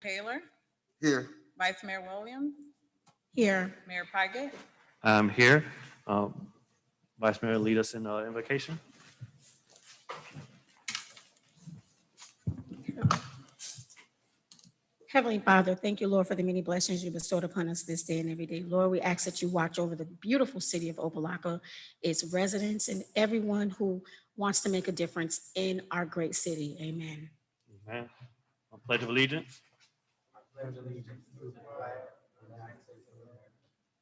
Taylor, Here. Vice Mayor Williams, Here. Mayor Piggott. I'm here. Vice Mayor, lead us in invocation. Heavenly Father, thank you, Lord, for the many blessings you bestowed upon us this day and every day. Lord, we ask that you watch over the beautiful city of Opa-locka, its residents, and everyone who wants to make a difference in our great city. Amen. Amen. Pledge of allegiance. Pledge allegiance to the flag of the United States of America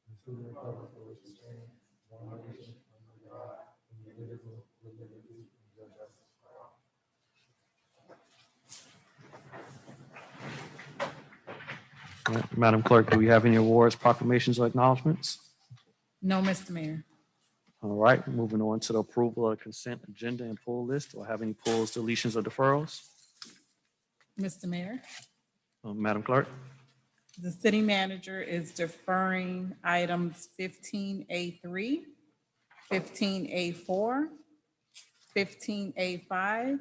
and to the republic for which it stands, one nation, under God, indivisible, with liberty and justice for all. Madam Clerk, do we have any awards, proclamations, or acknowledgements? No, Mr. Mayor. All right, moving on to the approval of the consent agenda and pull list. Do I have any pulls, deletions, or deferrals? Mr. Mayor, Madam Clerk? the city manager is deferring items 15A3, 15A4, 15A5,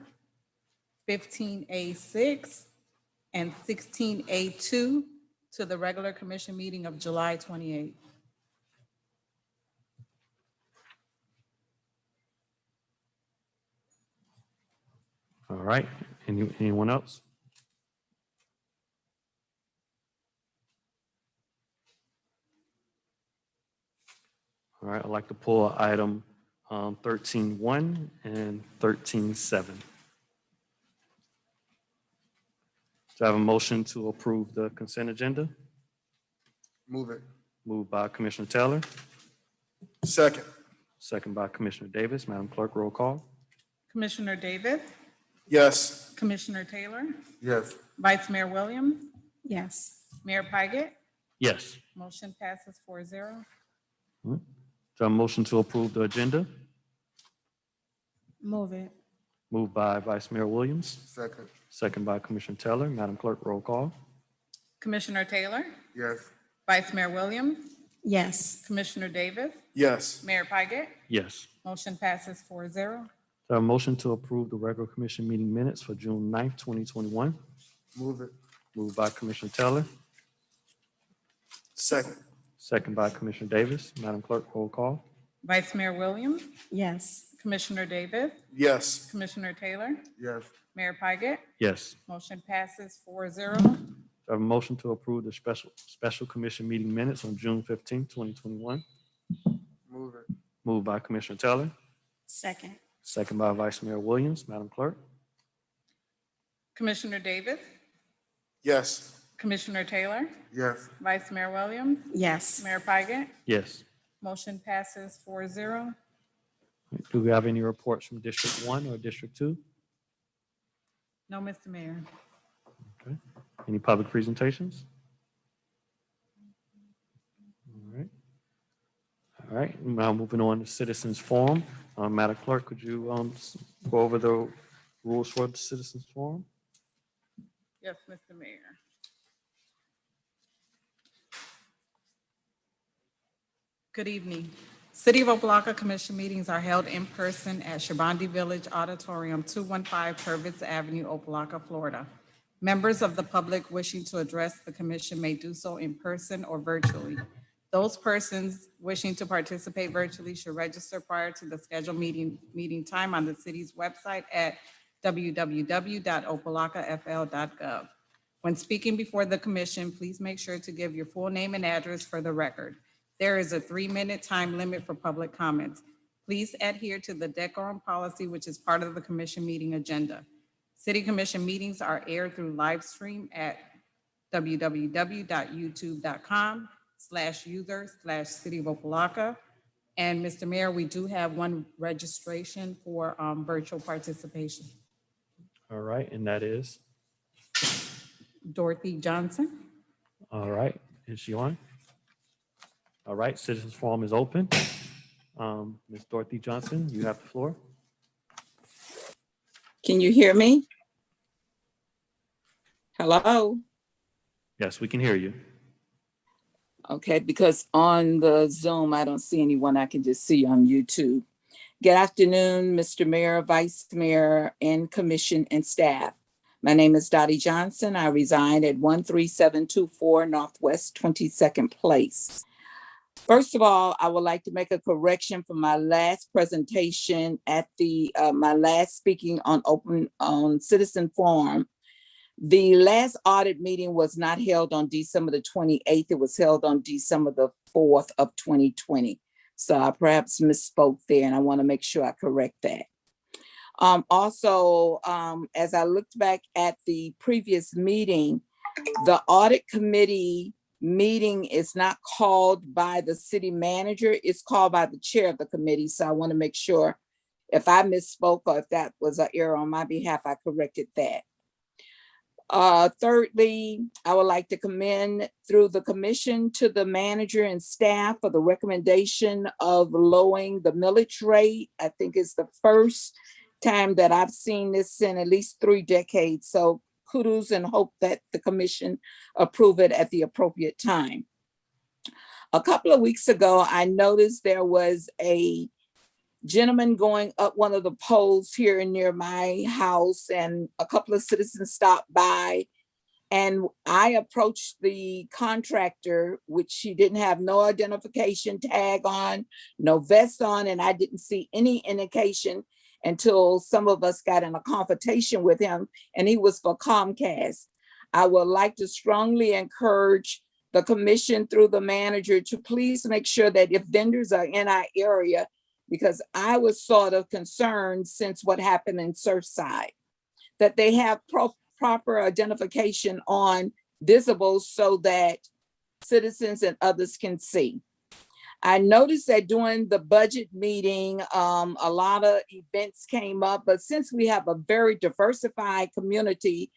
15A6, and 16A2 to the regular commission meeting of July 28th. All right, anyone else? All right, I'd like to pull item 13.1 and 13.7. Do I have a motion to approve the consent agenda? Move it. Moved by Commissioner Taylor, Second. second by Commissioner Davis. Madam Clerk, roll call. Commissioner Davis, Yes. Commissioner Taylor, Yes. Vice Mayor Williams, Yes. Mayor Piggott. Yes. Motion passes 4-0. Do I have a motion to approve the agenda? Move it. Moved by Vice Mayor Williams, Second. second by Commissioner Taylor. Madam Clerk, roll call. Commissioner Taylor, Yes. Vice Mayor Williams, Yes. Commissioner Davis, Yes. Mayor Piggott. Yes. Motion passes 4-0. Do I have a motion to approve the regular commission meeting minutes for June 9th, 2021? Move it. Moved by Commissioner Taylor, Second. second by Commissioner Davis. Madam Clerk, roll call. Vice Mayor Williams, Yes. Commissioner Davis, Yes. Commissioner Taylor, Yes. Mayor Piggott. Yes. Motion passes 4-0. Do I have a motion to approve the special commission meeting minutes on June 15th, 2021? Move it. Moved by Commissioner Taylor, Second. second by Vice Mayor Williams. Madam Clerk? Commissioner Davis, Yes. Commissioner Taylor, Yes. Vice Mayor Williams, Yes. Mayor Piggott. Yes. Motion passes 4-0. Do we have any reports from District 1 or District 2? No, Mr. Mayor. Okay. Any public presentations? All right. All right, now moving on to citizens forum. Madam Clerk, could you go over the rules for the citizens forum? Yes, Mr. Mayor. Good evening. City of Opa-locka Commission meetings are held in person at Shabandi Village Auditorium, 215 Purvis Avenue, Opa-locka, Florida. Members of the public wishing to address the commission may do so in person or virtually. Those persons wishing to participate virtually should register prior to the scheduled meeting time on the city's website at www.opalockafl.gov. When speaking before the commission, please make sure to give your full name and address for the record. There is a 3-minute time limit for public comments. Please adhere to the decorum policy, which is part of the commission meeting agenda. City commission meetings are aired through live stream at www.youtube.com/user/City of Opa-locka. And Mr. Mayor, we do have one registration for virtual participation. All right, and that is? Dorothy Johnson. All right, is she on? All right, citizens forum is open. Ms. Dorothy Johnson, you have the floor. Can you hear me? Hello? Yes, we can hear you. Okay, because on the Zoom, I don't see anyone. I can just see on YouTube. Good afternoon, Mr. Mayor, Vice Mayor, and Commission and staff. My name is Dottie Johnson. I reside at 13724 Northwest 22nd Place. First of all, I would like to make a correction from my last presentation at my last speaking on Citizen Forum. The last audit meeting was not held on December the 28th. It was held on December the 4th of 2020. So I perhaps misspoke there, and I want to make sure I correct that. Also, as I looked back at the previous meeting, the audit committee meeting is not called by the city manager, it's called by the chair of the committee. So I want to make sure if I misspoke or if that was an error on my behalf, I corrected that. Thirdly, I would like to commend through the commission to the manager and staff for the recommendation of lowering the millage rate. I think it's the first time that I've seen this in at least 3 decades. So kudos, and hope that the commission approve it at the appropriate time. A couple of weeks ago, I noticed there was a gentleman going up one of the poles here near my house, and a couple of citizens stopped by, and I approached the contractor, which she didn't have no identification tag on, no vest on, and I didn't see any indication until some of us got in a confrontation with him, and he was for Comcast. I would like to strongly encourage the commission through the manager to please make sure that if vendors are in our area, because I was sort of concerned since what happened in Surfside, that they have proper identification on visibles so that citizens and others can see. I noticed that during the budget meeting, a lot of events came up, but since we have a very diversified community,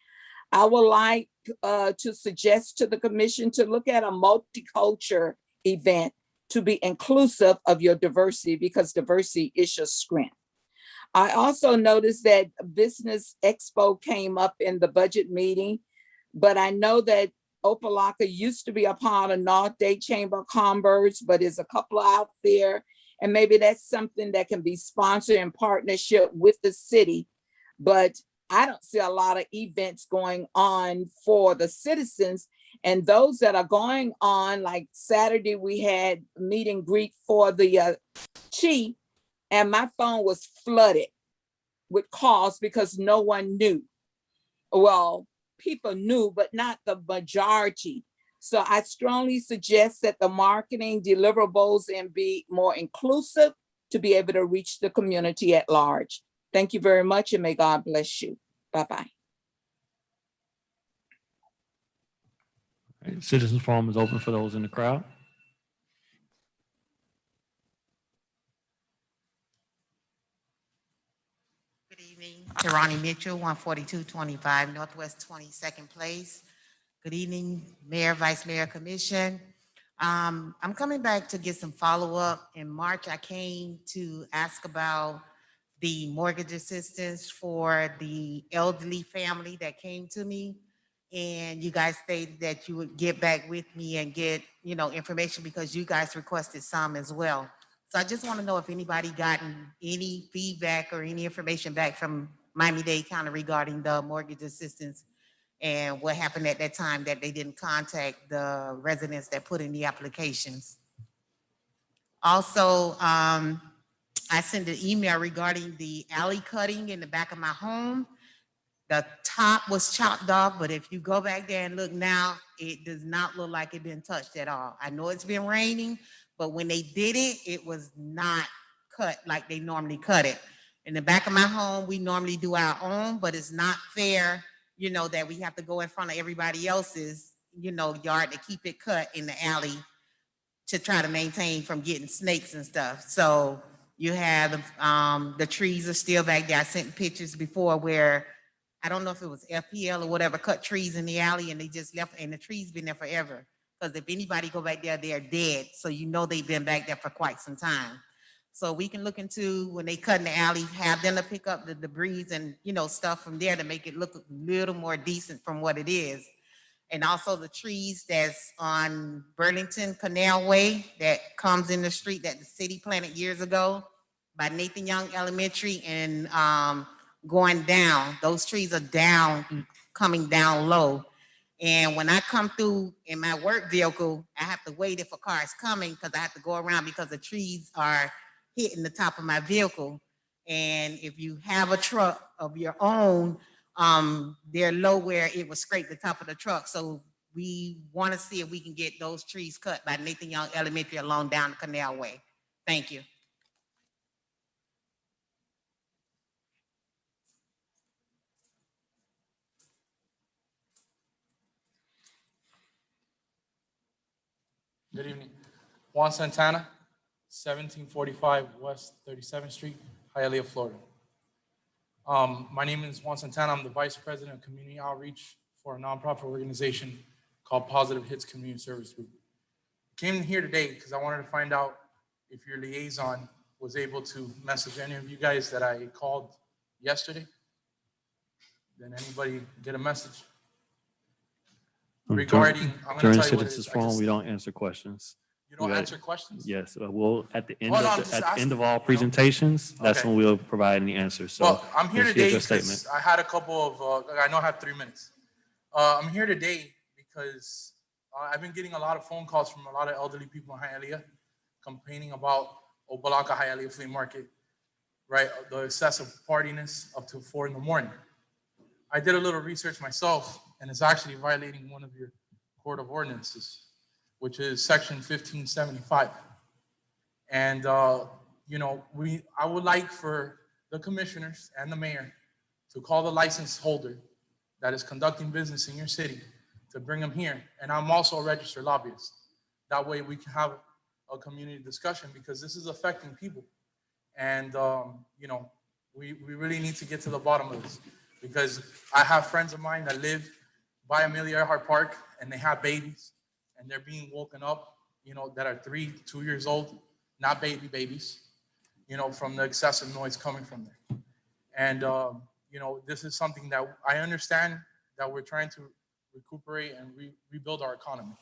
I would like to suggest to the commission to look at a multicultural event to be inclusive of your diversity, because diversity is your strength. I also noticed that Business Expo came up in the budget meeting, but I know that Opa-locka used to be a part of North Day Chamber of Commerce, but there's a couple out there, and maybe that's something that can be sponsored in partnership with the city. But I don't see a lot of events going on for the citizens. And those that are going on, like Saturday, we had meet and greet for the chief, and my phone was flooded with calls because no one knew. Well, people knew, but not the majority. So I strongly suggest that the marketing deliverables and be more inclusive to be able to reach the community at large. Thank you very much, and may God bless you. Bye-bye. Citizens Forum is open for those in the crowd. Good evening, Tarani Mitchell, 14225 Northwest 22nd Place. Good evening, Mayor, Vice Mayor, Commission. I'm coming back to get some follow-up. In March, I came to ask about the mortgage assistance for the elderly family that came to me. And you guys stated that you would get back with me and get, information, because you guys requested some as well. So I just want to know if anybody gotten any feedback or any information back from Miami-Dade County regarding the mortgage assistance and what happened at that time that they didn't contact the residents that put in the applications. Also, I sent an email regarding the alley cutting in the back of my home. The top was chopped off, but if you go back there and look now, it does not look like it's been touched at all. I know it's been raining, but when they did it, it was not cut like they normally cut it. In the back of my home, we normally do our own, but it's not fair, that we have to go in front of everybody else's, yard to keep it cut in the alley to try to maintain from getting snakes and stuff. So you have the trees are still back there. I sent pictures before where I don't know if it was FPL or whatever, cut trees in the alley, and they just left, and the trees been there forever. Because if anybody go back there, they're dead. So they've been back there for quite some time. So we can look into when they cut in the alley, have them to pick up the debris and stuff from there to make it look a little more decent from what it is. And also the trees that's on Burlington Canal Way that comes in the street that the city planted years ago by Nathan Young Elementary and going down. Those trees are down, coming down low. And when I come through in my work vehicle, I have to wait if a car is coming because I have to go around because the trees are hitting the top of my vehicle. And if you have a truck of your own, they're low where it will scrape the top of the truck. So we want to see if we can get those trees cut by Nathan Young Elementary along down the Canal Way. Thank you. Good evening. Juan Santana, 1745 West 37th Street, Hialeah, Florida. My name is Juan Santana. I'm the Vice President of Community Outreach for a nonprofit organization called Positive Hits Community Service Group. Came here today because I wanted to find out if your liaison was able to message any of you guys that I called yesterday. Did anybody get a message? Regarding, I'm During gonna tell you what it citizens is. forum, we don't answer questions. You don't we got- answer questions? Yes, we'll, at the end Oh, no, I'm of, just at the end asking, of all you know? presentations, that's Okay. when we'll provide any answers. So Well, I'm here just today give your because I had a couple of, I know I have 3 minutes. I'm here today because I've been getting a lot of phone calls from a lot of elderly people in Hialeah complaining about Opa-locka Hialeah Flea Market, right? The excessive partiness up to 4 in the morning. I did a little research myself, and it's actually violating one of your Code of Ordinances, which is section 1575. And, you know, I would like for the commissioners and the mayor to call the license holder that is conducting business in your city to bring them here. And I'm also a registered lobbyist. That way we can have a community discussion because this is affecting people. And, you know, we really need to get to the bottom of this because I have friends of mine that live by Amelia Earhart Park and they have babies and they're being woken up, you know, that are 2 years old, not babies, you know, from the excessive noise coming from there. And, you know, this is something that I understand that we're trying to recuperate and rebuild our economy,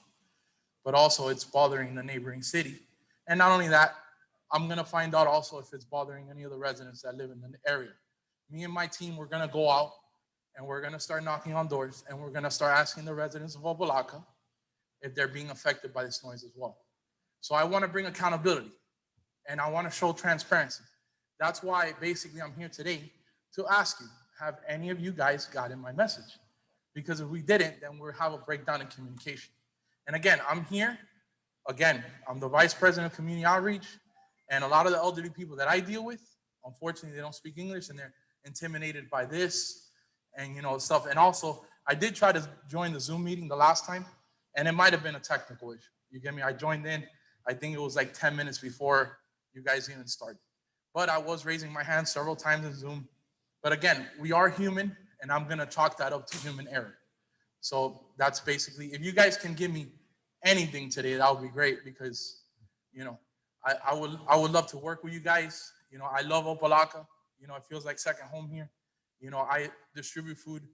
but also it's bothering the neighboring city. And not only that, I'm gonna find out also if it's bothering any of the residents that live in the area. Me and my team, we're gonna go out and we're gonna start knocking on doors and we're gonna start asking the residents of Opa-locka if they're being affected by this noise as well. So I wanna bring accountability and I wanna show transparency. That's why basically I'm here today to ask you, have any of you guys gotten my message? Because if we didn't, then we'll have a breakdown in communication. And again, I'm here. Again, I'm the Vice President of Community Outreach, and a lot of the elderly people that I deal with, unfortunately, they don't speak English and they're intimidated by this and, you know, stuff. And also, I did try to join the Zoom meeting the last time, and it might have been a technical issue. You get me? I joined in, I think it was like 10 minutes before you guys even started. But I was raising my hand several times in Zoom. But again, we are human, and I'm gonna chalk that up to human error. So that's basically, if you guys can give me anything today, that would be great because, you know, I would love to work with you guys. You know, I love Opa-locka. You know, it feels like second home here. You know, I distribute food.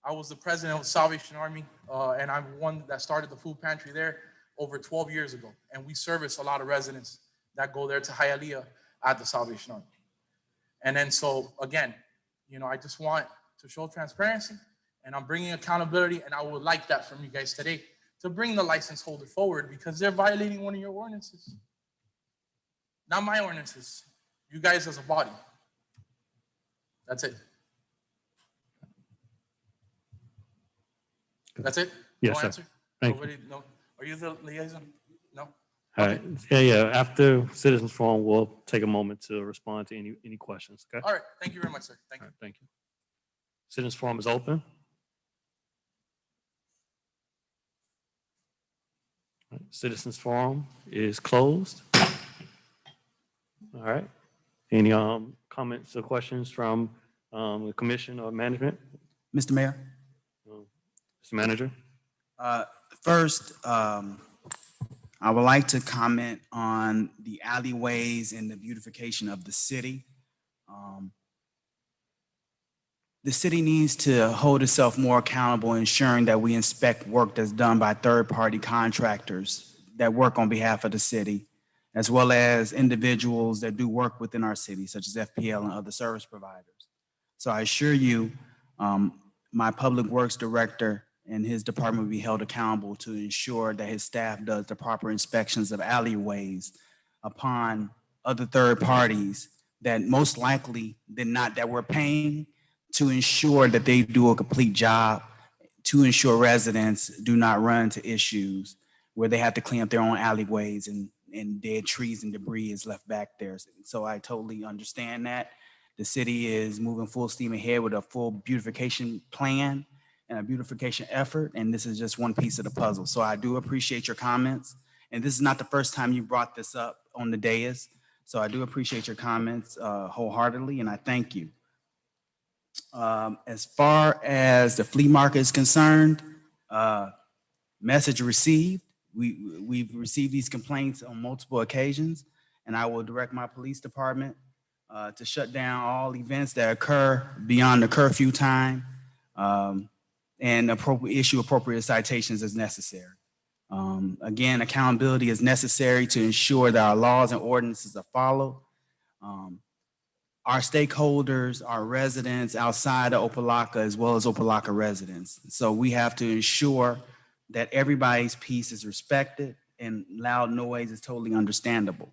I was the president of the Salvation Army, and I'm one that started the food pantry there over 12 years ago. And we service a lot of residents that go there to Hialeah at the Salvation Army. And then so, again, you know, I just want to show transparency, and I'm bringing accountability, and I would like that from you guys today to bring the license holder forward because they're violating one of your ordinances. Not my ordinances, you guys as a body. That's it. That's it? Yes, No sir. answer? Thank you. Nobody, no? Are you the liaison? No? All right. Yeah. After citizens forum, we'll take a moment to respond to any questions. Okay. All right, thank you very much, sir. Thank All you. right, thank you. Citizens forum is open. All right, citizens forum is closed. All right. Any comments or questions from the commission or management? Mr. Mayor, Mr. Manager? first, I would like to comment on the alleyways and the beautification of the city. The city needs to hold itself more accountable, ensuring that we inspect work that's done by third-party contractors that work on behalf of the city, as well as individuals that do work within our city, such as FPL and other service providers. So I assure you, my Public Works Director and his department will be held accountable to ensure that his staff does the proper inspections of alleyways upon other third parties that most likely than not that we're paying to ensure that they do a complete job, to ensure residents do not run into issues where they have to clean up their own alleyways and dead trees and debris is left back there. So I totally understand that. The city is moving full steam ahead with a full beautification plan and a beautification effort, and this is just one piece of the puzzle. So I do appreciate your comments, and this is not the first time you brought this up on the dais. So I do appreciate your comments wholeheartedly, and I thank you. As far as the flea market is concerned, message received. We've received these complaints on multiple occasions, and I will direct my police department to shut down all events that occur beyond the curfew time and issue appropriate citations as necessary. Again, accountability is necessary to ensure that our laws and ordinances are followed. Our stakeholders, our residents outside of Opa-locka as well as Opa-locka residents. So we have to ensure that everybody's peace is respected and loud noise is totally understandable.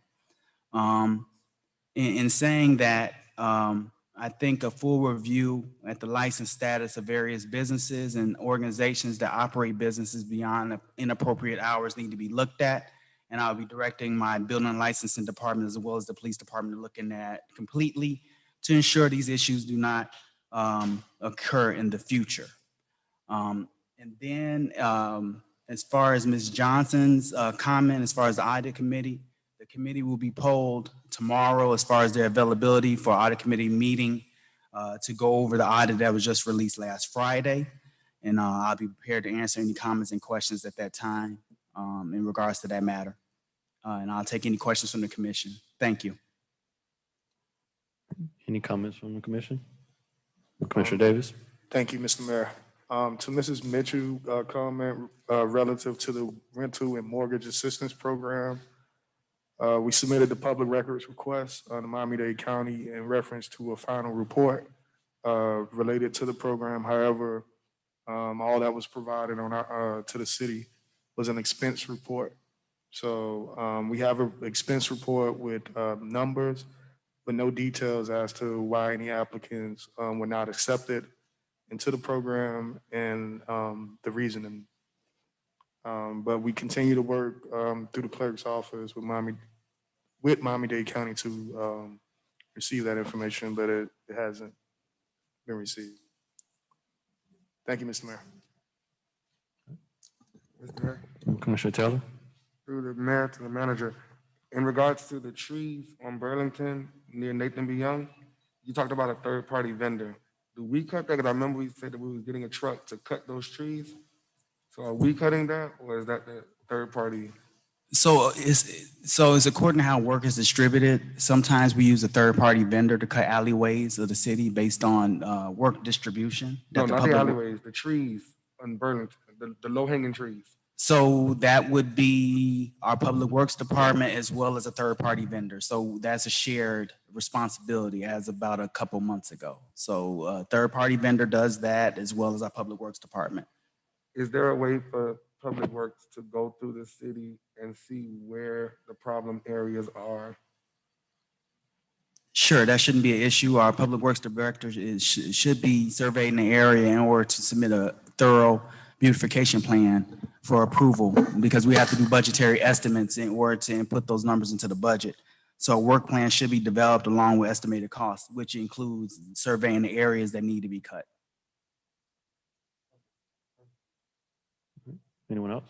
In saying that, I think a full review at the license status of various businesses and organizations that operate businesses beyond inappropriate hours need to be looked at. And I'll be directing my building and licensing department as well as the police department looking at completely to ensure these issues do not occur in the future. And then as far as Ms. Johnson's comment, as far as the audit committee, the committee will be polled tomorrow as far as their availability for audit committee meeting to go over the audit that was just released last Friday. And I'll be prepared to answer any comments and questions at that time in regards to that matter. And I'll take any questions from the commission. Thank you. Any comments from the commission? Commissioner Davis? Thank you, Mr. Mayor. To Mrs. Mitchell, comment relative to the rental and mortgage assistance program. We submitted the public records request to Miami-Dade County in reference to a final report related to the program. However, all that was provided on to the city was an expense report. So we have an expense report with numbers, but no details as to why any applicants were not accepted into the program and the reasoning. But we continue to work through the clerk's office with Miami-Dade County to receive that information, but it hasn't been received. Thank you, Mr. Mayor. Mr. Mayor, Commissioner Taylor? through the mayor to the manager, in regards to the trees on Burlington near Nathan B. Young, you talked about a third-party vendor. Do we cut that? Because I remember we said that we were getting a truck to cut those trees. So are we cutting that, or is that the third party? So it's according to how work is distributed. Sometimes we use a third-party vendor to cut alleyways of the city based on work distribution. No, that not the public- alleyways, the trees on Burlington, the low-hanging trees. So that would be our Public Works Department as well as a third-party vendor. So that's a shared responsibility as about a couple months ago. So a third-party vendor does that as well as our Public Works Department. Is there a way for Public Works to go through the city and see where the problem areas are? Sure, that shouldn't be an issue. Our Public Works Director should be surveying the area in order to submit a thorough beautification plan for approval because we have to do budgetary estimates in order to input those numbers into the budget. So a work plan should be developed along with estimated costs, which includes surveying the areas that need to be cut. Anyone else?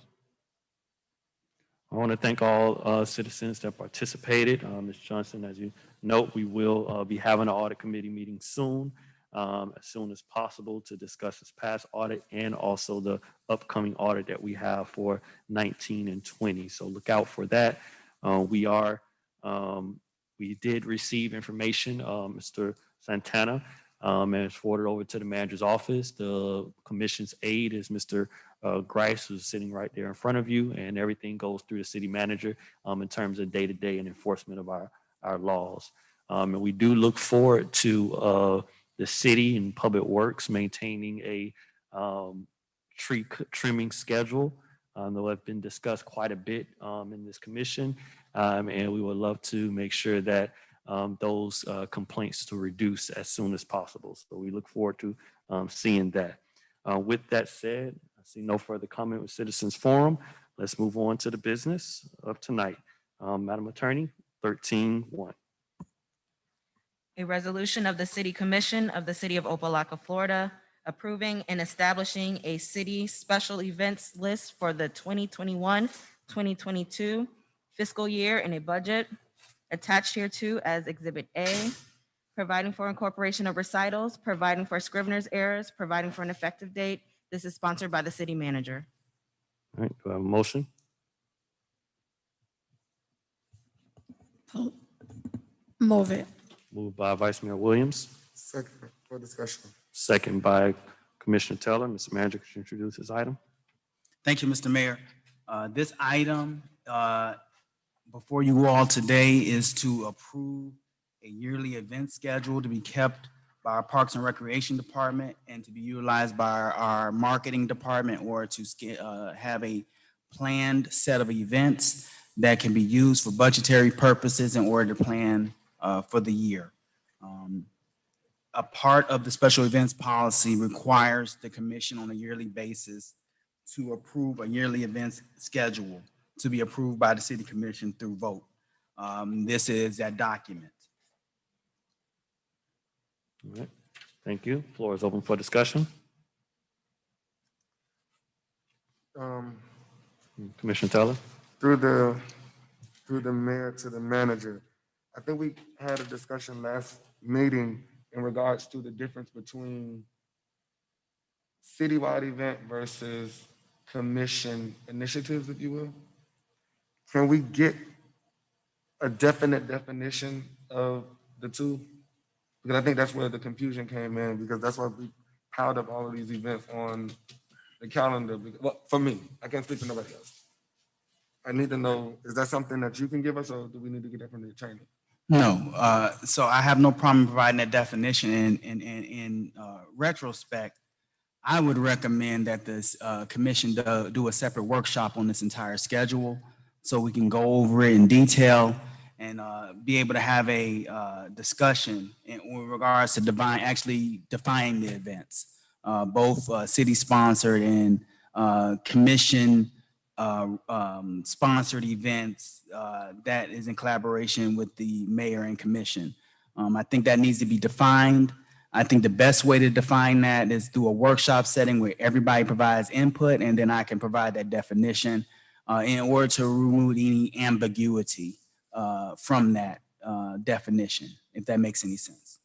I want to thank all citizens that participated. Ms. Johnson, as you note, we will be having an audit committee meeting soon as possible to discuss this past audit and also the upcoming audit that we have for 19 and 20. So look out for that. We did receive information, Mr. Santana, and it's forwarded over to the manager's office. The commission's aide is Mr. Grice, who's sitting right there in front of you, and everything goes through the city manager in terms of day-to-day and enforcement of our laws. And we do look forward to the city and Public Works maintaining a trimming schedule. That have been discussed quite a bit in this commission. And we would love to make sure that those complaints to reduce as soon as possible. So we look forward to seeing that. With that said, I see no further comment with Citizens Forum. Let's move on to the business of tonight. Madam Attorney, 13-1. A resolution of the City Commission of the City of Opa-locka, Florida, approving and establishing a city special events list for the 2021-2022 fiscal year and a budget attached hereto as Exhibit A, providing for incorporation of recitals, providing for scrivener's errors, providing for an effective date. This is sponsored by the city manager. All right, do I have a motion? Move it. Moved by Vice Mayor Williams, Second for discussion. second by Commissioner Teller. Mr. Manager, could you introduce this item? Thank you, Mr. Mayor. This item before you all today is to approve a yearly event schedule to be kept by our Parks and Recreation Department and to be utilized by our marketing department, or to have a planned set of events that can be used for budgetary purposes in order to plan for the year. A part of the special events policy requires the commission on a yearly basis to approve a yearly events schedule to be approved by the city commission through vote. This is that document. All right, thank you. Floor is open for discussion. Commissioner Teller? Through the mayor to the manager, I think we had a discussion last meeting in regards to the difference between citywide event versus commission initiatives, if you will. Can we get a definite definition of the two? Because I think that's where the confusion came in, because that's why we piled up all of these events on the calendar. Well, for me, I can't speak for nobody else. I need to know, is that something that you can give us, or do we need to get that from the attorney? No, so I have no problem providing that definition. In retrospect, I would recommend that this commission do a separate workshop on this entire schedule so we can go over it in detail and be able to have a discussion in regards to actually defining the events, both city-sponsored and commission sponsored events that is in collaboration with the mayor and commission. I think that needs to be defined. I think the best way to define that is through a workshop setting where everybody provides input, and then I can provide that definition in order to remove any ambiguity from that definition, if that makes any sense.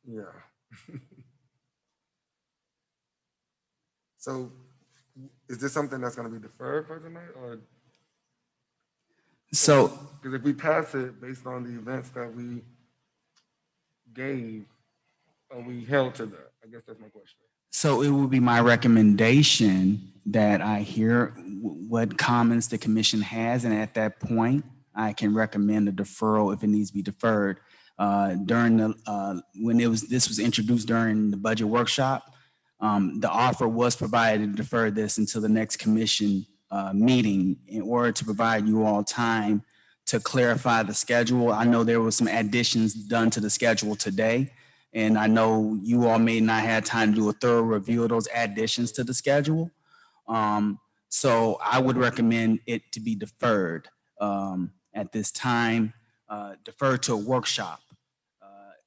Yeah. So is this something that's gonna be deferred for tonight, or? So, Because if we pass it based on the events that we gave, are we held to that? I guess that's my question. so it will be my recommendation that I hear what comments the commission has, and at that point, I can recommend a deferral if it needs to be deferred. During the when this was introduced during the budget workshop, the offer was provided to defer this until the next commission meeting in order to provide you all time to clarify the schedule. I know there was some additions done to the schedule today, and I know you all may not have time to do a thorough review of those additions to the schedule. So I would recommend it to be deferred at this time, deferred to a workshop.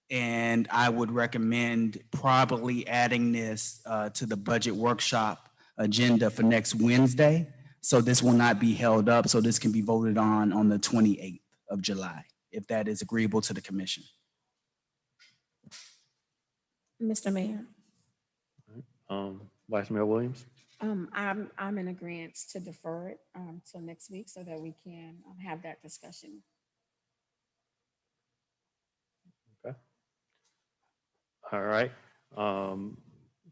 And I would recommend probably adding this to the budget workshop agenda for next Wednesday. So this will not be held up. So this can be voted on the 28th of July, if that is agreeable to the commission. Mr. Mayor, Vice Mayor Williams? I'm in agreement to defer it till next week so that we can have that discussion. Okay. All right.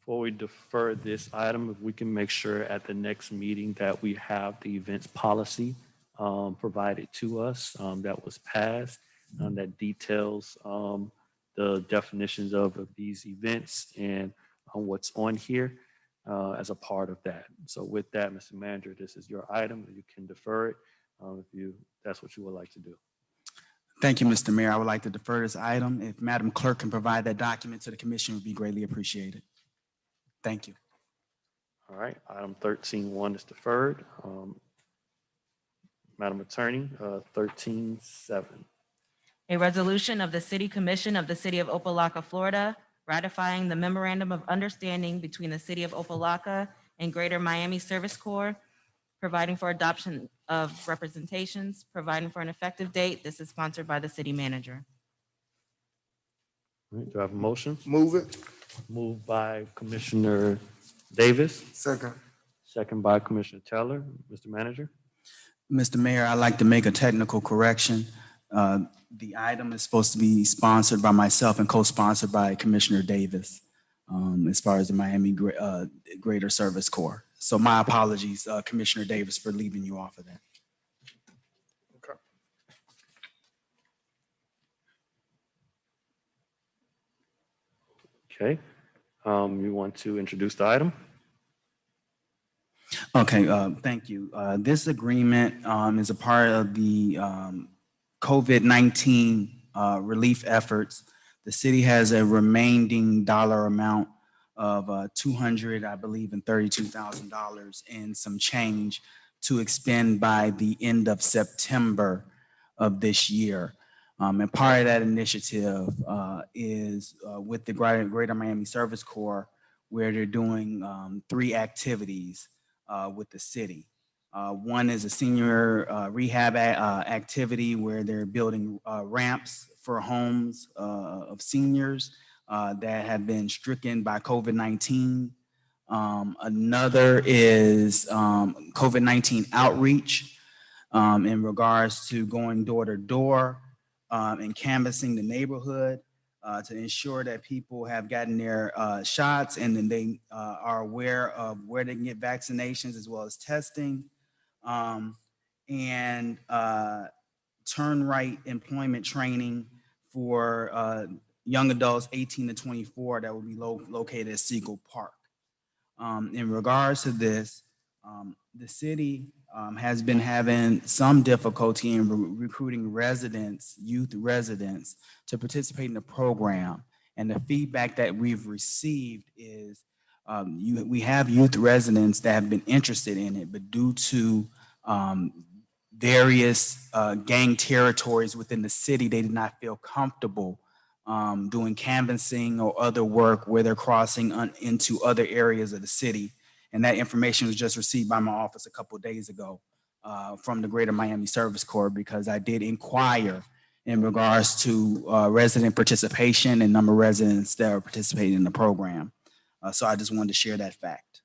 Before we defer this item, if we can make sure at the next meeting that we have the events policy provided to us that was passed, that details the definitions of these events and what's on here as a part of that. So with that, Mr. Manager, this is your item. You can defer it if that's what you would like to do. Thank you, Mr. Mayor. I would like to defer this item. If Madam Clerk can provide that document to the commission, it would be greatly appreciated. Thank you. All right, item 13.1 is deferred. Madam Attorney, 13.7. A resolution of the City Commission of the City of Opa-locka, Florida, ratifying the memorandum of understanding between the City of Opa-locka and Greater Miami Service Corps, providing for adoption of representations, providing for an effective date. This is sponsored by the city manager. All right, do I have a motion? Move it. Moved by Commissioner Davis, Second. second by Commissioner Teller. Mr. Manager? Mr. Mayor, I'd like to make a technical correction. The item is supposed to be sponsored by myself and co-sponsored by Commissioner Davis as far as the Miami Greater Service Corps. So my apologies, Commissioner Davis, for leaving you off of that. Okay. You want to introduce the item? Okay, thank you. This agreement is a part of the COVID-19 relief efforts. The city has a remaining dollar amount of $200, I believe, and $32,000 and some change to expend by the end of September of this year. And part of that initiative is with the Greater Miami Service Corps, where they're doing 3 activities with the city. One is a senior rehab activity where they're building ramps for homes of seniors that have been stricken by COVID-19. Another is COVID-19 outreach in regards to going door to door and canvassing the neighborhood to ensure that people have gotten their shots and then they are aware of where they can get vaccinations as well as testing. And turn right employment training for young adults 18 to 24 that will be located at Siegel Park. In regards to this, the city has been having some difficulty in recruiting residents, youth residents, to participate in the program. And the feedback that we've received is we have youth residents that have been interested in it, but due to various gang territories within the city, they did not feel comfortable doing canvassing or other work where they're crossing into other areas of the city. And that information was just received by my office a couple of days ago from the Greater Miami Service Corps, because I did inquire in regards to resident participation and number of residents that are participating in the program. So I just wanted to share that fact.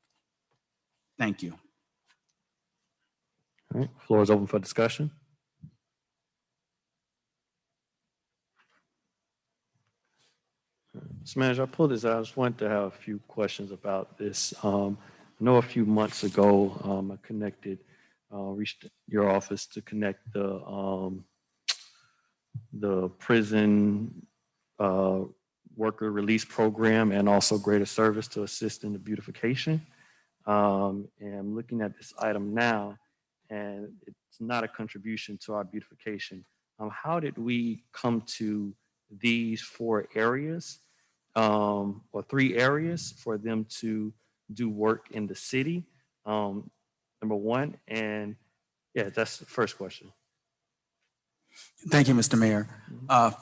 Thank you. All right, floor is open for discussion. Mr. Manager, I pulled this out. I just wanted to have a few questions about this. I know a few months ago, I reached your office to connect the prison worker release program and also greater service to assist in the beautification. And I'm looking at this item now, and it's not a contribution to our beautification. How did we come to these 4 areas or 3 areas for them to do work in the city? Number one, and yeah, that's the first question. Thank you, Mr. Mayor.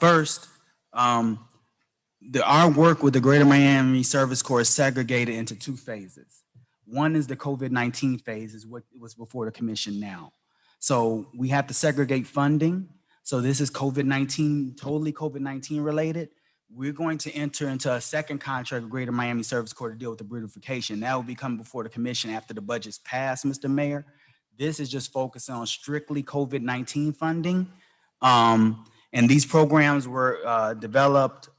First, our work with the Greater Miami Service Corps is segregated into 2 phases. One is the COVID-19 phase, is what was before the commission now. So we have to segregate funding. So this is COVID-19, totally COVID-19 related. We're going to enter into a second contract with Greater Miami Service Corps to deal with the beautification. That will be coming before the commission after the budget's passed, Mr. Mayor. This is just focusing on strictly COVID-19 funding. And these programs were developed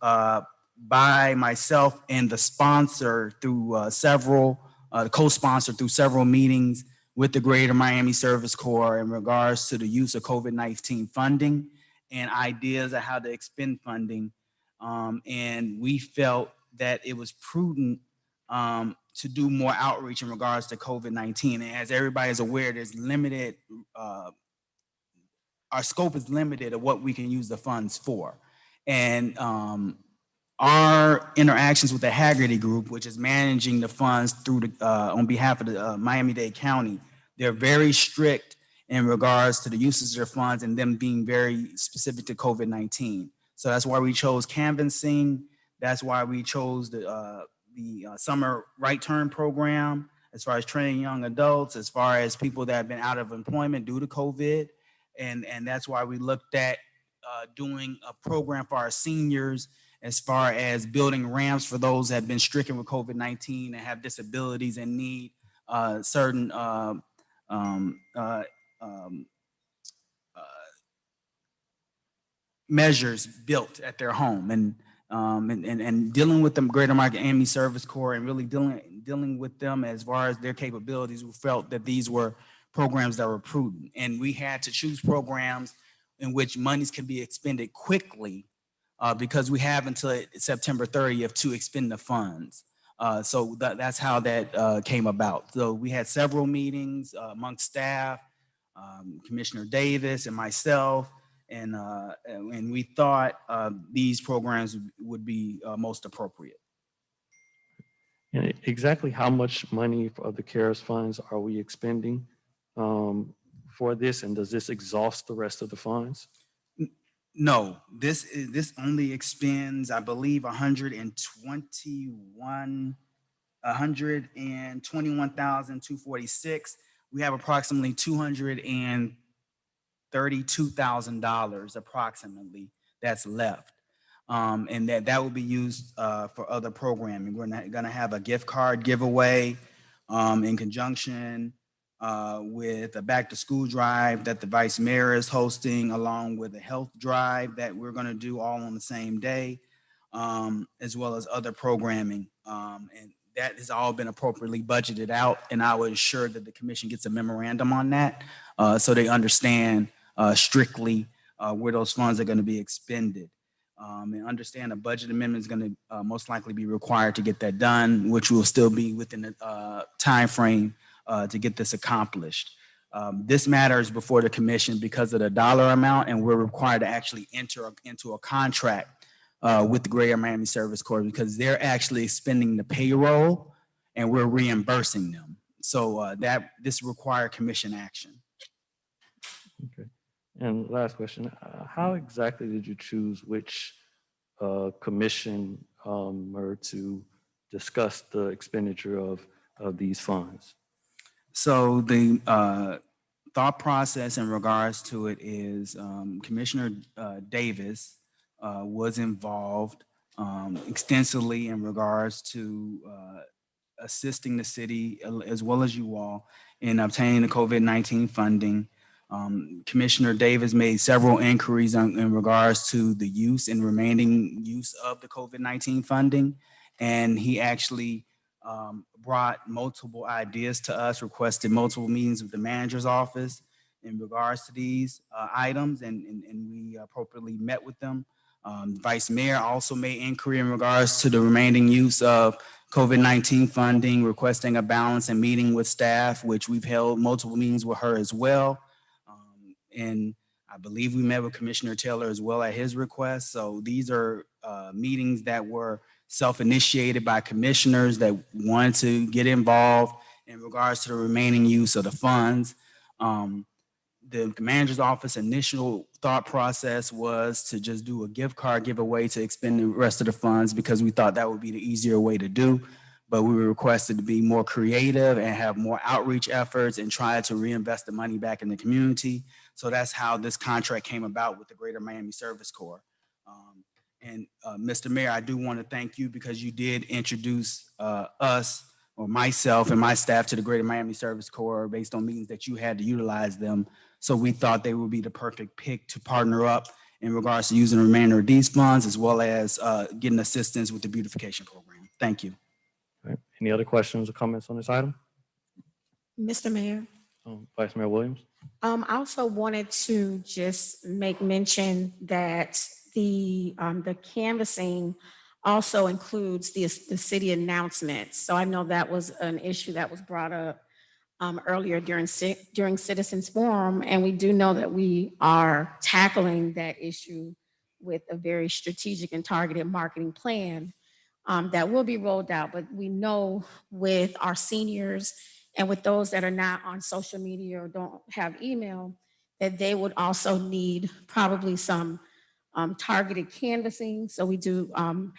by myself and the sponsor through the co-sponsor through several meetings with the Greater Miami Service Corps in regards to the use of COVID-19 funding and ideas of how to expend funding. And we felt that it was prudent to do more outreach in regards to COVID-19. And as everybody is aware, there's limited, our scope is limited of what we can use the funds for. And our interactions with the Haggerty Group, which is managing the funds through the, on behalf of the Miami-Dade County, they're very strict in regards to the usage of their funds and them being very specific to COVID-19. So that's why we chose canvassing. That's why we chose the summer right turn program, as far as training young adults, as far as people that have been out of employment due to COVID. And that's why we looked at doing a program for our seniors, as far as building ramps for those that have been stricken with COVID-19 and have disabilities and need certain measures built at their home, and dealing with the Greater Miami Service Corps and really dealing with them as far as their capabilities. We felt that these were programs that were prudent, and we had to choose programs in which monies can be expended quickly because we have until September 30th to expend the funds. So that's how that came about. So we had several meetings amongst staff, Commissioner Davis and myself, and we thought these programs would be most appropriate. And exactly how much money of the CARES funds are we expending for this? And does this exhaust the rest of the funds? No, this only expends, I believe, 121,246. We have approximately $232,000 approximately that's left. And that will be used for other programming. We're not gonna have a gift card giveaway in conjunction with a back to school drive that the vice mayor is hosting, along with a health drive that we're gonna do all on the same day, as well as other programming. And that has all been appropriately budgeted out, and I will ensure that the commission gets a memorandum on that so they understand strictly where those funds are gonna be expended. And understand a budget amendment is going to most likely be required to get that done, which will still be within the time frame to get this accomplished. This matters before the commission because of the dollar amount, and we're required to actually enter into a contract with the Greater Miami Service Corps because they're actually expending the payroll and we're reimbursing them. So that this requires commission action. Okay. And last question, how exactly did you choose which commission to discuss the expenditure of these funds? So the thought process in regards to it is Commissioner Davis was involved extensively in regards to assisting the city as well as you all in obtaining the COVID-19 funding. Commissioner Davis made several inquiries in regards to the use and remaining use of the COVID-19 funding. And he actually brought multiple ideas to us, requested multiple meetings with the manager's office in regards to these items, and we appropriately met with them. Vice Mayor also made inquiry in regards to the remaining use of COVID-19 funding, requesting a balance and meeting with staff, which we've held multiple meetings with her as well. And I believe we met with Commissioner Taylor as well at his request. So these are meetings that were self-initiated by commissioners that wanted to get involved in regards to the remaining use of the funds. The manager's office initial thought process was to just do a gift card giveaway to expend the rest of the funds because we thought that would be the easier way to do. But we were requested to be more creative and have more outreach efforts and try to reinvest the money back in the community. So that's how this contract came about with the Greater Miami Service Corps. And Mr. Mayor, I do want to thank you because you did introduce us or myself and my staff to the Greater Miami Service Corps based on meetings that you had to utilize them. So we thought they would be the perfect pick to partner up in regards to using the remainder of these funds, as well as getting assistance with the beautification program. Thank you. All right. Any other questions or comments on this item? Mr. Mayor. Vice Mayor Williams? I also wanted to just make mention that the canvassing also includes the city announcements. So I know that was an issue that was brought up earlier during Citizens Forum, and we do know that we are tackling that issue with a very strategic and targeted marketing plan that will be rolled out. But we know with our seniors and with those that are not on social media or don't have email, that they would also need probably some targeted canvassing. So we do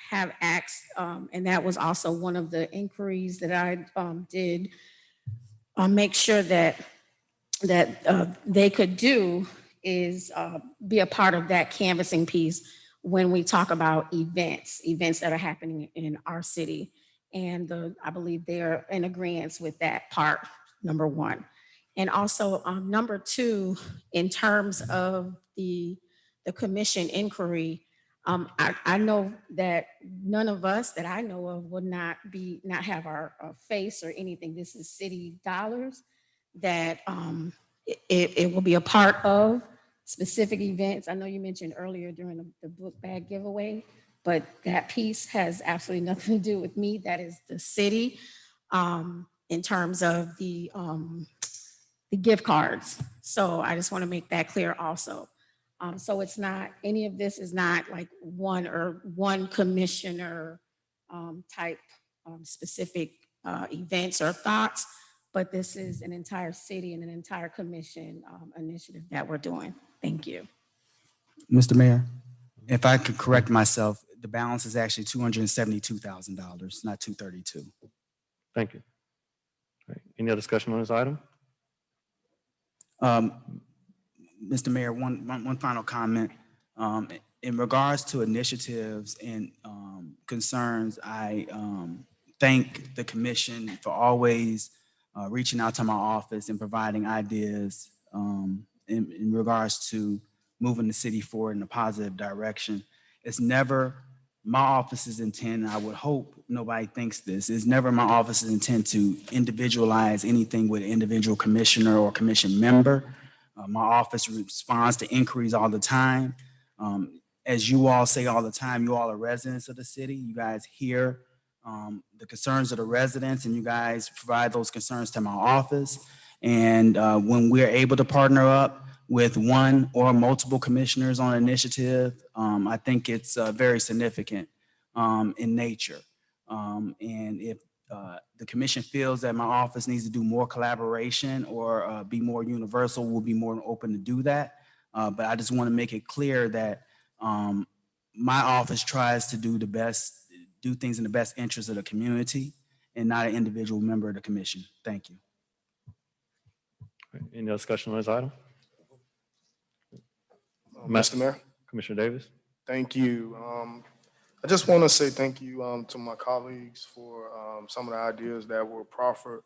have acts, and that was also one of the inquiries that I did make sure that they could do is be a part of that canvassing piece when we talk about events that are happening in our city. And I believe they are in agreement with that part, number one. And also number two, in terms of the commission inquiry, I know that none of us that I know of would not have our face or anything. This is city dollars that it will be a part of specific events. I know you mentioned earlier during the book bag giveaway, but that piece has absolutely nothing to do with me. That is the city in terms of the gift cards. So I just want to make that clear also. So it's not, any of this is not like one commissioner type specific events or thoughts, but this is an entire city and an entire commission initiative that we're doing. Thank you. Mr. Mayor, if I could correct myself, the balance is actually $272,000, not 232. Thank you. All right. Any other discussion on this item? Mr. Mayor, one final comment. In regards to initiatives and concerns, I thank the commission for always reaching out to my office and providing ideas in regards to moving the city forward in a positive direction. It's never my office's intent, and I would hope nobody thinks this, it's never my office's intent to individualize anything with an individual commissioner or commission member. My office responds to inquiries all the time. As you all say all the time, you all are residents of the city. You guys hear the concerns of the residents, and you guys provide those concerns to my office. And when we're able to partner up with one or multiple commissioners on an initiative, I think it's very significant in nature. And if the commission feels that my office needs to do more collaboration or be more universal, we'll be more open to do that. But I just want to make it clear that my office tries to do things in the best interest of the community and not an individual member of the commission. Thank you. All right. Any other discussion on this item? Mr. Mayor, Commissioner Davis? thank you. I just want to say thank you to my colleagues for some of the ideas that were proffered.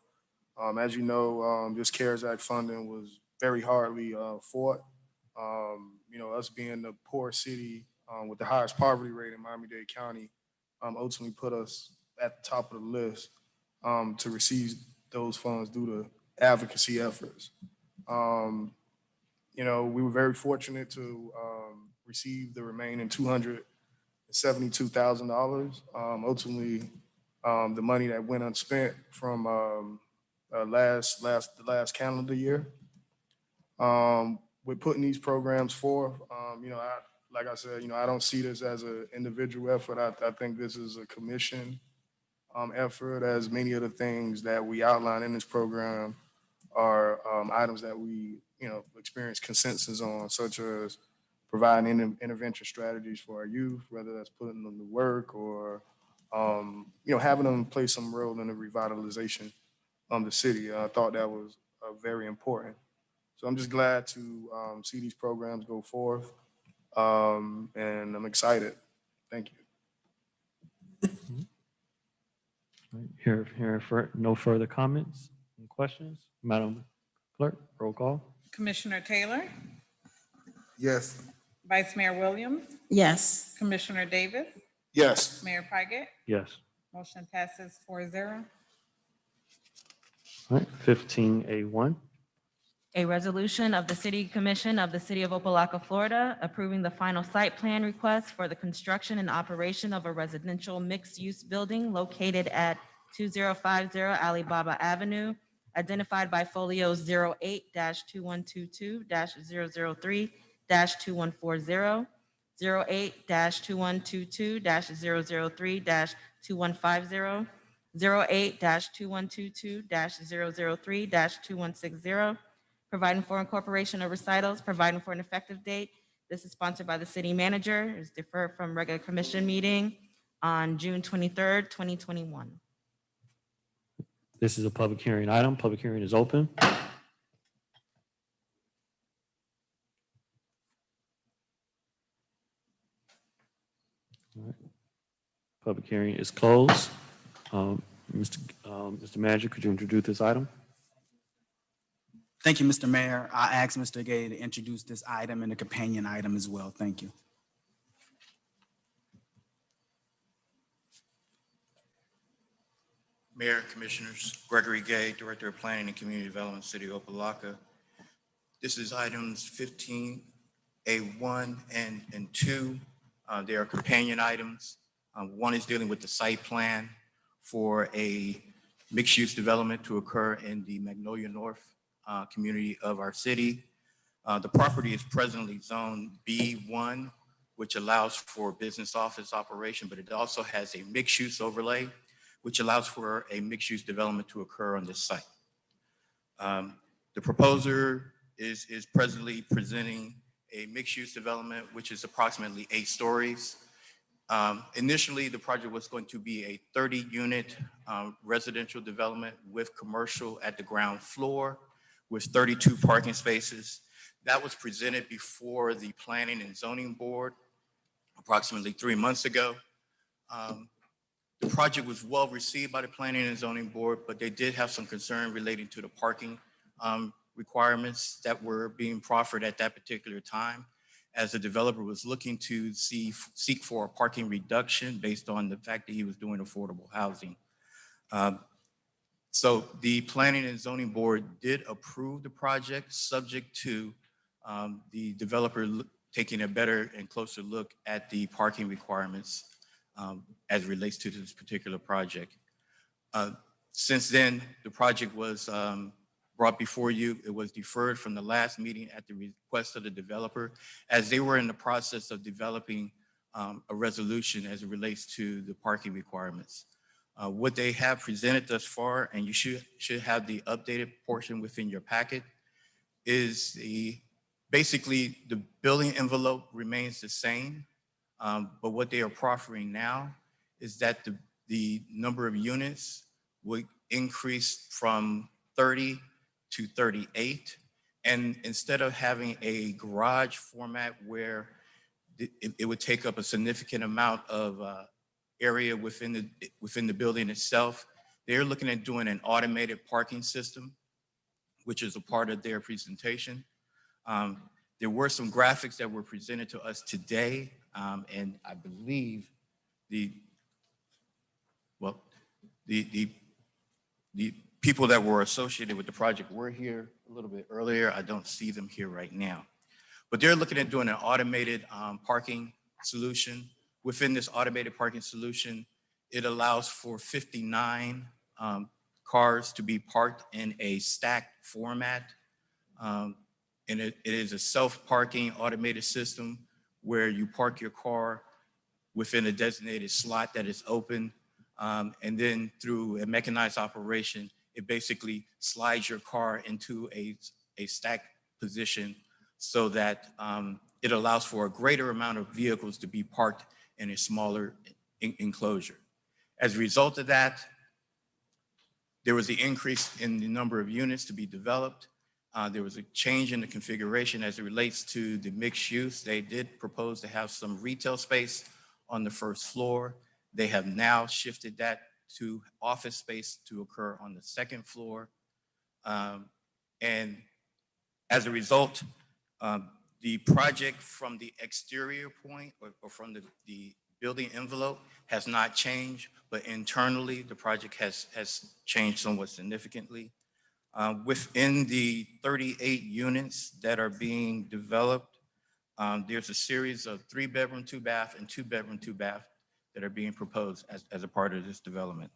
As you know, this CARES Act funding was very hardly fought. You know, us being the poor city with the highest poverty rate in Miami-Dade County ultimately put us at the top of the list to receive those funds due to advocacy efforts. You know, we were very fortunate to receive the remaining $272,000. Ultimately, the money that went unspent from the last calendar year. We're putting these programs forth. You know, like I said, you know, I don't see this as an individual effort. I think this is a commission effort, as many of the things that we outline in this program are items that we, you know, experience consensus on, such as providing intervention strategies for our youth, whether that's putting them to work or, you know, having them play some role in the revitalization of the city. I thought that was very important. So I'm just glad to see these programs go forth, and I'm excited. Thank you. Hearing no further comments and questions. Madam Clerk, roll call. Commissioner Taylor, Yes. Vice Mayor Williams, Yes. Commissioner Davis, Yes. Mayor Pike. Yes. Motion passes 4-0. All right, 15A1. A resolution of the City Commission of the City of Opa-locka, Florida, approving the final site plan request for the construction and operation of a residential mixed-use building located at 2050 Alibaba Avenue, identified by folio 08-2122-003-2140, 08-2122-003-2150, 08-2122-003-2160, providing for incorporation of recitals, providing for an effective date. This is sponsored by the city manager. It's deferred from regular commission meeting on June 23rd, 2021. This is a public hearing item. Public hearing is open. All right. Public hearing is closed. Mr. Manager, could you introduce this item? Thank you, Mr. Mayor. I ask Mr. Gay to introduce this item and the companion item as well. Thank you. Mayor, Commissioners, Gregory Gay, Director of Planning and Community Development, City of Opa-locka. This is items 15A1 and 2. They are companion items. One is dealing with the site plan for a mixed-use development to occur in the Magnolia North community of our city. The property is presently zoned B1, which allows for business office operation, but it also has a mixed-use overlay, which allows for a mixed-use development to occur on this site. The proposer is presently presenting a mixed-use development, which is approximately 8 stories. Initially, the project was going to be a 30-unit residential development with commercial at the ground floor with 32 parking spaces. That was presented before the Planning and Zoning Board approximately 3 months ago. The project was well received by the Planning and Zoning Board, but they did have some concern relating to the parking requirements that were being proffered at that particular time, as the developer was looking to seek for a parking reduction based on the fact that he was doing affordable housing. So the Planning and Zoning Board did approve the project, subject to the developer taking a better and closer look at the parking requirements as it relates to this particular project. Since then, the project was brought before you. It was deferred from the last meeting at the request of the developer, as they were in the process of developing a resolution as it relates to the parking requirements. What they have presented thus far, and you should have the updated portion within your packet, is basically the building envelope remains the same, but what they are proffering now is that the number of units would increase from 30 to 38. And instead of having a garage format where it would take up a significant amount of area within the building itself, they're looking at doing an automated parking system, which is a part of their presentation. There were some graphics that were presented to us today, and I believe the people that were associated with the project were here a little bit earlier. I don't see them here right now. But they're looking at doing an automated parking solution. Within this automated parking solution, it allows for 59 cars to be parked in a stacked format. And it is a self-parking automated system where you park your car within a designated slot that is open. And then through a mechanized operation, it basically slides your car into a stacked position so that it allows for a greater amount of vehicles to be parked in a smaller enclosure. As a result of that, there was the increase in the number of units to be developed. There was a change in the configuration as it relates to the mixed use. They did propose to have some retail space on the first floor. They have now shifted that to office space to occur on the second floor. And as a result, The project from the exterior point or from the building envelope has not changed, but internally, the project has changed somewhat significantly. Within the 38 units that are being developed, there's a series of 3-bedroom, 2-bath, and 2-bedroom, 2-bath that are being proposed as a part of this development.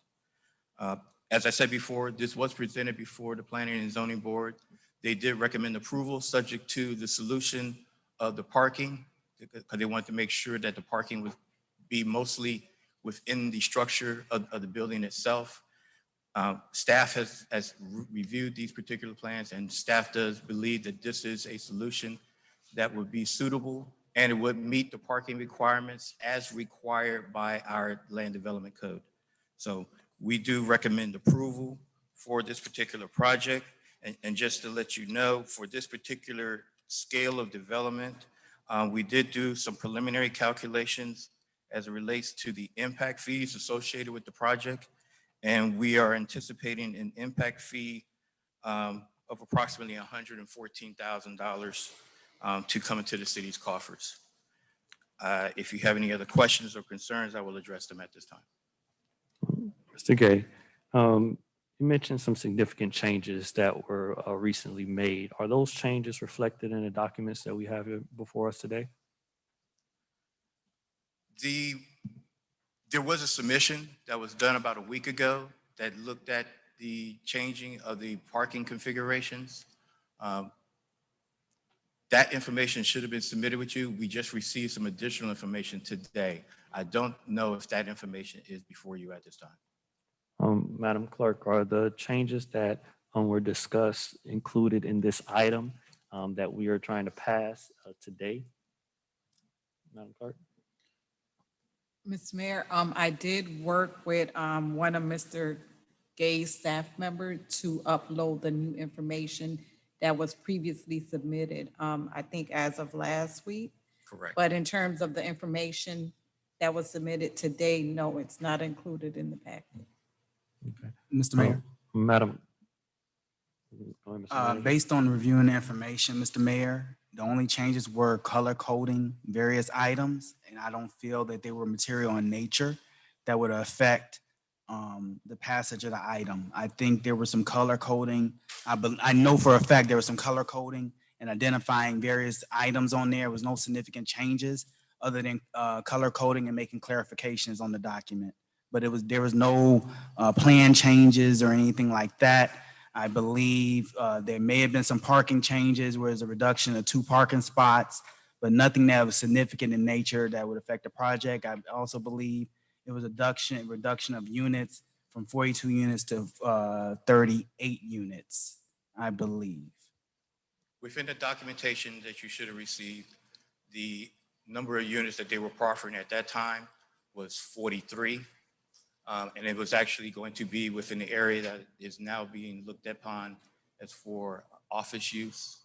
As I said before, this was presented before the Planning and Zoning Board. They did recommend approval subject to the solution of the parking, because they wanted to make sure that the parking would be mostly within the structure of the building itself. Staff has reviewed these particular plans, and staff does believe that this is a solution that would be suitable and it would meet the parking requirements as required by our land development code. So we do recommend approval for this particular project. And just to let you know, for this particular scale of development, we did do some preliminary calculations as it relates to the impact fees associated with the project. And we are anticipating an impact fee of approximately $114,000 to come into the city's coffers. If you have any other questions or concerns, I will address them at this time. Mr. Gay, you mentioned some significant changes that were recently made. Are those changes reflected in the documents that we have here before us today? There was a submission that was done about a week ago that looked at the changing of the parking configurations. That information should have been submitted with you. We just received some additional information today. I don't know if that information is before you at this time. Madam Clerk, are the changes that were discussed included in this item that we are trying to pass today? Madam Clerk? Mr. Mayor, I did work with one of Mr. Gay's staff members to upload the new information that was previously submitted, I think as of last week. Correct. But in terms of the information that was submitted today, no, it's not included in the packet. Okay. Mr. Mayor, Madam. Go ahead, Mr. Manager. based on reviewing the information, Mr. Mayor, the only changes were color coding various items, and I don't feel that they were material in nature that would affect the passage of the item. I think there was some color coding. I know for a fact there was some color coding and identifying various items on there. There was no significant changes other than color coding and making clarifications on the document. But there was no plan changes or anything like that. I believe there may have been some parking changes where there's a reduction of 2 parking spots, but nothing that was significant in nature that would affect the project. I also believe it was a reduction of units from 42 units to 38 units, I believe. Within the documentation that you should have received, the number of units that they were proffering at that time was 43. And it was actually going to be within the area that is now being looked upon as for office use.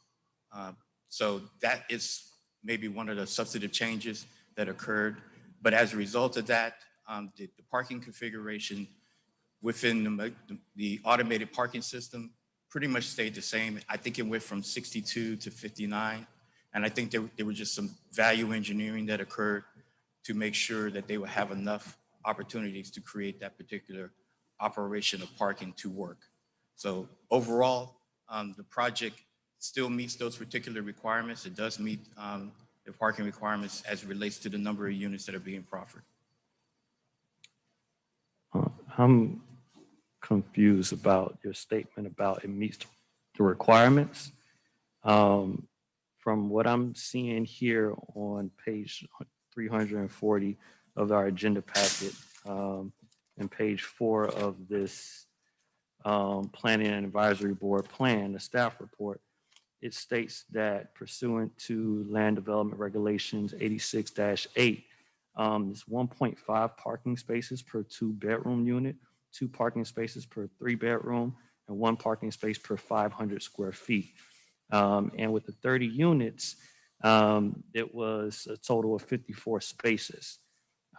So that is maybe one of the substantive changes that occurred. But as a result of that, the parking configuration within the automated parking system pretty much stayed the same. I think it went from 62 to 59. And I think there were just some value engineering that occurred to make sure that they would have enough opportunities to create that particular operation of parking to work. So overall, the project still meets those particular requirements. It does meet the parking requirements as it relates to the number of units that are being proffered. I'm confused about your statement about it meets the requirements. From what I'm seeing here on page 340 of our agenda packet and page 4 of this Planning and Advisory Board plan, the staff report, it states that pursuant to Land Development Regulations 86-8, there's 1.5 parking spaces per 2-bedroom unit, 2 parking spaces per 3-bedroom, and 1 parking space per 500 square feet. And with the 30 units, it was a total of 54 spaces.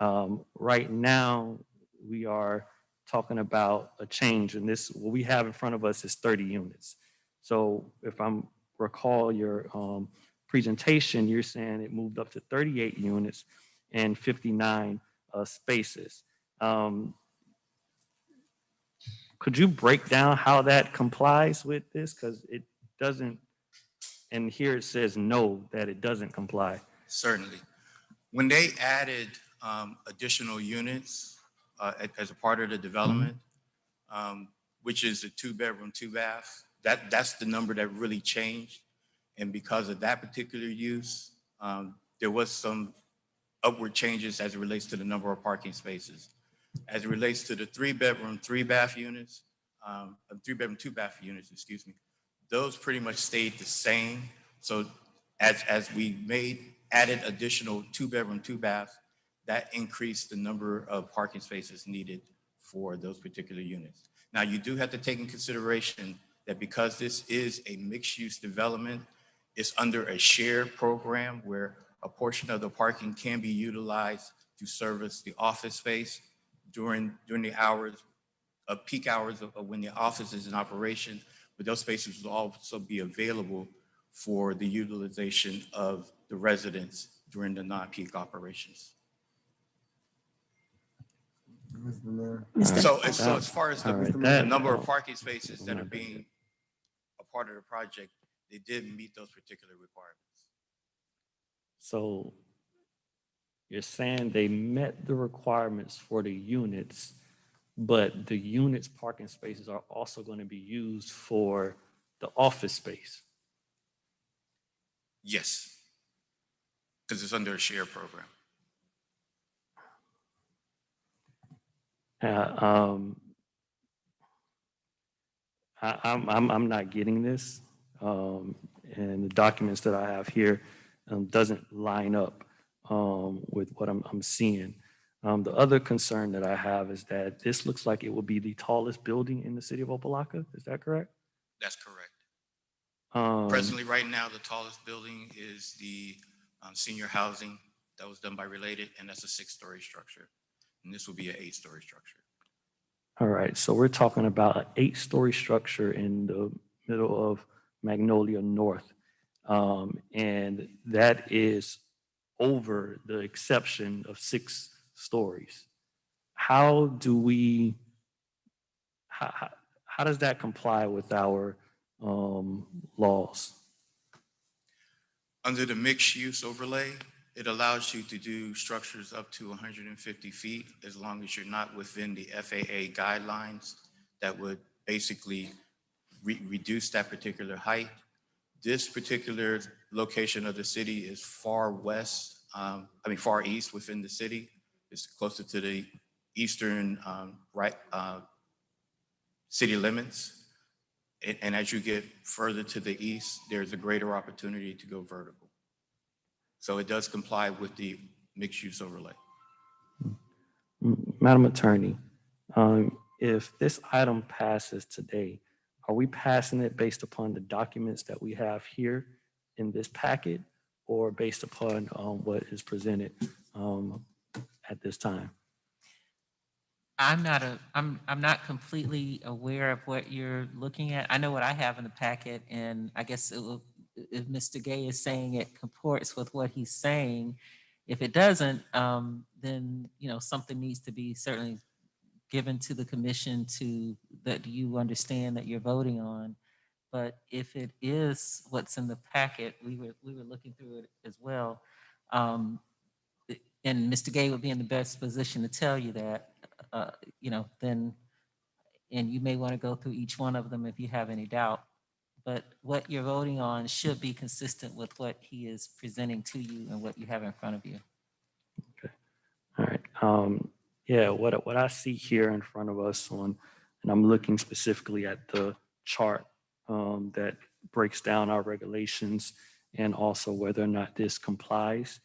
Right now, we are talking about a change, and this, what we have in front of us is 30 units. So if I'm recall your presentation, you're saying it moved up to 38 units and 59 spaces. Could you break down how that complies with this? Because it doesn't, and here it says no, that it doesn't comply. Certainly. When they added additional units as a part of the development, which is a 2-bedroom, 2-bath, that's the number that really changed. And because of that particular use, there was some upward changes as it relates to the number of parking spaces. As it relates to the 3-bedroom, 3-bath units, 3-bedroom, 2-bath units, excuse me, those pretty much stayed the same. So as we added additional 2-bedroom, 2-bath, that increased the number of parking spaces needed for those particular units. Now, you do have to take in consideration that because this is a mixed-use development, it's under a shared program where a portion of the parking can be utilized to service the office space during the hours of peak hours of when the office is in operation, but those spaces will also be available for the utilization of the residents during the non-peak operations. Mr. Mayor. So as far as the number of that- parking spaces that are being a part of the project, they did meet those particular requirements. So you're saying they met the requirements for the units, but the units' parking spaces are also going to be used for the office space. Yes, because it's under a shared program. I'm not getting this, and the documents that I have here doesn't line up with what I'm seeing. The other concern that I have is that this looks like it will be the tallest building in the city of Opa-locka. Is that correct? That's correct. Um, Presently, right now, the tallest building is the senior housing that was done by Related, and that's a 6-story structure. And this will be an 8-story structure. All right, so we're talking about an 8-story structure in the middle of Magnolia North. And that is over the exception of 6 stories. How do we, how does that comply with our laws? Under the mixed use overlay, it allows you to do structures up to 150 feet as long as you're not within the FAA guidelines that would basically reduce that particular height. This particular location of the city is far east within the city. It's closer to the eastern city limits. And as you get further to the east, there's a greater opportunity to go vertical. So it does comply with the mixed use overlay. Madam Attorney, if this item passes today, are we passing it based upon the documents that we have here in this packet or based upon what is presented at this time? I'm not completely aware of what you're looking at. I know what I have in the packet, and I guess if Mr. Gay is saying it comports with what he's saying. If it doesn't, then something needs to be certainly given to the commission that you understand that you're voting on. But if it is what's in the packet, we were looking through it as well. And Mr. Gay would be in the best position to tell you that, then, and you may want to go through each one of them if you have any doubt. But what you're voting on should be consistent with what he is presenting to you and what you have in front of you. Okay. All right. Yeah, what I see here in front of us and I'm looking specifically at the chart that breaks down our regulations and also whether or not this complies.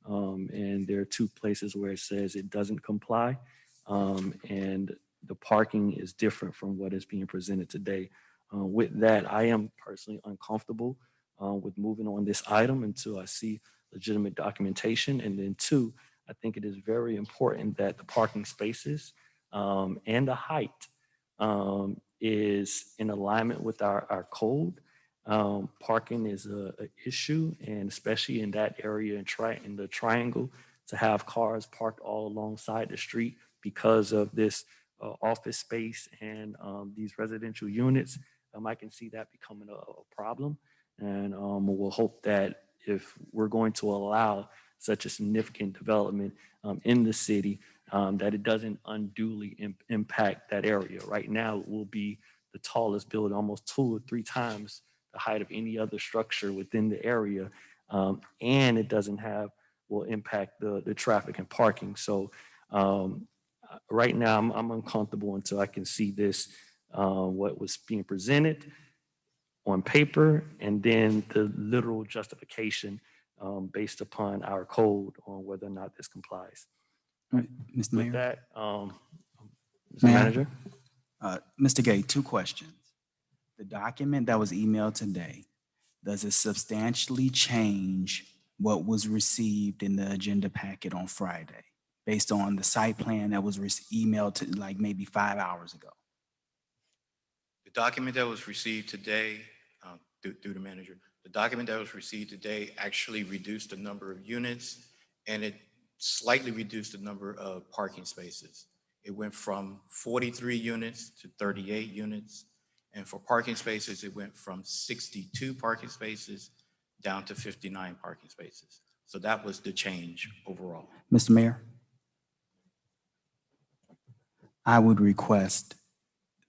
And there are 2 places where it says it doesn't comply. And the parking is different from what is being presented today. With that, I am personally uncomfortable with moving on this item until I see legitimate documentation. And then 2, I think it is very important that the parking spaces and the height is in alignment with our code Parking is a issue, and especially in that area in the triangle, to have cars parked all alongside the street because of this office space and these residential units. I can see that becoming a problem. And we'll hope that if we're going to allow such a significant development in the city, that it doesn't unduly impact that area. Right now, it will be the tallest building, almost 2 or 3 times the height of any other structure within the area. And it will impact the traffic and parking. So right now, I'm uncomfortable until I can see this, what was being presented on paper, and then the literal justification based upon our code on whether or not this complies. Mr. With Mayor, that, Mr. May I? Manager? Mr. Gay, 2 questions. The document that was emailed today, does it substantially change what was received in the agenda packet on Friday based on the site plan that was emailed to like maybe 5 hours ago? The document that was received today, through the manager, the document that was received today actually reduced the number of units, and it slightly reduced the number of parking spaces. It went from 43 units to 38 units. And for parking spaces, it went from 62 parking spaces down to 59 parking spaces. So that was the change overall. Mr. Mayor, I would request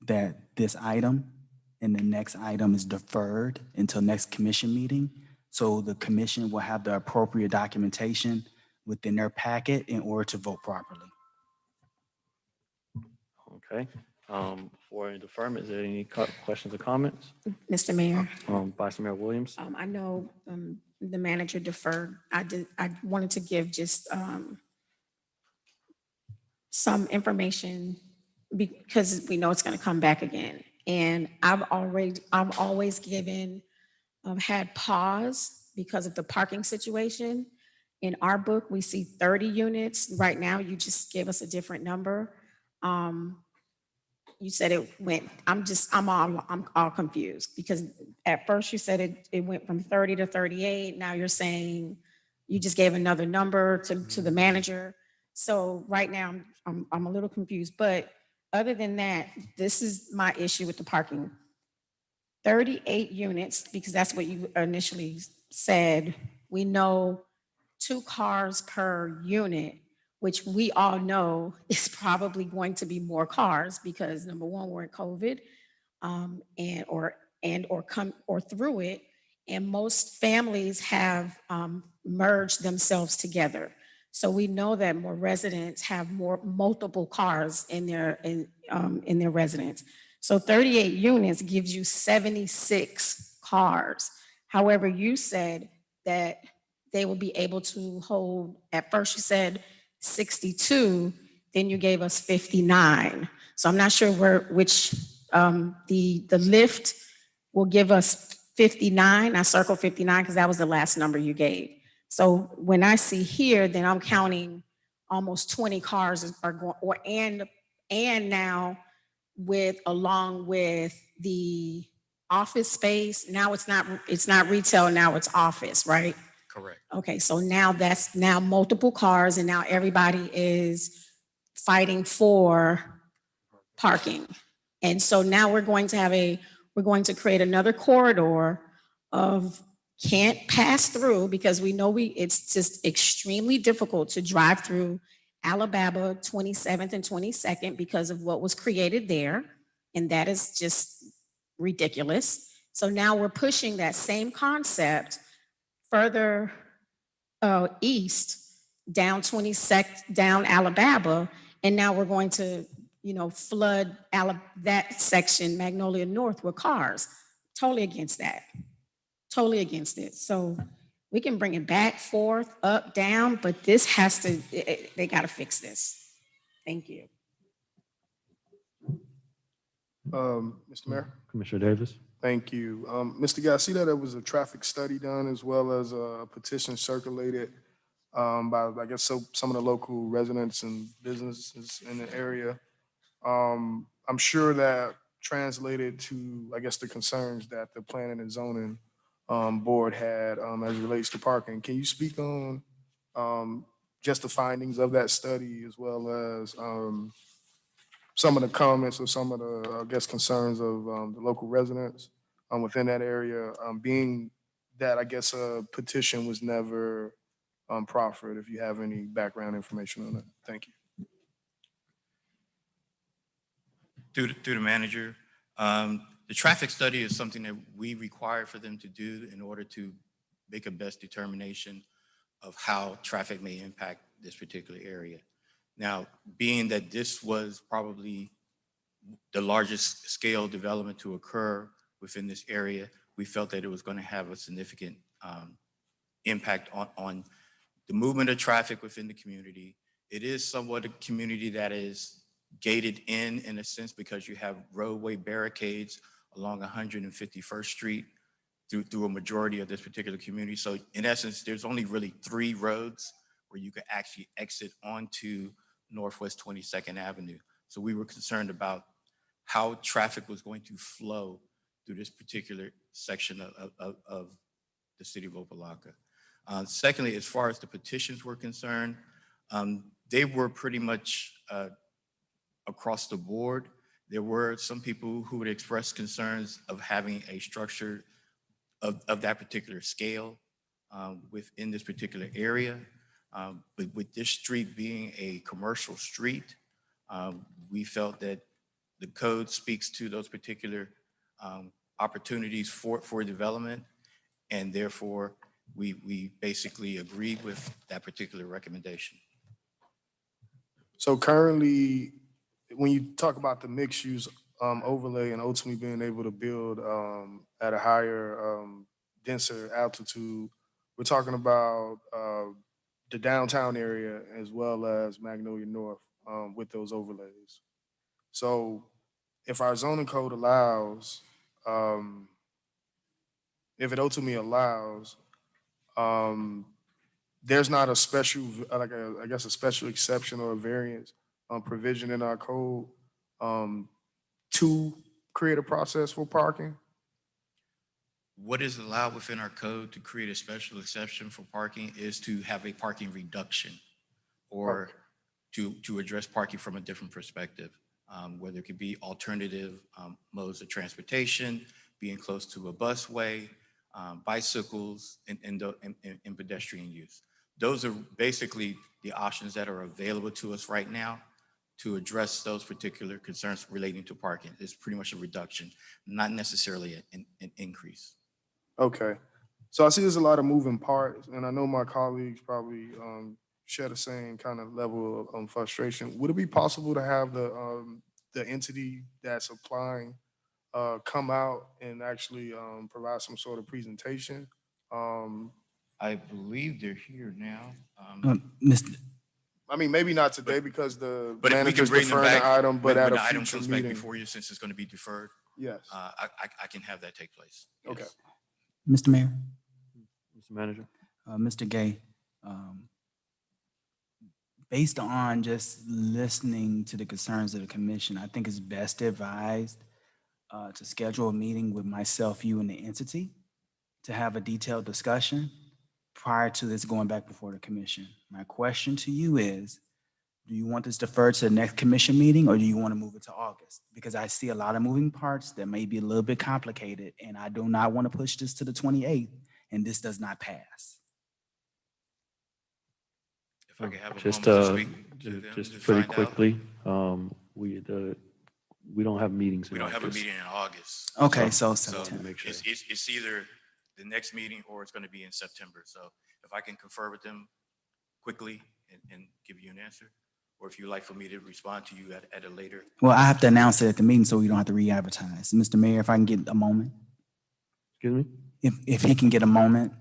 that this item and the next item is deferred until next commission meeting, so the commission will have the appropriate documentation within their packet in order to vote properly. Okay. For deferment, is there any questions or comments? Mr. Mayor, Vice Mayor Williams? I know the manager deferred. I wanted to give just some information because we know it's going to come back again. And I've always given, had pause because of the parking situation. In our book, we see 30 units. Right now, you just gave us a different number. You said it went, I'm all confused because at first you said it went from 30 to 38. Now you're saying you just gave another number to the manager. So right now I'm a little confused, but other than that, this is my issue with the parking. 38 units, because that's what you initially said. We know 2 cars per unit, which we all know is probably going to be more cars because number one, we're in COVID, or through it, and most families have merged themselves together. So we know that more residents have multiple cars in their residence. So 38 units gives you 76 cars. However, you said that they will be able to hold, at first you said 62, then you gave us 59. So I'm not sure which the lift will give us 59. I circled 59 because that was the last number you gave. So when I see here, then I'm counting almost 20 cars are going, and now along with the office space, now it's not retail, now it's office, right? Correct. Okay, so now that's multiple cars, and now everybody is fighting for parking. And so now we're going to create another corridor of can't pass through because we know it's just extremely difficult to drive through Alabama 27th and 22nd because of what was created there. And that is just ridiculous. So now we're pushing that same concept further east down down Alabama, and now we're going to, flood that section, Magnolia North, with cars. Totally against that. Totally against it. So we can bring it back, forth, up, down, but this has to. They got to fix this. Thank you. Mr. Mayor, Commissioner Davis? thank you. Mr. Guy, I see that there was a traffic study done as well as a petition circulated by, I guess, some of the local residents and businesses in the area. I'm sure that translated to, I guess, the concerns that the planning and zoning board had as it relates to parking. Can you speak on just the findings of that study as well as some of the comments or some of the, I guess, concerns of the local residents within that area, being that I guess a petition was never proffered, if you have any background information on that? Thank you. Through the manager, the traffic study is something that we require for them to do in order to make a best determination of how traffic may impact this particular area. Now, being that this was probably the largest scale development to occur within this area, we felt that it was going to have a significant impact on the movement of traffic within the community. It is somewhat a community that is gated in a sense, because you have roadway barricades along 151st Street through a majority of this particular community. So in essence, there's only really 3 roads where you could actually exit onto Northwest 22nd Avenue. So we were concerned about how traffic was going to flow through this particular section of the city of Opa-locka. Secondly, as far as the petitions were concerned, they were pretty much across the board. There were some people who would express concerns of having a structure of that particular scale within this particular area. But with this street being a commercial street, we felt that the code speaks to those particular opportunities for development, and therefore we basically agreed with that particular recommendation. So currently, when you talk about the mixed use overlay and ultimately being able to build at a higher, denser altitude, we're talking about the downtown area as well as Magnolia North with those overlays. So if our zoning code allows, if it ultimately allows, there's not a special, I guess, a special exception or a variance provision in our code to create a process for parking? What is allowed within our code to create a special exception for parking is to have a parking reduction, or to address parking from a different perspective, whether it could be alternative modes of transportation, being close to a busway, bicycles, and pedestrian use. Those are basically the options that are available to us right now to address those particular concerns relating to parking. It's pretty much a reduction, not necessarily an increase. Okay. So I see there's a lot of moving parts, and I know my colleagues probably share the same kind of level of frustration. Would it be possible to have the entity that's applying come out and actually provide some sort of presentation? I believe they're here now. Mr. I mean, maybe not today because the But if we can manager's bring them deferring the back, item, but when at a the item future comes back meeting. before you, since it's going to be deferred, Yes. I can have that take place. Yes. Okay. Mr. Mayor, Mr. Manager. Mr. Gay, based on just listening to the concerns of the commission, I think it's best advised to schedule a meeting with myself, you, and the entity to have a detailed discussion prior to this going back before the commission. My question to you is, do you want this deferred to the next commission meeting, or do you want to move it to August? Because I see a lot of moving parts that may be a little bit complicated, and I do not want to push this to the 28th, and this does not pass. If I could have a Just, moment to speak to them just to pretty find out. quickly, we don't have meetings in We don't have a August. meeting in August. Okay, so So September. Make sure. it's either the next meeting or it's going to be in September. So if I can confer with them quickly and give you an answer, or if you'd like for me to respond to you at a later. Well, I have to announce it at the meeting so we don't have to re-advertise. Mr. Mayor, if I can get a moment, Excuse me? if he can get a moment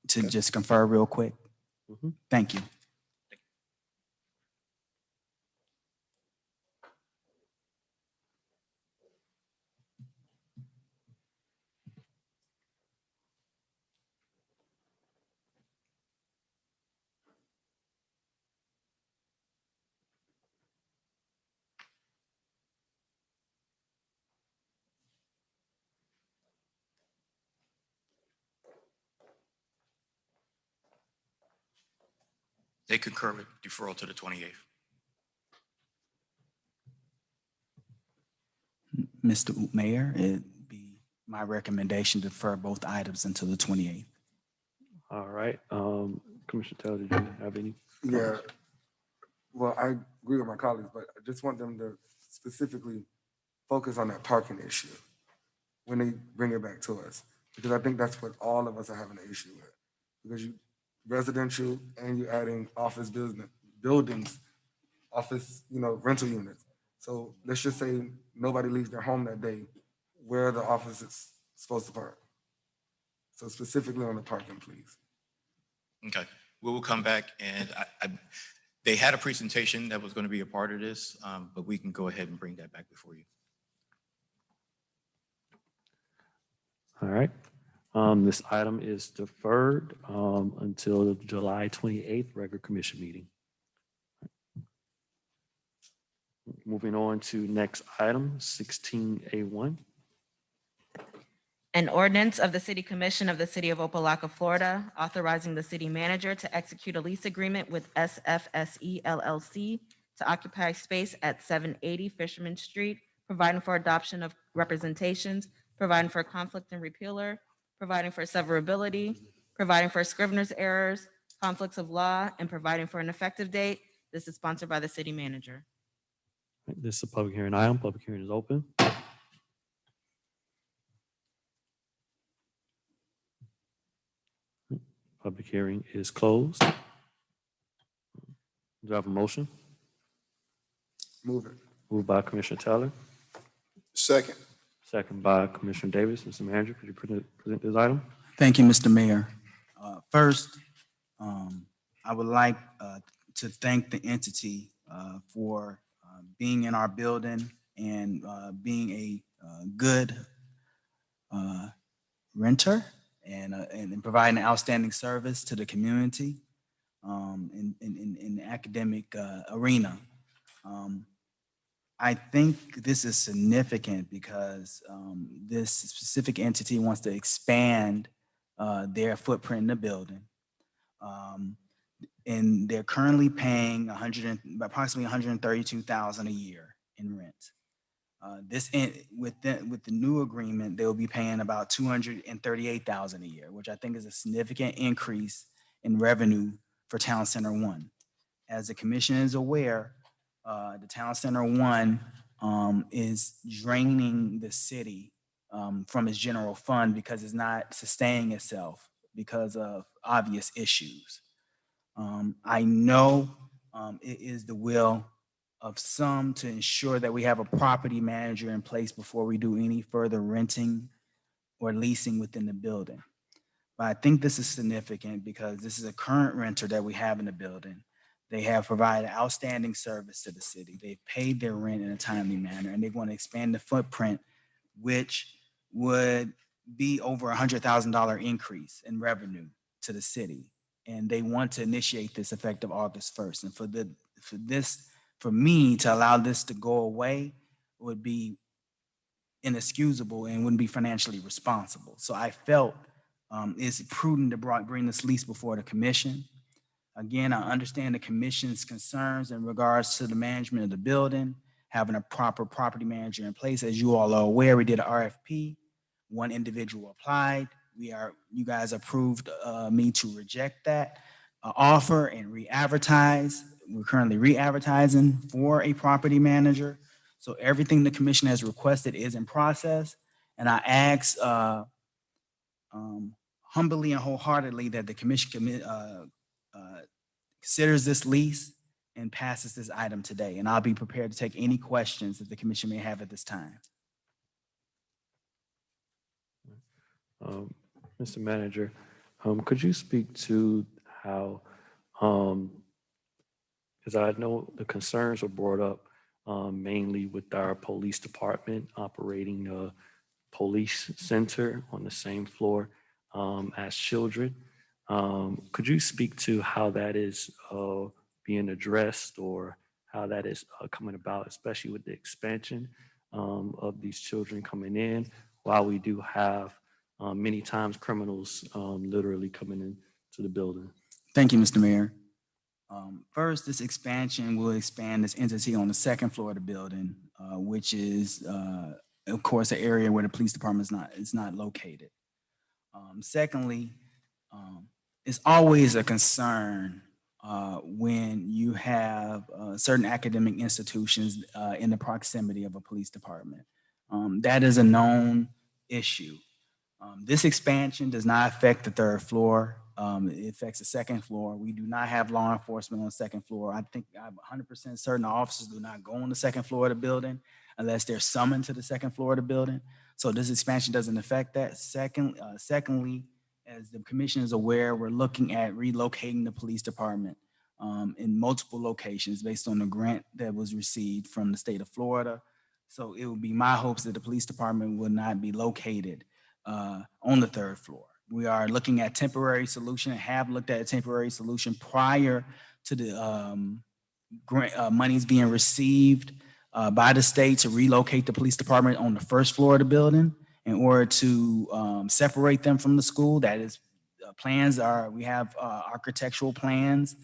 to just confer real quick. Mhm. Thank you. They concur with deferral to the 28th. Mr. Mayor, it'd be my recommendation to defer both items until the 28th. All right. Commissioner Taylor, did you have any? Yeah, well, I agree with my colleagues, but I just want them to specifically focus on that parking issue when they bring it back to us, because I think that's what all of us are having an issue with. Because you residential and you're adding office business buildings, office, rental units. So let's just say nobody leaves their home that day, where the office is supposed to park. So specifically on the parking, please. Okay, we will come back and they had a presentation that was going to be a part of this, but we can go ahead and bring that back before you. All right. This item is deferred until the July 28th regular commission meeting. Moving on to next item, 16A1. An ordinance of the City Commission of the City of Opa-locka, Florida, authorizing the city manager to execute a lease agreement with SFSE LLC to occupy space at 780 Fisherman Street, providing for adoption of representations, providing for conflict and repealer, providing for severability, providing for scrivener's errors, conflicts of law, and providing for an effective date. This is sponsored by the city manager. This is a public hearing item. Public hearing is open. Public hearing is closed. Do I have a motion? Move it. Moved by Commissioner Taylor, Second. second by Commissioner Davis. Mr. Manager, could you present this item? Thank you, Mr. Mayor. First, I would like to thank the entity for being in our building and being a good renter and providing outstanding service to the community in the academic arena. I think this is significant because this specific entity wants to expand their footprint in the building. And they're currently paying approximately $132,000 a year in rent. With the new agreement, they'll be paying about $238,000 a year, which I think is a significant increase in revenue for Town Center One. As the commission is aware, the Town Center One is draining the city from its general fund because it's not sustaining itself because of obvious issues. I know it is the will of some to ensure that we have a property manager in place before we do any further renting or leasing within the building. But I think this is significant because this is a current renter that we have in the building. They have provided outstanding service to the city. They've paid their rent in a timely manner, and they want to expand the footprint, which would be over $100,000 increase in revenue to the city. And they want to initiate this effective August 1st. And for me to allow this to go away would be inexcusable and wouldn't be financially responsible. So I felt it's prudent to bring this lease before the commission. Again, I understand the commission's concerns in regards to the management of the building, having a proper property manager in place. As you all are aware, we did an RFP. One individual applied. You guys approved me to reject that offer and re-advertise. We're currently re-advertising for a property manager. So everything the commission has requested is in process. And I ask humbly and wholeheartedly that the commission considers this lease and passes this item today. And I'll be prepared to take any questions that the commission may have at this time. Mr. Manager, could you speak to how, because I know the concerns were brought up mainly with our police department operating a police center on the same floor as children. Could you speak to how that is being addressed or how that is coming about, especially with the expansion of these children coming in, while we do have many times criminals literally coming into the building? Thank you, Mr. Mayor. First, this expansion will expand this entity on the second floor of the building, which is, of course, an area where the police department is not located. Secondly, it's always a concern when you have certain academic institutions in the proximity of a police department. That is a known issue. This expansion does not affect the third floor. It affects the second floor. We do not have law enforcement on the second floor. I think I'm 100% certain the officers do not go on the second floor of the building unless they're summoned to the second floor of the building. So this expansion doesn't affect that. Secondly, as the commission is aware, we're looking at relocating the police department in multiple locations based on the grant that was received from the state of Florida. So it would be my hopes that the police department will not be located on the third floor. We are looking at temporary solution and have looked at a temporary solution prior to the monies being received by the state to relocate the police department on the first floor of the building in order to separate them from the school. That is, plans are, we have architectural plans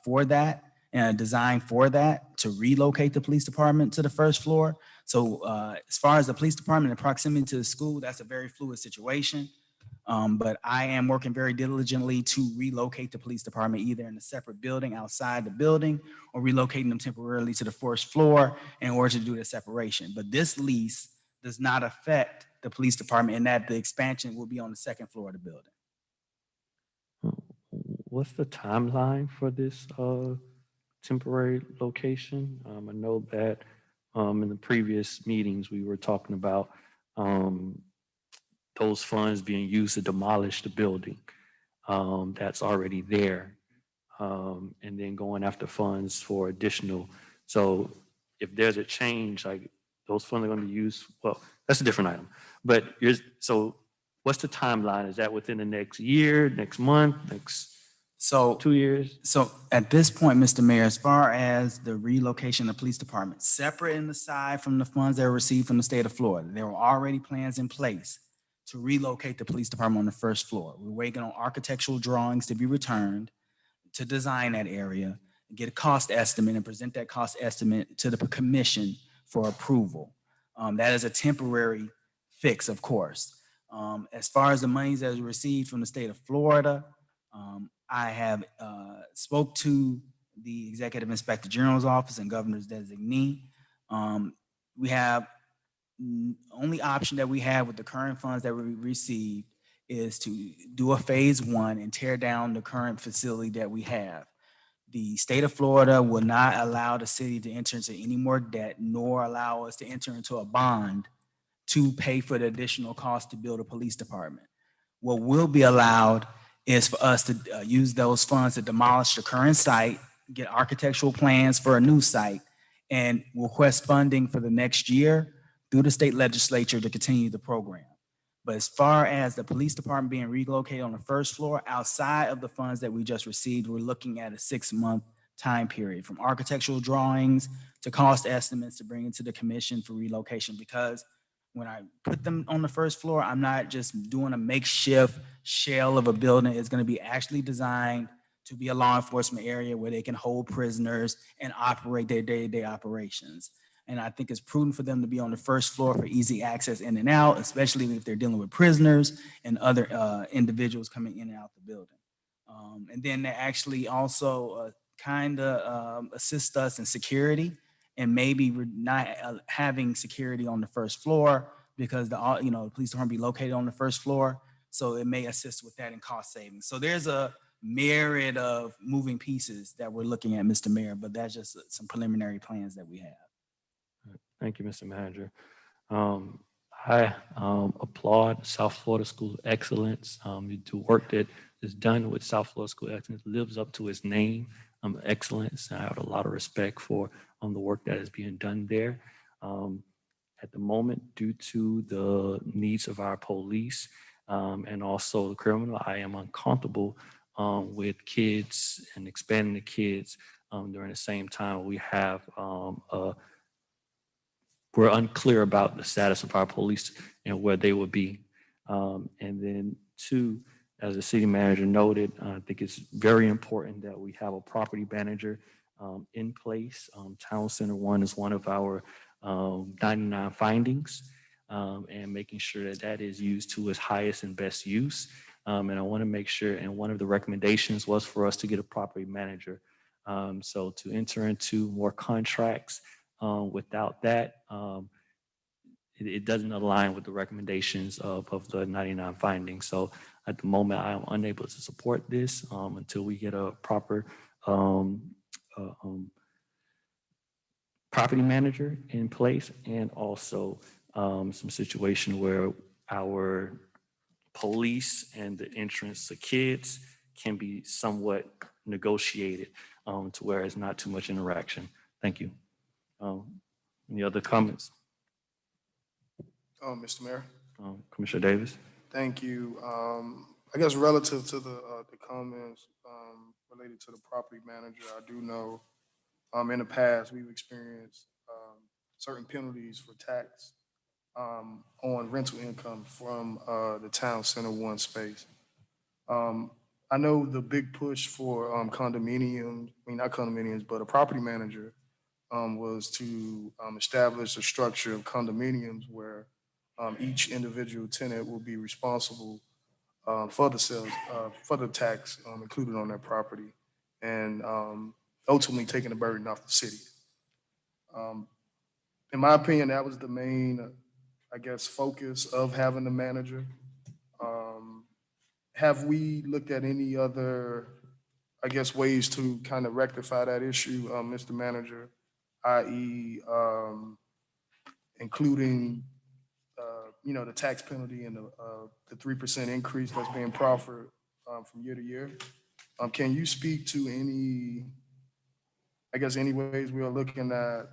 for that and design for that to relocate the police department to the first floor. So as far as the police department and proximity to the school, that's a very fluid situation. But I am working very diligently to relocate the police department either in a separate building outside the building or relocating them temporarily to the first floor in order to do the separation. But this lease does not affect the police department in that the expansion will be on the second floor of the building. What's the timeline for this temporary location? I know that in the previous meetings, we were talking about those funds being used to demolish the building that's already there, and then going after funds for additional. So if there's a change, like those funds are going to be used, well, that's a different item. But so what's the timeline? Is that within the next year, next month, next 2 years? So at this point, Mr. Mayor, as far as the relocation of the police department, separate and aside from the funds that were received from the state of Florida, there were already plans in place to relocate the police department on the first floor. We're waiting on architectural drawings to be returned to design that area, get a cost estimate and present that cost estimate to the commission for approval. That is a temporary fix, of course. As far as the monies that was received from the state of Florida, I have spoke to the Executive Inspector General's office and Governor's designee. We have only option that we have with the current funds that we received is to do a phase one and tear down the current facility that we have. The state of Florida will not allow the city to enter into any more debt, nor allow us to enter into a bond to pay for the additional cost to build a police department. What will be allowed is for us to use those funds to demolish the current site, get architectural plans for a new site, and request funding for the next year through the state legislature to continue the program. But as far as the police department being relocated on the first floor, outside of the funds that we just received, we're looking at a 6-month time period from architectural drawings to cost estimates to bring into the commission for relocation. Because when I put them on the first floor, I'm not just doing a makeshift shell of a building. It's going to be actually designed to be a law enforcement area where they can hold prisoners and operate their day-to-day operations. And I think it's prudent for them to be on the first floor for easy access in and out, especially if they're dealing with prisoners and other individuals coming in and out the building. And then they actually also kind of assist us in security, and maybe we're not having security on the first floor because the police department be located on the first floor. So it may assist with that in cost savings. So there's a myriad of moving pieces that we're looking at, Mr. Mayor, but that's just some preliminary plans that we have. Thank you, Mr. Manager. I applaud South Florida School of Excellence. The work that is done with South Florida School of Excellence lives up to its name, excellence. I have a lot of respect for the work that is being done there. At the moment, due to the needs of our police and also the criminal, I am uncomfortable with kids and expanding the kids during the same time we have we're unclear about the status of our police and where they will be. And then 2, As the city manager noted, I think it's very important that we have a property manager in place. Town Center 1 is one of our 99 findings, and making sure that that is used to its highest and best use. And I want to make sure, and one of the recommendations was for us to get a property manager. So to enter into more contracts without that, it doesn't align with the recommendations of the 99 findings. So at the moment, I am unable to support this until we get a proper property manager in place, and also some situation where our police and the entrance to kids can be somewhat negotiated to where it's not too much interaction. Thank you. Any other comments? Mr. Mayor, Commissioner Davis? thank you. I guess relative to the comments related to the property manager, I do know in the past we've experienced certain penalties for tax on rental income from the Town Center 1 space. I know the big push for condominiums, I mean, not condominiums, but a property manager was to establish a structure of condominiums where each individual tenant will be responsible for the sales, for the tax included on their property, and ultimately taking the burden off the city. In my opinion, that was the main, I guess, focus of having the manager. Have we looked at any other, I guess, ways to kind of rectify that issue, Mr. Manager, i.e., including, the tax penalty and the 3% increase that's being proffered from year to year? Can you speak to any, I guess, any ways we are looking at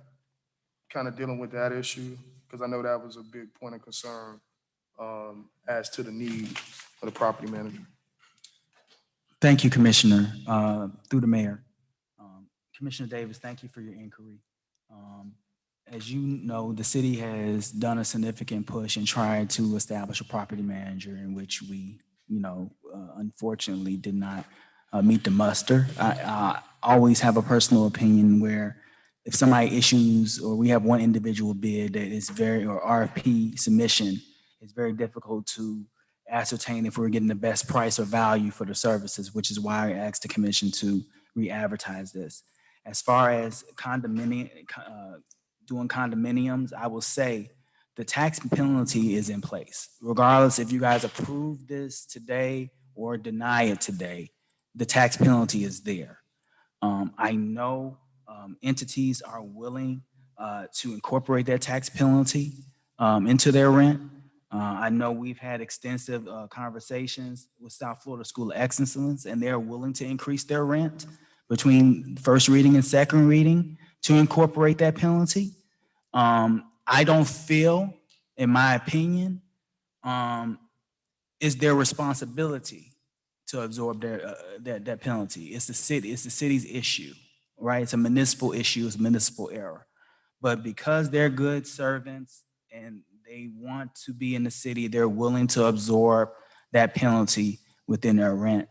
kind of dealing with that issue? Because I know that was a big point of concern as to the need for the property manager. Thank you, Commissioner, through the mayor. Commissioner Davis, thank you for your inquiry. As you know, the city has done a significant push in trying to establish a property manager, in which we, unfortunately did not meet the muster. I always have a personal opinion where if somebody issues, or we have one individual bid that is or RFP submission, it's very difficult to ascertain if we're getting the best price or value for the services, which is why I asked the commission to re-advertise this. As far as doing condominiums, I will say the tax penalty is in place. Regardless if you guys approve this today or deny it today, the tax penalty is there. I know entities are willing to incorporate that tax penalty into their rent. I know we've had extensive conversations with South Florida School of Excellence, and they're willing to increase their rent between first reading and second reading to incorporate that penalty. I don't feel, in my opinion, is their responsibility to absorb that penalty. It's the city's issue, right? It's a municipal issue, it's a municipal error. But because they're good servants and they want to be in the city, they're willing to absorb that penalty within their rent.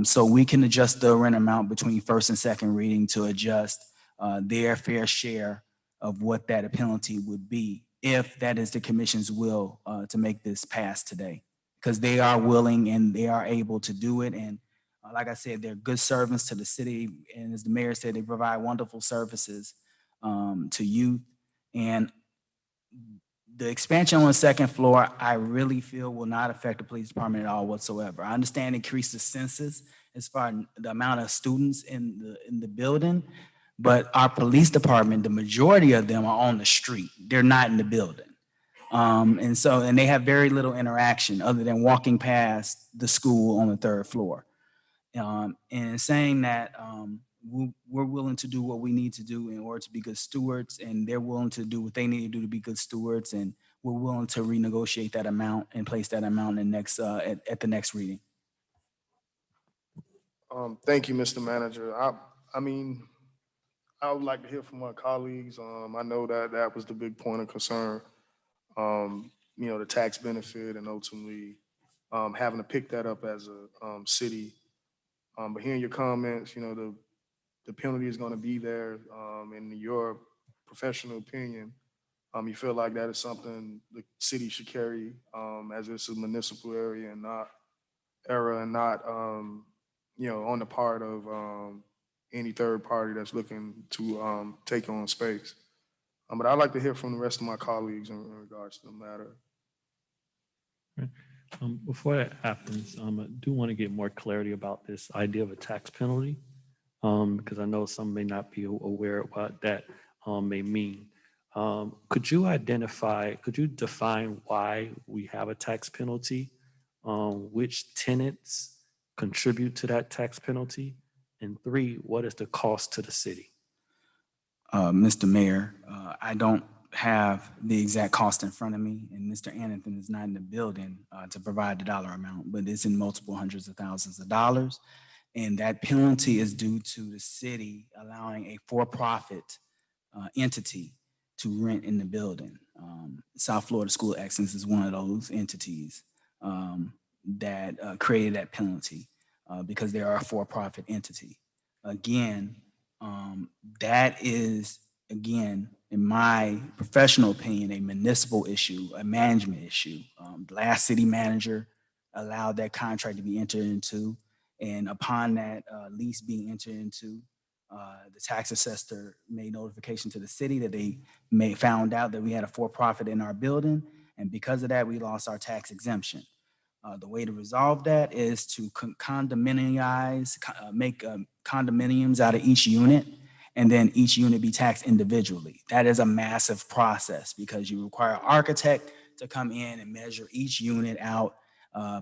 So we can adjust the rent amount between first and second reading to adjust their fair share of what that penalty would be, if that is the commission's will to make this pass today. Because they are willing and they are able to do it. And like I said, they're good servants to the city. And as the mayor said, they provide wonderful services to youth. And the expansion on the second floor, I really feel will not affect the police department at all whatsoever. I understand increase the census as far as the amount of students in the building, but our police department, the majority of them are on the street. They're not in the building. And they have very little interaction other than walking past the school on the third floor. And saying that we're willing to do what we need to do in order to be good stewards, and they're willing to do what they need to do to be good stewards, and we're willing to renegotiate that amount and place that amount in next at the next reading. Thank you, Mr. Manager. I mean, I would like to hear from my colleagues. I know that was the big point of concern. The tax benefit and ultimately having to pick that up as a city. But hearing your comments, the penalty is going to be there. In your professional opinion, you feel like that is something the city should carry, as it's a municipal area and not on the part of any third party that's looking to take on space. But I'd like to hear from the rest of my colleagues in regards to the matter. Before that happens, I do want to get more clarity about this idea of a tax penalty, because I know some may not be aware of what that may mean. Could you define why we have a tax penalty? Which tenants contribute to that tax penalty? And 3, what is the cost to the city? Mr. Mayor, I don't have the exact cost in front of me, and Mr. Annington is not in the building to provide the dollar amount, but it's in multiple hundreds of thousands of dollars. And that penalty is due to the city allowing a for-profit entity to rent in the building. South Florida School of Excellence is one of those entities that created that penalty because they are a for-profit entity. Again, that is, again, in my professional opinion, a municipal issue, a management issue. The last city manager allowed that contract to be entered into, and upon that lease being entered into, the tax assessor made notification to the city that they found out that we had a for-profit in our building, and because of that, we lost our tax exemption. The way to resolve that is to condominiumize, make condominiums out of each unit, and then each unit be taxed individually. That is a massive process because you require an architect to come in and measure each unit out.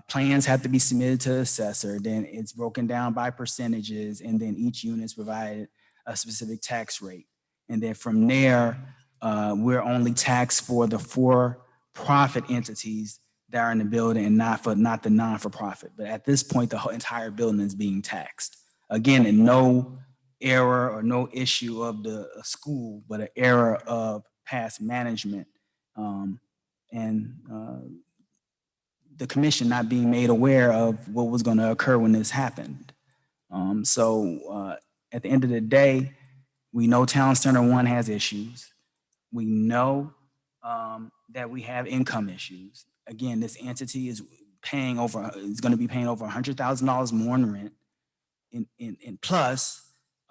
Plans have to be submitted to the assessor, then it's broken down by percentages, and then each unit is provided a specific tax rate. And then from there, we're only taxed for the for-profit entities that are in the building and not the non-for-profit. But at this point, the whole entire building is being taxed. Again, in no error or no issue of the school, but an error of past management. The commission not being made aware of what was going to occur when this happened. So at the end of the day, we know Town Center 1 has issues. We know that we have income issues. Again, this entity is going to be paying over $100,000 more in rent, and plus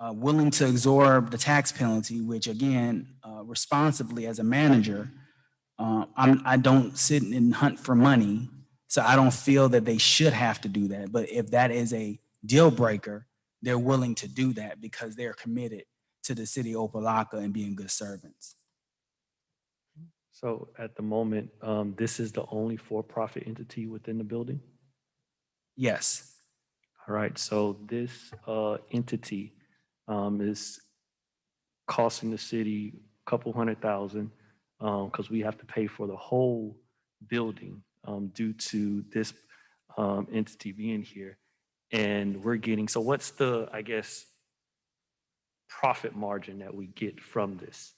willing to absorb the tax penalty, which again, responsibly as a manager, I don't sit and hunt for money. So I don't feel that they should have to do that. But if that is a deal breaker, they're willing to do that because they're committed to the city of Opa-locka and being good servants. So at the moment, this is the only for-profit entity within the building? Yes. All right, so this entity is costing the city a couple $100,000 because we have to pay for the whole building due to this entity being here. And we're getting, so what's the, I guess, profit margin that we get from this?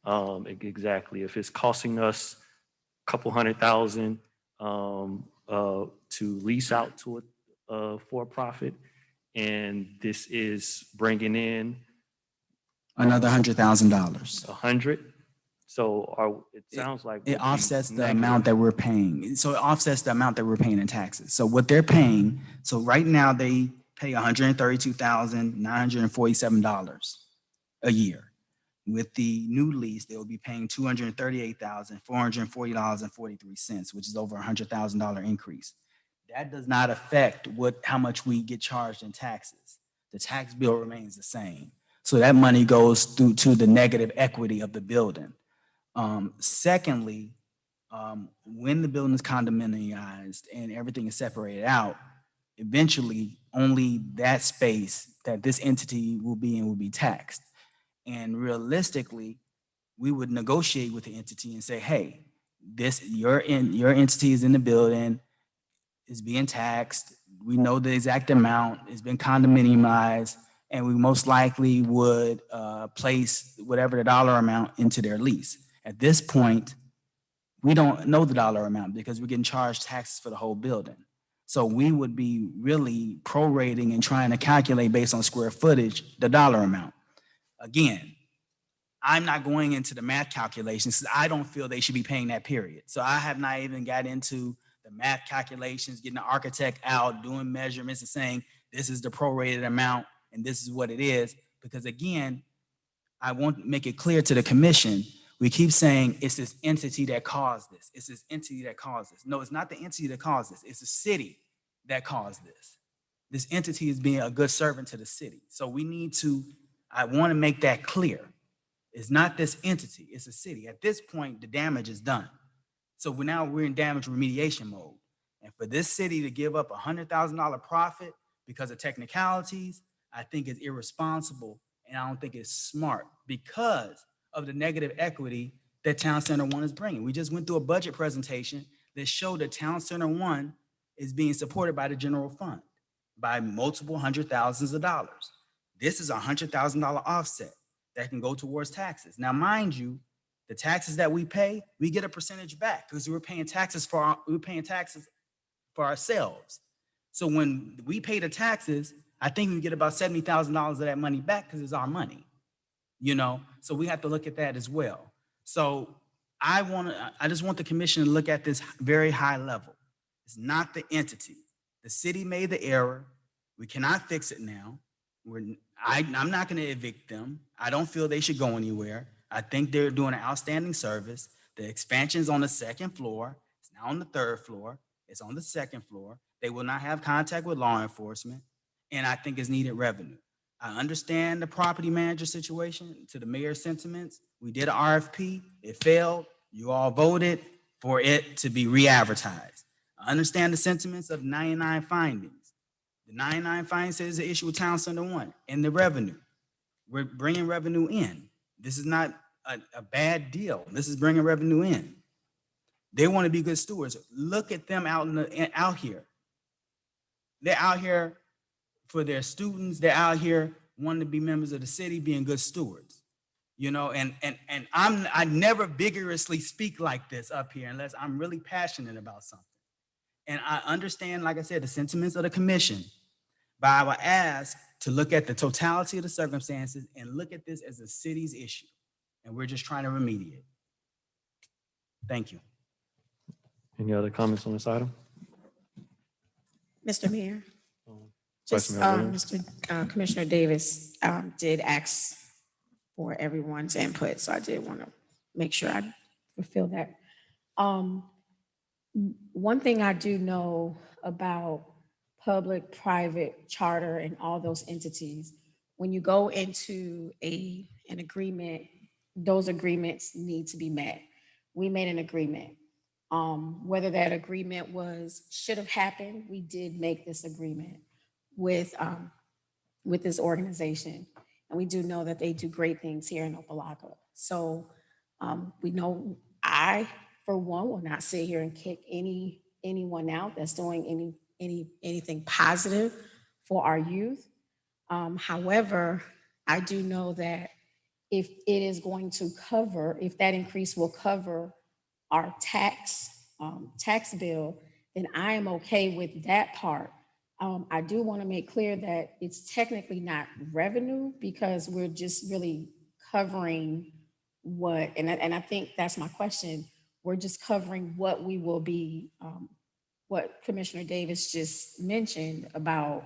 Exactly, if it's costing us a couple $100,000 to lease out to a for-profit, and this is bringing in Another $100,000. 100. So it sounds like it offsets the amount that we're paying. So it offsets the amount that we're paying in taxes. So what they're paying, so right now they pay $132,947 a year. With the new lease, they'll be paying $238,440.43, which is over $100,000 increase. That does not affect how much we get charged in taxes. The tax bill remains the same. So that money goes through to the negative equity of the building. Secondly, when the building is condominiumized and everything is separated out, eventually only that space that this entity will be in will be taxed. And realistically, we would negotiate with the entity and say, hey, your entity is in the building, is being taxed. We know the exact amount, it's been condominiumized, and we most likely would place whatever the dollar amount into their lease. At this point, we don't know the dollar amount because we're getting charged taxes for the whole building. So we would be really prorating and trying to calculate based on square footage, the dollar amount. Again, I'm not going into the math calculations because I don't feel they should be paying that period. So I have not even got into the math calculations, getting the architect out, doing measurements and saying, this is the prorated amount and this is what it is. Because again, I want to make it clear to the commission, we keep saying it's this entity that caused this. It's this entity that caused this. No, it's not the entity that caused this. It's the city that caused this. This entity is being a good servant to the city. So we need to, I want to make that clear. It's not this entity, it's a city. At this point, the damage is done. So we're in damage remediation mode. And for this city to give up $100,000 profit because of technicalities, I think is irresponsible. And I don't think it's smart because of the negative equity that Town Center One is bringing. We just went through a budget presentation that showed that Town Center One is being supported by the general fund by multiple hundred thousands of dollars. This is a $100,000 offset that can go towards taxes. Now, mind you, the taxes that we pay, we get a percentage back because we're paying taxes for ourselves. So when we pay the taxes, I think we get about $70,000 of that money back because it's our money, you know? So we have to look at that as well. So I just want the commission to look at this very high level. It's not the entity. The city made the error. We cannot fix it now. I'm not going to evict them. I don't feel they should go anywhere. I think they're doing an outstanding service. The expansion's on the second floor. It's now on the third floor. It's on the second floor. They will not have contact with law enforcement. And I think it's needed revenue. I understand the property manager situation, to the mayor's sentiments. We did an RFP. It failed. You all voted for it to be re-advertised. I understand the sentiments of 99 findings. The 99 findings says the issue with Town Center One and the revenue. We're bringing revenue in. This is not a bad deal. This is bringing revenue in. They want to be good stewards. Look at them out here. They're out here for their students. They're out here wanting to be members of the city, being good stewards. You know, and I never vigorously speak like this up here unless I'm really passionate about something. And I understand, like I said, the sentiments of the commission, but I would ask to look at the totality of the circumstances and look at this as a city's issue. And we're just trying to remediate. Thank you. Any other comments on this item? Mr. Mayor, Vice just Mayor Williams. Mr. Commissioner Davis did ask for everyone's input, so I did want to make sure I fulfill that. One thing I do know about public, private, charter, and all those entities, when you go into an agreement, those agreements need to be met. We made an agreement. Whether that agreement should have happened, we did make this agreement with this organization. And we do know that they do great things here in Opa-locka. So we know I, for one, will not sit here and kick anyone out that's doing anything positive for our youth. However, I do know that if it is going to cover, if that increase will cover our tax bill, then I am okay with that part. I do want to make clear that it's technically not revenue because we're just really covering what, and I think that's my question. We're just covering what we will be, what Commissioner Davis just mentioned about,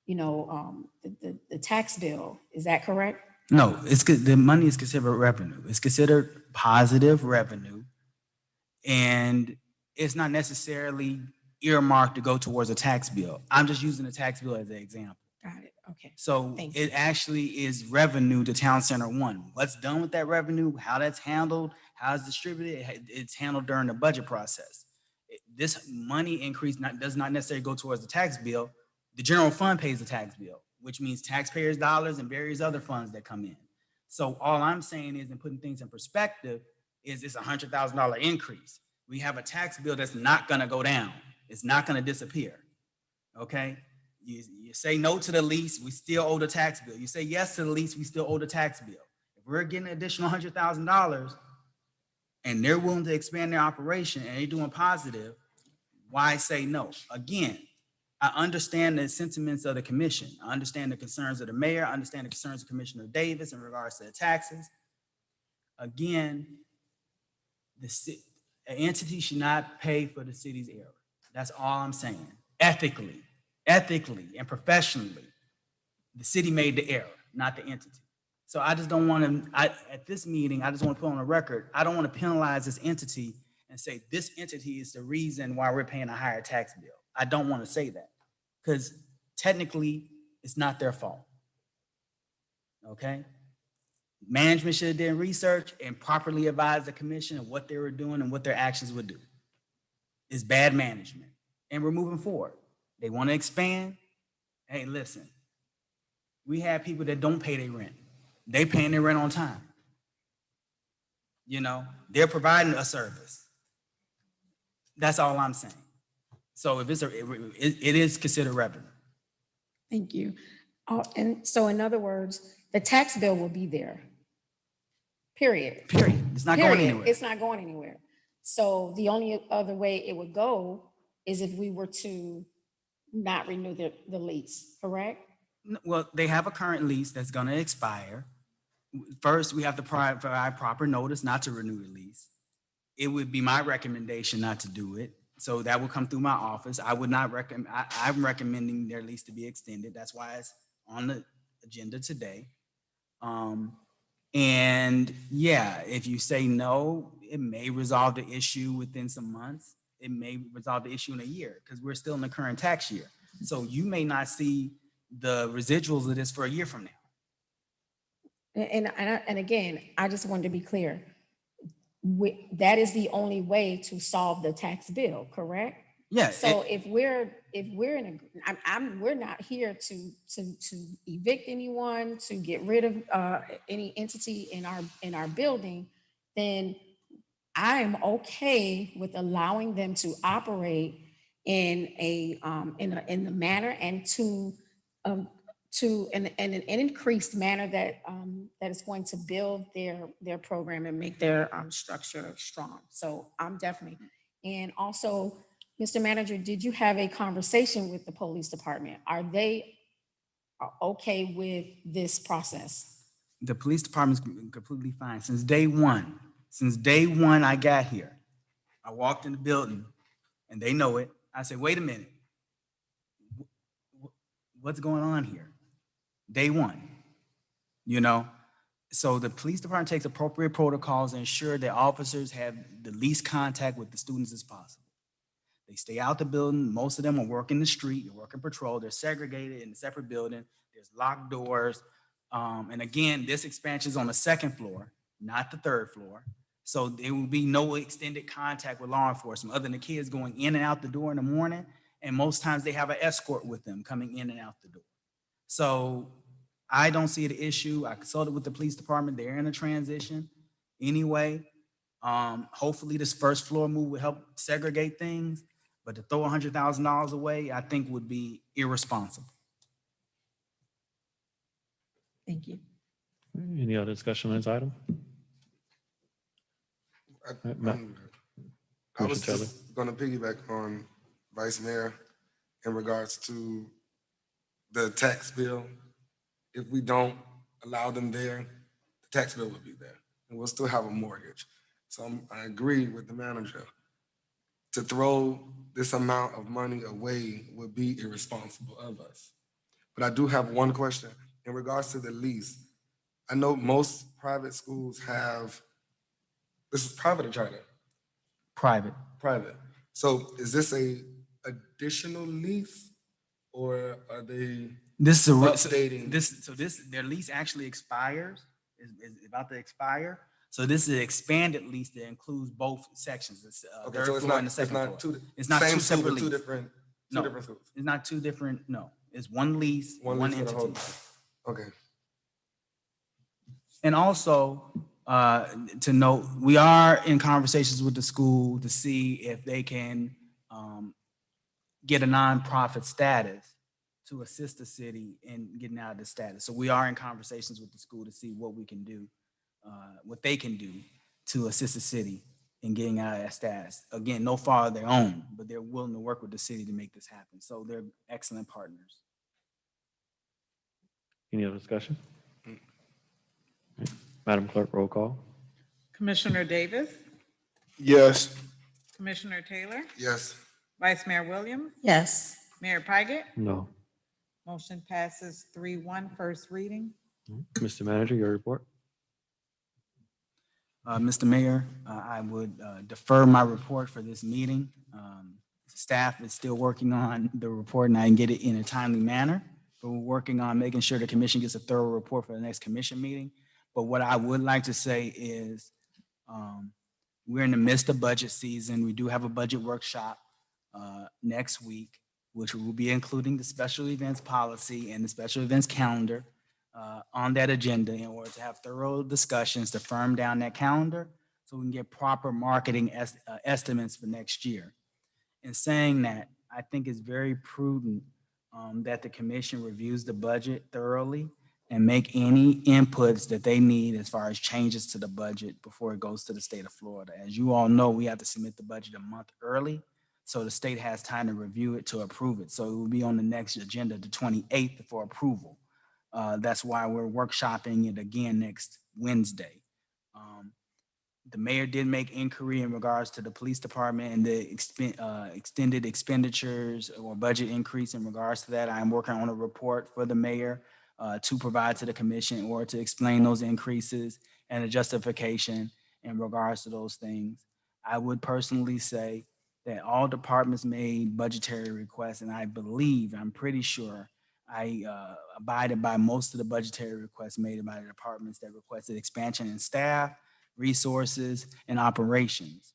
the tax bill. Is that correct? No, the money is considered revenue. It's considered positive revenue. And it's not necessarily earmarked to go towards a tax bill. I'm just using the tax bill as an example. Got it. Okay. So Thank you. it actually is revenue to Town Center One. What's done with that revenue, how that's handled, how it's distributed, it's handled during the budget process. This money increase does not necessarily go towards the tax bill. The general fund pays the tax bill, which means taxpayers' dollars and various other funds that come in. So all I'm saying is, and putting things in perspective, is it's a $100,000 increase. We have a tax bill that's not gonna go down. It's not gonna disappear, okay? You say no to the lease, we still owe the tax bill. You say yes to the lease, we still owe the tax bill. If we're getting an additional $100,000 and they're willing to expand their operation and they're doing positive, why say no? Again, I understand the sentiments of the commission. I understand the concerns of the mayor. I understand the concerns of Commissioner Davis in regards to the taxes. Again, an entity should not pay for the city's error. That's all I'm saying. Ethically and professionally, the city made the error, not the entity. So I just don't want to, at this meeting, I just want to put on a record, I don't want to penalize this entity and say this entity is the reason why we're paying a higher tax bill. I don't want to say that because technically it's not their fault. Okay? Management should have done research and properly advised the commission of what they were doing and what their actions would do. It's bad management. And we're moving forward. They want to expand. Hey, listen, we have people that don't pay their rent. They paying their rent on time. You know, they're providing a service. That's all I'm saying. So if it's it is considered revenue. Thank you. And so in other words, the tax bill will be there. Period. It's not going Period. anywhere. It's not going anywhere. So the only other way it would go is if we were to not renew the lease, correct? Well, they have a current lease that's going to expire. First, we have to provide proper notice not to renew the lease. It would be my recommendation not to do it. So that will come through my office. I would not recommend, I'm recommending their lease to be extended. That's why it's on the agenda today. And yeah, if you say no, it may resolve the issue within some months. It may resolve the issue in a year because we're still in the current tax year. So you may not see the residuals of this for a year from now. And again, I just wanted to be clear. That is the only way to solve the tax bill, correct? Yeah. So if we're in we're not here to evict anyone, to get rid of any entity in our building, then I am okay with allowing them to operate in the manner and to an increased manner that is going to build their program and make their structure strong. So I'm definitely, and also, Mr. Manager, did you have a conversation with the police department? Are they okay with this process? The police department's completely fine. Since day one I got here, I walked in the building and they know it. I said, wait a minute, what's going on here? Day one, you know? So the police department takes appropriate protocols and ensure that officers have the least contact with the students as possible. They stay out the building. Most of them are working the street, they're working patrol, they're segregated in a separate building. There's locked doors. And again, this expansion is on the second floor, not the third floor. So there will be no extended contact with law enforcement other than the kids going in and out the door in the morning. And most times they have an escort with them coming in and out the door. So I don't see the issue. I consulted with the police department. They're in a transition anyway. Hopefully this first floor move will help segregate things, but to throw $100,000 away, I think would be irresponsible. Thank you. Any other discussion on this item? I was just going to piggyback on Vice Mayor in regards to the tax bill. If we don't allow them there, the tax bill will be there and we'll still have a mortgage. So I agree with the manager. To throw this amount of money away would be irresponsible of us. But I do have one question in regards to the lease. I know most private schools have, this is private or charter? Private. Private. So is this a additional lease or are they This is updating? Their lease actually expires, is about to expire. So this is an expanded lease that includes both sections. It's Okay, so it's not two same separate school, but leases. two different schools. It's not two different, no. It's one lease, one lease for the entity. whole- Okay. And also, to note, we are in conversations with the school to see if they can get a nonprofit status to assist the city in getting out of the status. So we are in conversations with the school to see what we can do, what they can do to assist the city in getting out of that status. Again, no fault of their own, but they're willing to work with the city to make this happen. So they're excellent partners. Any other discussion? Madam Clerk, roll call. Commissioner Davis, Yes. Commissioner Taylor, Yes. Vice Mayor Williams, Yes. Mayor Pygott. No. Motion passes 3-1, first reading. Mr. Manager, your report. Mr. Mayor, I would defer my report for this meeting. Staff is still working on the report and I can get it in a timely manner. But we're working on making sure the commission gets a thorough report for the next commission meeting. But what I would like to say is we're in the midst of budget season. We do have a budget workshop next week, which will be including the special events policy and the special events calendar on that agenda in order to have thorough discussions to firm down that calendar so we can get proper marketing estimates for next year. In saying that, I think it's very prudent that the commission reviews the budget thoroughly and make any inputs that they need as far as changes to the budget before it goes to the state of Florida. As you all know, we have to submit the budget a month early, so the state has time to review it to approve it. So it will be on the next agenda, the 28th, for approval. That's why we're workshopping it again next Wednesday. The mayor did make inquiry in regards to the police department and the extended expenditures or budget increase in regards to that. I'm working on a report for the mayor to provide to the commission or to explain those increases and a justification in regards to those things. I would personally say that all departments made budgetary requests, and I believe, I'm pretty sure, I abided by most of the budgetary requests made by the departments that requested expansion in staff, resources, and operations.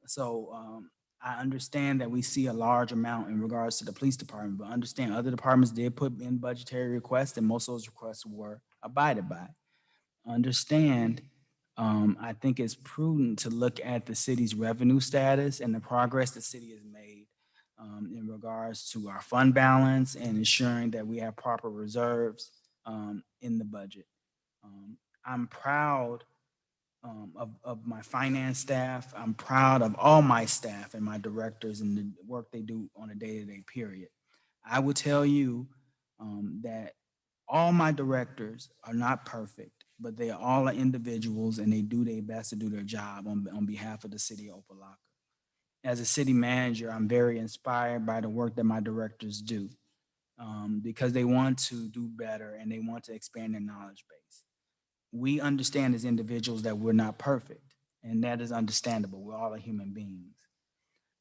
So I understand that we see a large amount in regards to the police department, but understand other departments did put in budgetary requests and most of those requests were abided by. Understand, I think it's prudent to look at the city's revenue status and the progress the city has made in regards to our fund balance and ensuring that we have proper reserves in the budget. I'm proud of my finance staff. I'm proud of all my staff and my directors and the work they do on a day-to-day period. I will tell you that all my directors are not perfect, but they all are individuals and they do their best to do their job on behalf of the city of Opa-locka. As a city manager, I'm very inspired by the work that my directors do because they want to do better and they want to expand their knowledge base. We understand as individuals that we're not perfect, and that is understandable. We're all human beings.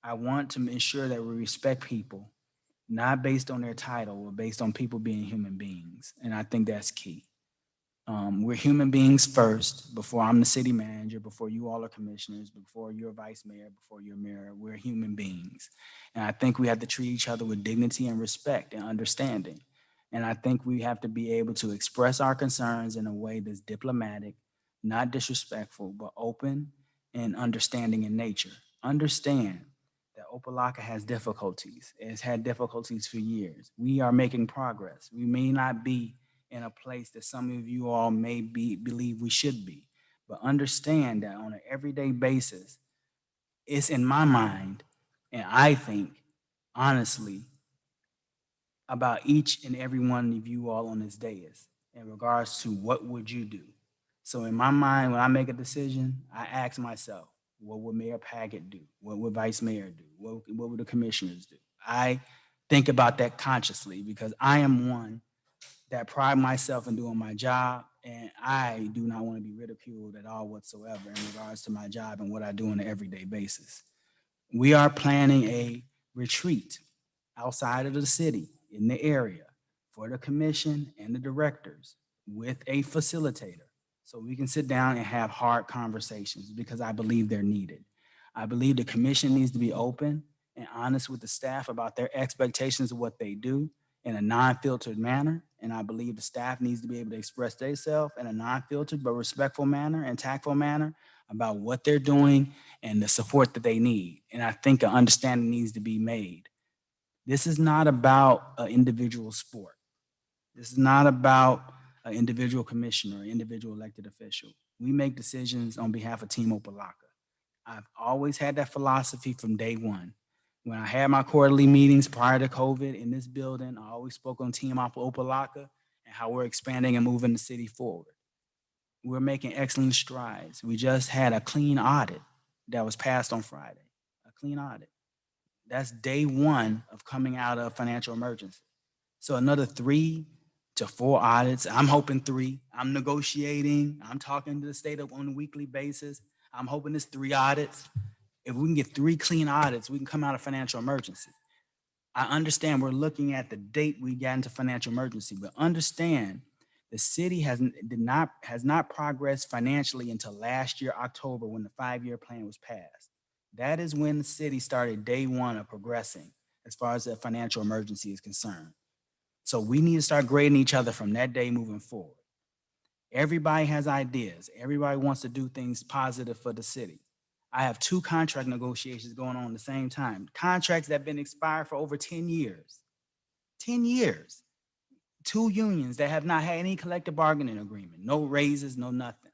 I want to ensure that we respect people, not based on their title, but based on people being human beings. And I think that's key. We're human beings first, before I'm the city manager, before you all are commissioners, before you're vice mayor, before you're mayor. We're human beings. And I think we have to treat each other with dignity and respect and understanding. And I think we have to be able to express our concerns in a way that's diplomatic, not disrespectful, but open and understanding in nature. Understand that Opa-locka has difficulties. It's had difficulties for years. We are making progress. We may not be in a place that some of you all may believe we should be, but understand that on an everyday basis, it's in my mind, and I think, honestly, about each and every one of you all on this dais in regards to what would you do. So in my mind, when I make a decision, I ask myself, what would Mayor Paget do? What would Vice Mayor do? What would the commissioners do? I think about that consciously because I am one that pride myself in doing my job, and I do not want to be ridiculed at all whatsoever in regards to my job and what I do on an everyday basis. We are planning a retreat outside of the city in the area for the commission and the directors with a facilitator so we can sit down and have hard conversations because I believe they're needed. I believe the commission needs to be open and honest with the staff about their expectations of what they do in a non-filtered manner. And I believe the staff needs to be able to express themselves in a non-filtered but respectful manner and tactful manner about what they're doing and the support that they need. And I think an understanding needs to be made. This is not about an individual sport. This is not about an individual commissioner or individual elected official. We make decisions on behalf of Team Opa-locka. I've always had that philosophy from day one. When I had my quarterly meetings prior to COVID in this building, I always spoke on Team Opa-locka and how we're expanding and moving the city forward. We're making excellent strides. We just had a clean audit that was passed on Friday, a clean audit. That's day one of coming out of financial emergency. So another 3 to 4 audits. I'm hoping 3. I'm negotiating. I'm talking to the state on a weekly basis. I'm hoping it's 3 audits. If we can get 3 clean audits, we can come out of financial emergency. I understand we're looking at the date we got into financial emergency, but understand the city has not progressed financially until last year, October, when the 5-year plan was passed. That is when the city started day one of progressing as far as the financial emergency is concerned. So we need to start grading each other from that day moving forward. Everybody has ideas. Everybody wants to do things positive for the city. I have 2 contract negotiations going on at the same time. Contracts that have been expired for over 10 years. 10 years. 2 unions that have not had any collective bargaining agreement. No raises, no nothing.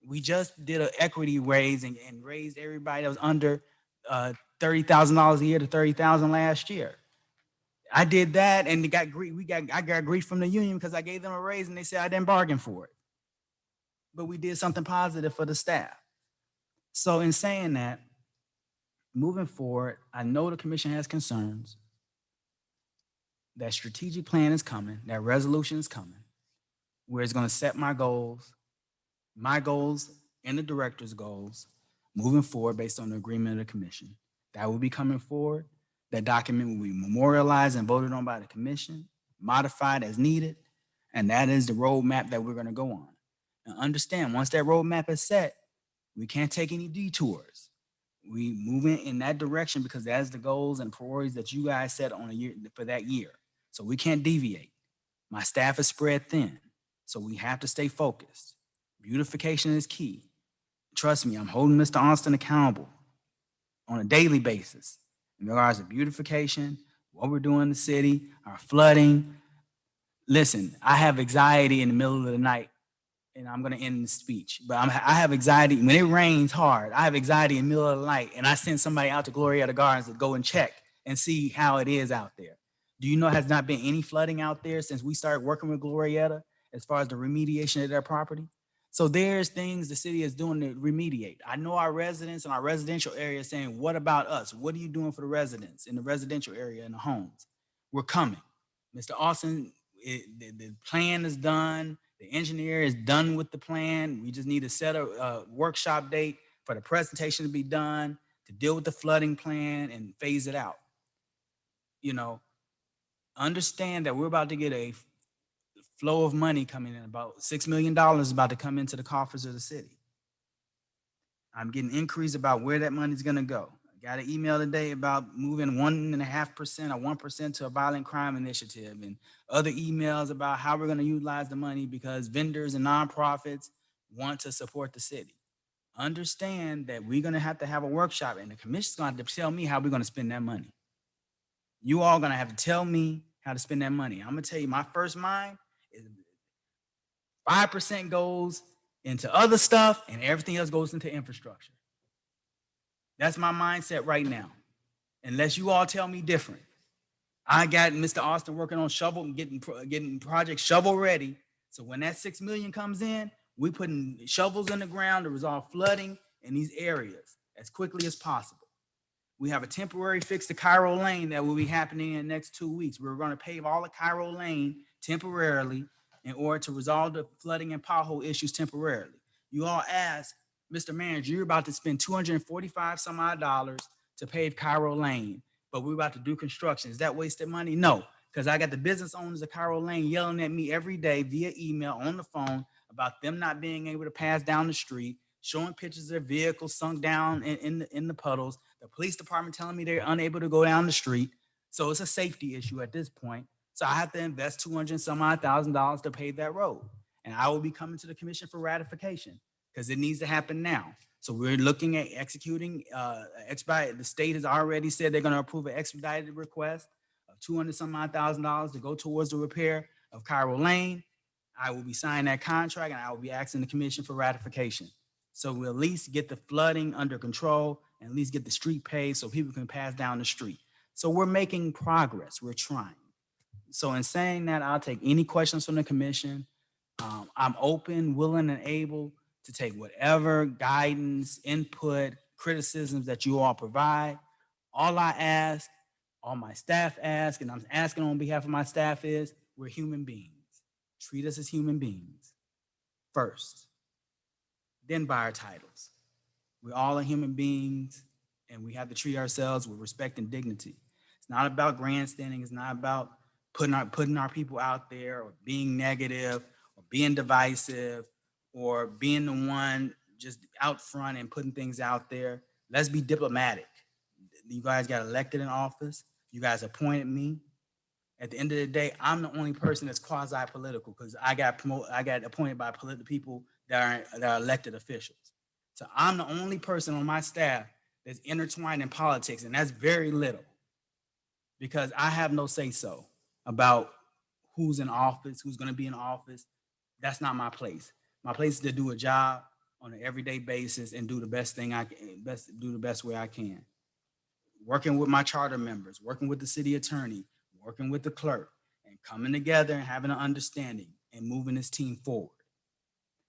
We just did an equity raise and raised everybody that was under $30,000 a year to $30,000 last year. I did that and I got grief from the union because I gave them a raise and they said I didn't bargain for it. But we did something positive for the staff. So in saying that, moving forward, I know the commission has concerns. That strategic plan is coming, that resolution is coming, where it's going to set my goals and the director's goals moving forward based on the agreement of the commission. That will be coming forward. That document will be memorialized and voted on by the commission, modified as needed, and that is the roadmap that we're going to go on. Now understand, once that roadmap is set, we can't take any detours. We move in that direction because that's the goals and priorities that you guys set on a year for that year. So we can't deviate. My staff is spread thin, so we have to stay focused. Beautification is key. Trust me, I'm holding Mr. Austin accountable on a daily basis in regards to beautification, what we're doing in the city, our flooding. Listen, I have anxiety in the middle of the night, and I'm going to end the speech, but I have anxiety when it rains hard. I have anxiety in the middle of the night, and I send somebody out to Glorietta Gardens to go and check and see how it is out there. Do you know has not been any flooding out there since we started working with Glorietta as far as the remediation of their property? So there's things the city is doing to remediate. I know our residents in our residential area saying, what about us? What are you doing for the residents in the residential area in the homes? We're coming. Mr. Austin, the plan is done. The engineer is done with the plan. We just need to set a workshop date for the presentation to be done, to deal with the flooding plan and phase it out. You know, understand that we're about to get a flow of money coming in. About $6 million is about to come into the coffers of the city. I'm getting inquiries about where that money is going to go. I got an email today about moving 1.5% or 1% to a violent crime initiative, and other emails about how we're going to utilize the money because vendors and nonprofits want to support the city. Understand that we're going to have a workshop, and the commission's going to have to tell me how we're going to spend that money. You all going to have to tell me how to spend that money. I'm going to tell you, my first mind is 5% goes into other stuff and everything else goes into infrastructure. That's my mindset right now, unless you all tell me different. I got Mr. Austin working on shovel and getting projects shovel ready. So when that $6 million comes in, we putting shovels in the ground to resolve flooding in these areas as quickly as possible. We have a temporary fix to Cairo Lane that will be happening in the next 2 weeks. We're going to pave all of Cairo Lane temporarily in order to resolve the flooding and pothole issues temporarily. You all asked, Mr. Manager, you're about to spend $245 some odd to pave Cairo Lane, but we're about to do construction. Is that wasted money? No, because I got the business owners of Cairo Lane yelling at me every day via email on the phone about them not being able to pass down the street, showing pictures of their vehicles sunk down in the puddles. The police department telling me they're unable to go down the street. So it's a safety issue at this point. So I have to invest $200 some odd thousand to pave that road. And I will be coming to the commission for ratification because it needs to happen now. So we're looking at executing expedite. The state has already said they're going to approve an expedited request of $200 some odd thousand to go towards the repair of Cairo Lane. I will be signing that contract and I will be asking the commission for ratification. So we'll at least get the flooding under control and at least get the street paved so people can pass down the street. So we're making progress. We're trying. So in saying that, I'll take any questions from the commission. I'm open, willing, and able to take whatever guidance, input, criticisms that you all provide. All I ask, all my staff ask, and I'm asking on behalf of my staff is, we're human beings. Treat us as human beings first, then by our titles. We all are human beings, and we have to treat ourselves with respect and dignity. It's not about grandstanding. It's not about putting our people out there or being negative or being divisive or being the one just out front and putting things out there. Let's be diplomatic. You guys got elected in office. You guys appointed me. At the end of the day, I'm the only person that's quasi-political because I got appointed by political people that are elected officials. So I'm the only person on my staff that's intertwined in politics, and that's very little because I have no say-so about who's in office, who's going to be in office. That's not my place. My place is to do a job on an everyday basis and do the best thing do the best way I can. Working with my charter members, working with the city attorney, working with the clerk, and coming together and having an understanding and moving this team forward.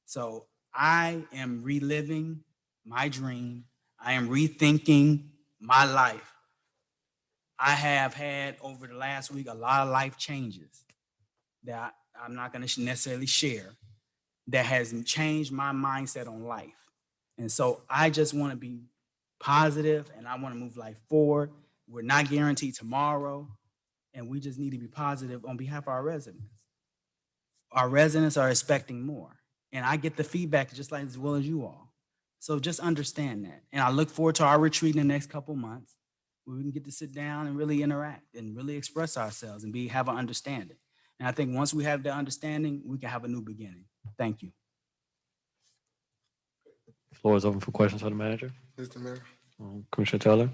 So I am reliving my dream. I am rethinking my life. I have had over the last week a lot of life changes that I'm not going to necessarily share that has changed my mindset on life. And so I just want to be positive and I want to move life forward. We're not guaranteed tomorrow, and we just need to be positive on behalf of our residents. Our residents are expecting more, and I get the feedback just like as well as you all. So just understand that. And I look forward to our retreat in the next couple months where we can get to sit down and really interact and really express ourselves and have an understanding. And I think once we have the understanding, we can have a new beginning. Thank you. Floor is open for questions for the manager. Mr. Mayor. Commissioner Taylor.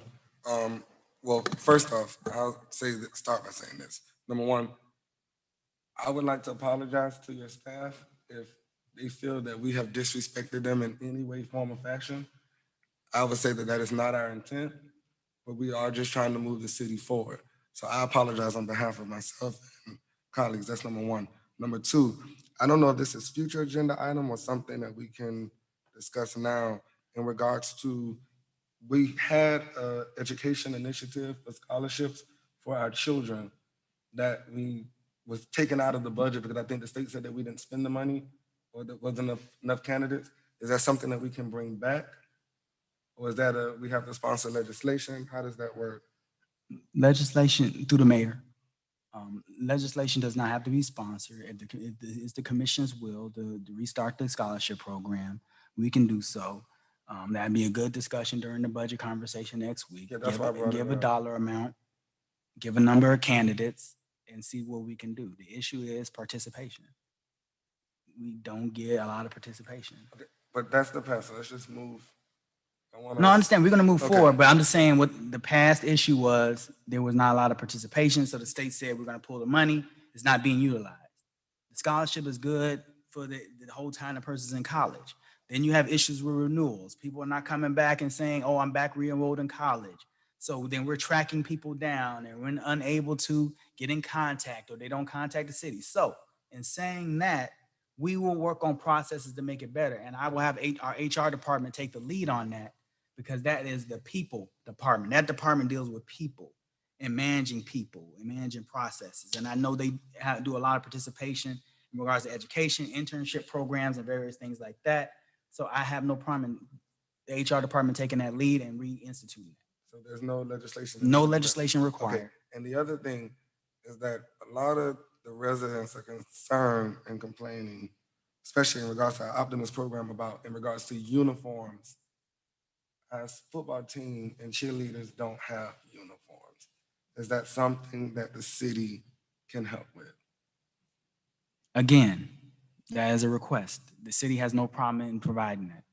Well, first off, I'll start by saying this. Number one, I would like to apologize to your staff if they feel that we have disrespected them in any way, form, or fashion. I would say that is not our intent, but we are just trying to move the city forward. So I apologize on behalf of myself and colleagues. That's number one. Number two, I don't know if this is future agenda item or something that we can discuss now in regards to, we had an education initiative for scholarships for our children that we was taken out of the budget because I think the state said that we didn't spend the money or there wasn't enough candidates. Is that something that we can bring back? Or is that we have to sponsor legislation? How does that work? Legislation through the mayor. Legislation does not have to be sponsored. If it's the commission's will to restart the scholarship program, we can do so. That'd be a good discussion during the budget conversation next week. Yeah, that's why I brought give it a up. dollar amount, give a number of candidates, and see what we can do. The issue is participation. We don't get a lot of participation. Okay, but that's the past. So let's just move. No, I understand. We're going to move Okay. forward, but I'm just saying what the past issue was, there was not a lot of participation. So the state said we're going to pull the money. It's not being utilized. The scholarship is good for the whole time the person's in college. Then you have issues with renewals. People are not coming back and saying, oh, I'm back re-enrolled in college. So then we're tracking people down and we're unable to get in contact or they don't contact the city. So in saying that, we will work on processes to make it better. And I will have our HR department take the lead on that because that is the people department. That department deals with people and managing processes. And I know they do a lot of participation in regards to education, internship programs, and various things like that. So I have no problem in the HR department taking that lead and reinstituting it. So there's no legislation. No legislation required. Okay. And the other thing is that a lot of the residents are concerned and complaining, especially in regards to our Optimus program in regards to uniforms. As football team and cheerleaders don't have uniforms. Is that something that the city can help with? Again, that is a request. The city has no problem in providing that.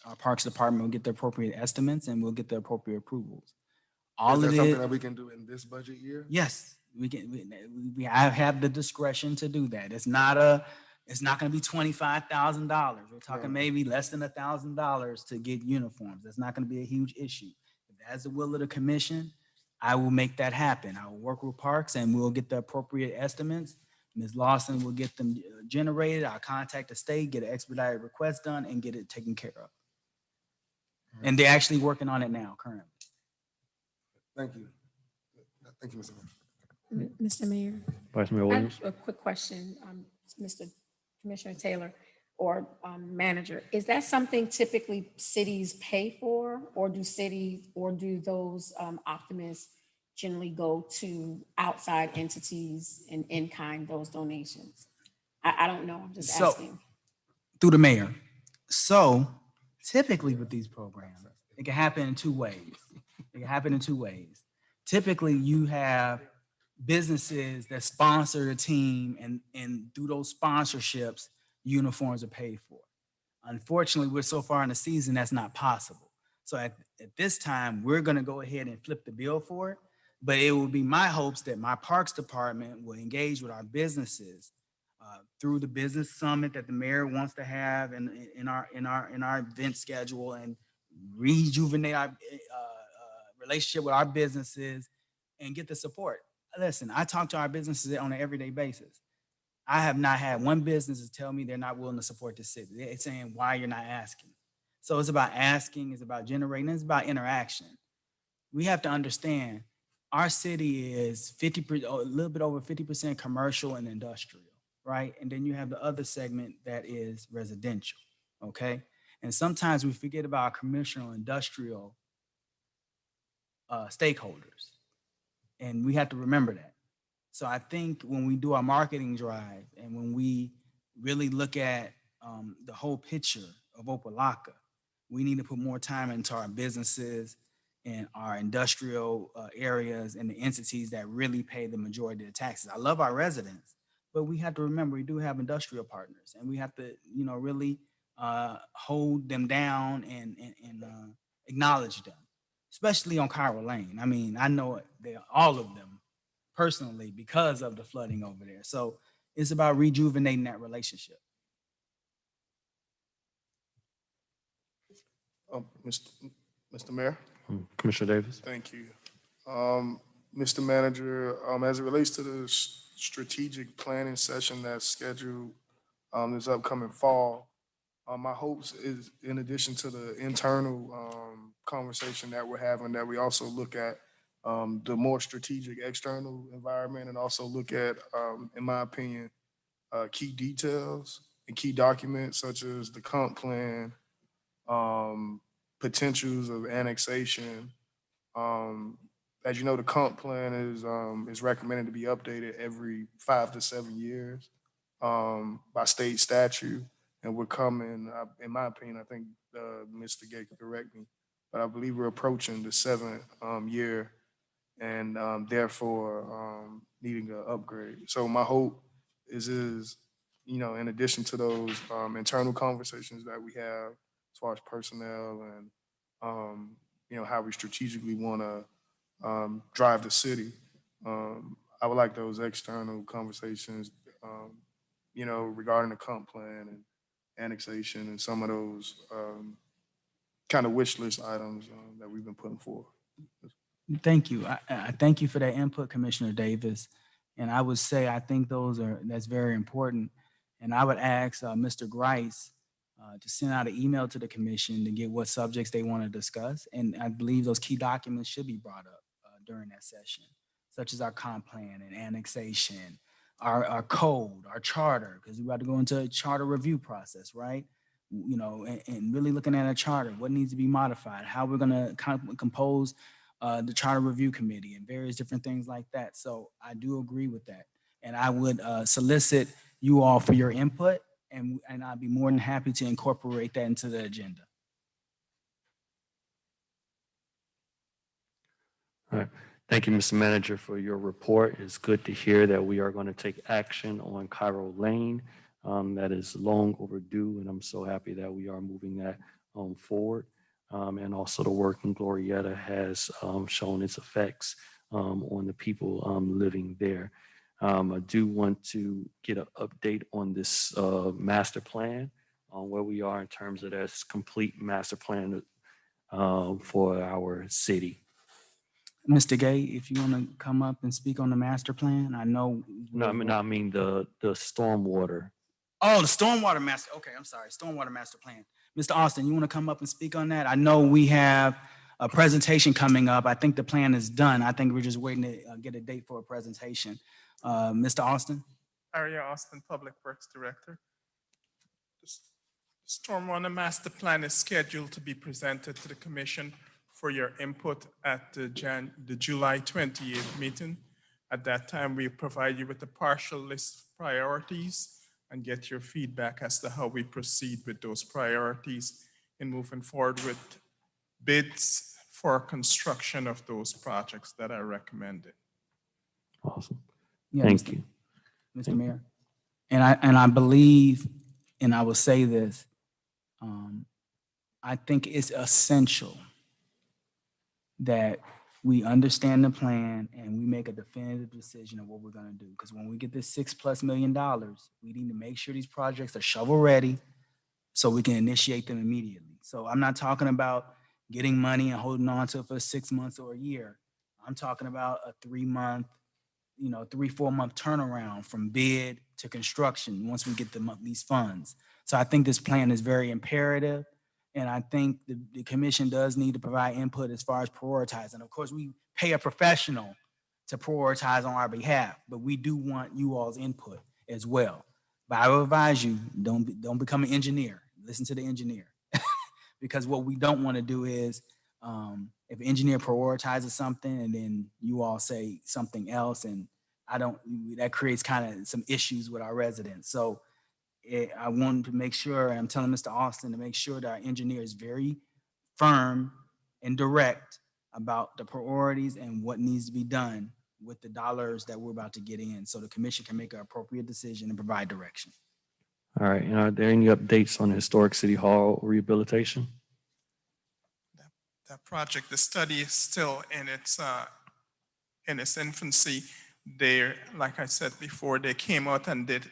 Our Parks Department will get the appropriate estimates and we'll get the appropriate approvals. Is that something that we can do in this budget year? Yes, we can. We have the discretion to do that. It's not a It's not going to be $25,000. We're talking Right. maybe less than $1,000 to get uniforms. That's not going to be a huge issue. If that's the will of the commission, I will make that happen. I will work with Parks and we'll get the appropriate estimates. Ms. Lawson will get them generated. I'll contact the state, get an expedited request done, and get it taken care of. And they're actually working on it now currently. Thank you. Thank you, Mr. Mayor. Mr. Mayor, Vice Mayor I Williams. have a quick question, Mr. Commissioner Taylor or manager. Is that something typically cities pay for, or do those optimists generally go to outside entities and in kind those donations? I don't know. I'm just So- asking. Through the mayor. So typically with these programs, it can happen in two ways. Typically, you have businesses that sponsor the team, and through those sponsorships, uniforms are paid for. Unfortunately, we're so far in the season, that's not possible. So at this time, we're going to go ahead and flip the bill for it. But it will be my hopes that my Parks Department will engage with our businesses through the business summit that the mayor wants to have in our event schedule, and rejuvenate our relationship with our businesses and get the support. Listen, I talk to our businesses on an everyday basis. I have not had one business tell me they're not willing to support the city. They're saying, why you're not asking? So it's about asking, it's about generating, it's about interaction. We have to understand our city is a little bit over 50% commercial and industrial, right? And then you have the other segment that is residential, okay? And sometimes we forget about our commercial and industrial stakeholders. And we have to remember that. So I think when we do our marketing drive and when we really look at the whole picture of Opa-locka, we need to put more time into our businesses and our industrial areas and the entities that really pay the majority of the taxes. I love our residents, but we have to remember we do have industrial partners, and we have to, really hold them down and acknowledge them, especially on Cairo Lane. I mean, I know all of them personally because of the flooding over there. So it's about rejuvenating that relationship. Mr. Mayor, Commissioner Davis. thank you. Mr. Manager, as it relates to the strategic planning session that's scheduled this upcoming fall, my hopes is, in addition to the internal conversation that we're having, that we also look at the more strategic external environment, and also look at, in my opinion, key details and key documents such as the comp plan, potentials of annexation. As you know, the comp plan is recommended to be updated every 5 to 7 years by state statute. And we're coming, in my opinion, I think Mr. Gay could correct me, but I believe we're approaching the 7th year, and therefore needing an upgrade. So my hope is in addition to those internal conversations that we have as far as personnel and how we strategically want to drive the city, I would like those external conversations, regarding the comp plan and annexation and some of those kind of wish list items that we've been putting forth. Thank you. I thank you for that input, Commissioner Davis. And I would say, I think that's very important. And I would ask Mr. Grice to send out an email to the commission to get what subjects they want to discuss. And I believe those key documents should be brought up during that session, such as our comp plan and annexation, our code, our charter, because we got to go into a charter review process, right? And really looking at a charter, what needs to be modified, how we're going to compose the charter review committee and various different things like that. So I do agree with that. And I would solicit you all for your input, and I'd be more than happy to incorporate that into the agenda. All right. Thank you, Mr. Manager, for your report. It's good to hear that we are going to take action on Cairo Lane. That is long overdue, and I'm so happy that we are moving that forward. And also the work in Glorietta has shown its effects on the people living there. I do want to get an update on this master plan, on where we are in terms of this complete master plan for our city. Mr. Gay, if you want to come up and speak on the master plan, I know. No, I mean the stormwater. Oh, the stormwater master. Okay, I'm sorry. Stormwater master plan. Mr. Austin, you want to come up and speak on that? I know we have a presentation coming up. I think the plan is done. I think we're just waiting to get a date for a presentation. Mr. Austin? Area Austin, Public Works Director. The Stormwater Master Plan is scheduled to be presented to the Commission for your input at the July 28th meeting. At that time, we provide you with a partial list of priorities and get your feedback as to how we proceed with those priorities in moving forward with bids for construction of those projects that are recommended. Awesome. Yeah, Thank you. Mr. Mayor. And I believe, and I will say this, I think it's essential that we understand the plan and we make a definitive decision of what we're going to do. Because when we get this $6+ million, we need to make sure these projects are shovel ready so we can initiate them immediately. So I'm not talking about getting money and holding on to it for 6 months or a year. I'm talking about a 3-month, 3-4 month turnaround from bid to construction once we get these funds. So I think this plan is very imperative. And I think the commission does need to provide input as far as prioritizing. Of course, we pay a professional to prioritize on our behalf, but we do want you all's input as well. But I will advise you, don't become an engineer. Listen to the engineer. Because what we don't want to do is, if an engineer prioritizes something and then you all say something else, and that creates kind of some issues with our residents. So I wanted to make sure, and I'm telling Mr. Austin to make sure that our engineer is very firm and direct about the priorities and what needs to be done with the dollars that we're about to get in, so the commission can make an appropriate decision and provide direction. All right. And are there any updates on the historic city hall rehabilitation? That project, the study is still in its infancy. Like I said before, they came out and did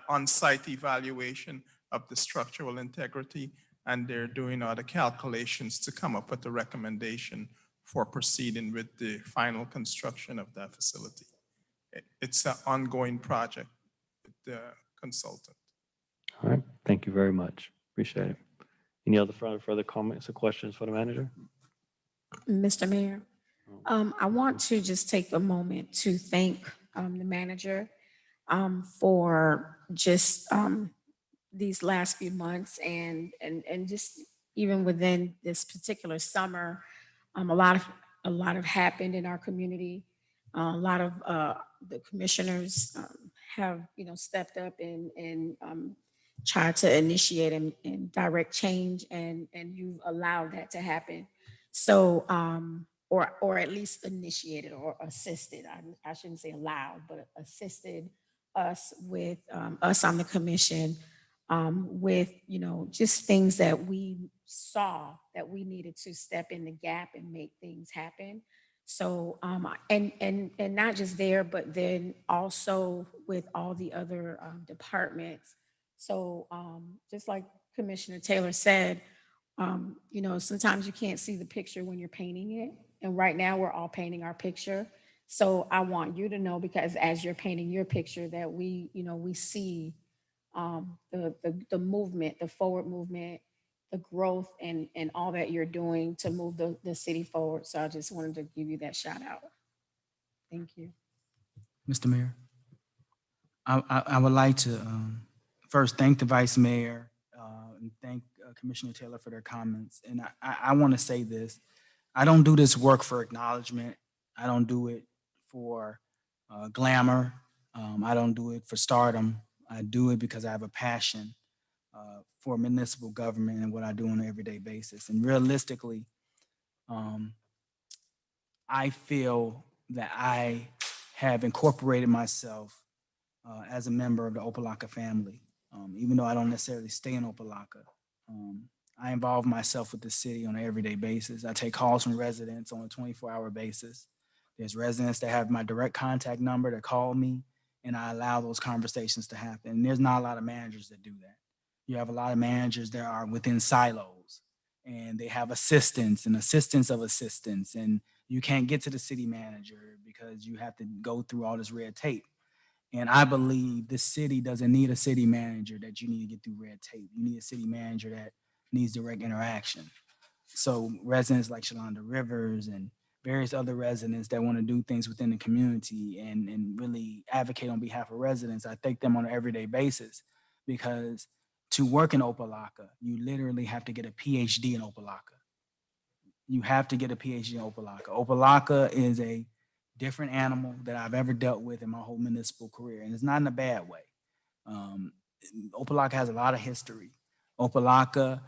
on-site evaluation of the structural integrity, and they're doing all the calculations to come up with a recommendation for proceeding with the final construction of that facility. It's an ongoing project with the consultant. All right. Thank you very much. Appreciate it. Any other further comments or questions for the manager? Mr. Mayor, I want to just take a moment to thank the manager for just these last few months and just even within this particular summer, a lot have happened in our community. A lot of the commissioners have stepped up and tried to initiate and direct change, and you've allowed that to happen. So, or at least initiated or assisted. I shouldn't say allowed, but assisted us with us on the commission with just things that we saw that we needed to step in the gap and make things happen. So and not just there, but then also with all the other departments. So just like Commissioner Taylor said, sometimes you can't see the picture when you're painting it. And right now we're all painting our picture. So I want you to know, because as you're painting your picture, that we see the movement, the forward movement, the growth, and all that you're doing to move the city forward. So I just wanted to give you that shout out. Thank you. Mr. Mayor, I would like to first thank the Vice Mayor and thank Commissioner Taylor for their comments. And I want to say this: I don't do this work for acknowledgement. I don't do it for glamour. I don't do it for stardom. I do it because I have a passion for municipal government and what I do on an everyday basis. And realistically, I feel that I have incorporated myself as a member of the Opa-locka family. Even though I don't necessarily stay in Opa-locka, I involve myself with the city on an everyday basis. I take calls from residents on a 24-hour basis. There's residents that have my direct contact number that call me and I allow those conversations to happen. And there's not a lot of managers that do that. You have a lot of managers that are within silos, and they have assistants and assistants of assistants, and you can't get to the city manager because you have to go through all this red tape. And I believe this city doesn't need a city manager that you need to get through red tape. You need a city manager that needs direct interaction. So residents like Shalonda Rivers and various other residents that want to do things within the community and really advocate on behalf of residents, I thank them on an everyday basis, because to work in Opa-locka, you literally have to get a PhD in Opa-locka. You have to get a PhD in Opa-locka. Opa-locka is a different animal that I've ever dealt with in my whole municipal career, and it's not in a bad way. Um, Opa-locka has a lot of history. Opa-locka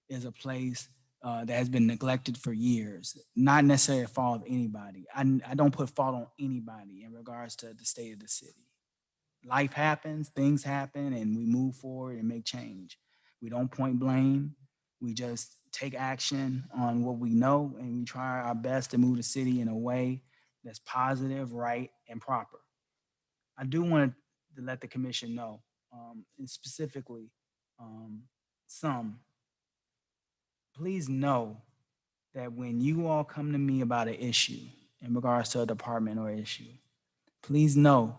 is a place that has been neglected for years, not necessarily a fault of anybody. I don't put fault on anybody in regards to the state of the city. Life happens, things happen, and we move forward and make change. We don't point blame. We just take action on what we know, and we try our best to move the city in a way that's positive, right, and proper. I do want to let the commission know, and specifically please know that when you all come to me about an issue in regards to a department or issue, please know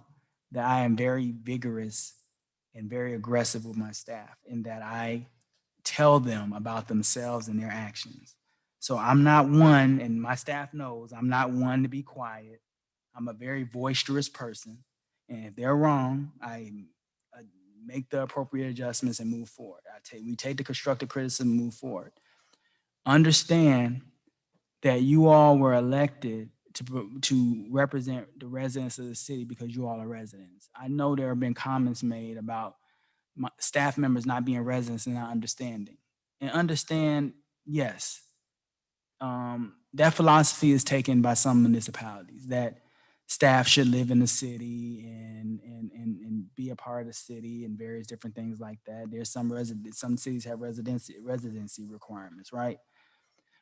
that I am very vigorous and very aggressive with my staff, in that I tell them about themselves and their actions. So I'm not one, and my staff knows, I'm not one to be quiet. I'm a very boisterous person. And if they're wrong, I make the appropriate adjustments and move forward. We take the constructive criticism and move forward. Understand that you all were elected to represent the residents of the city because you all are residents. I know there have been comments made about staff members not being residents and not understanding. And understand, yes, that philosophy is taken by some municipalities, that staff should live in the city and be a part of the city and various different things like that. There's some cities have residency requirements, right?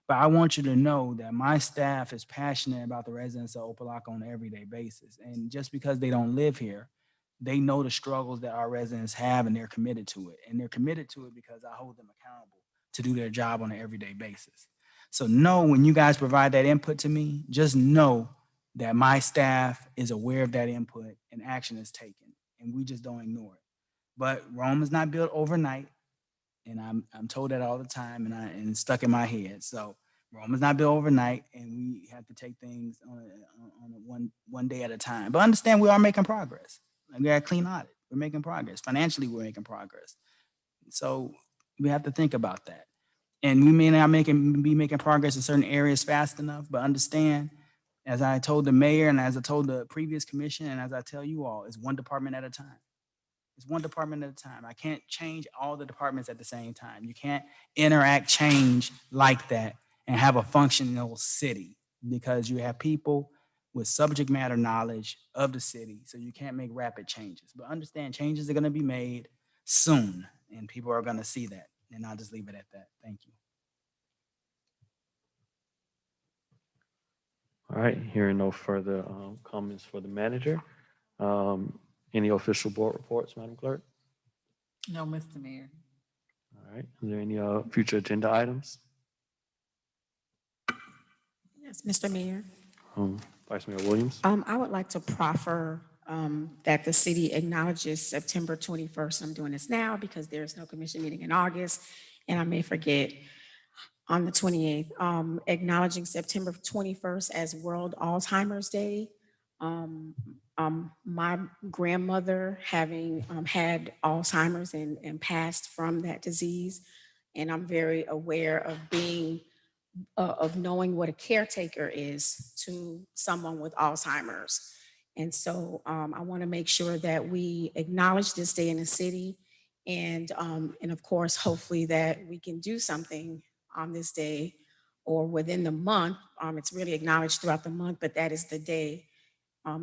But I want you to know that my staff is passionate about the residents of Opa-locka on an everyday basis. And just because they don't live here, they know the struggles that our residents have, and they're committed to it. And they're committed to it because I hold them accountable to do their job on an everyday basis. So know, when you guys provide that input to me, just know that my staff is aware of that input and action is taken, and we just don't ignore it. But Rome is not built overnight. And I'm told that all the time, and it's stuck in my head. So Rome is not built overnight, and we have to take things on one day at a time. But understand, we are making progress. We got a clean audit. We're making progress. Financially, we're making progress. So we have to think about that. And we may not be making progress in certain areas fast enough, but understand, as I told the mayor and as I told the previous commission, and as I tell you all, it's one department at a time. It's one department at a time. I can't change all the departments at the same time. You can't interact change like that and have a functional city, because you have people with subject matter knowledge of the city. So you can't make rapid changes. But understand, changes are going to be made soon, and people are going to see that. And I'll just leave it at that. Thank you. All right, hearing no further comments for the manager. Any official board reports, Madam Clerk? No, Mr. Mayor. All right, are there any future agenda items? Yes, Mr. Mayor. Vice Mayor Williams? I would like to proffer that the city acknowledges September 21st. I'm doing this now because there's no commission meeting in August, and I may forget on the 28th, acknowledging September 21st as World Alzheimer's Day. My grandmother having had Alzheimer's and passed from that disease, and I'm very aware of knowing what a caretaker is to someone with Alzheimer's. And so I want to make sure that we acknowledge this day in the city, and of course, hopefully that we can do something on this day or within the month. It's really acknowledged throughout the month, but that is the day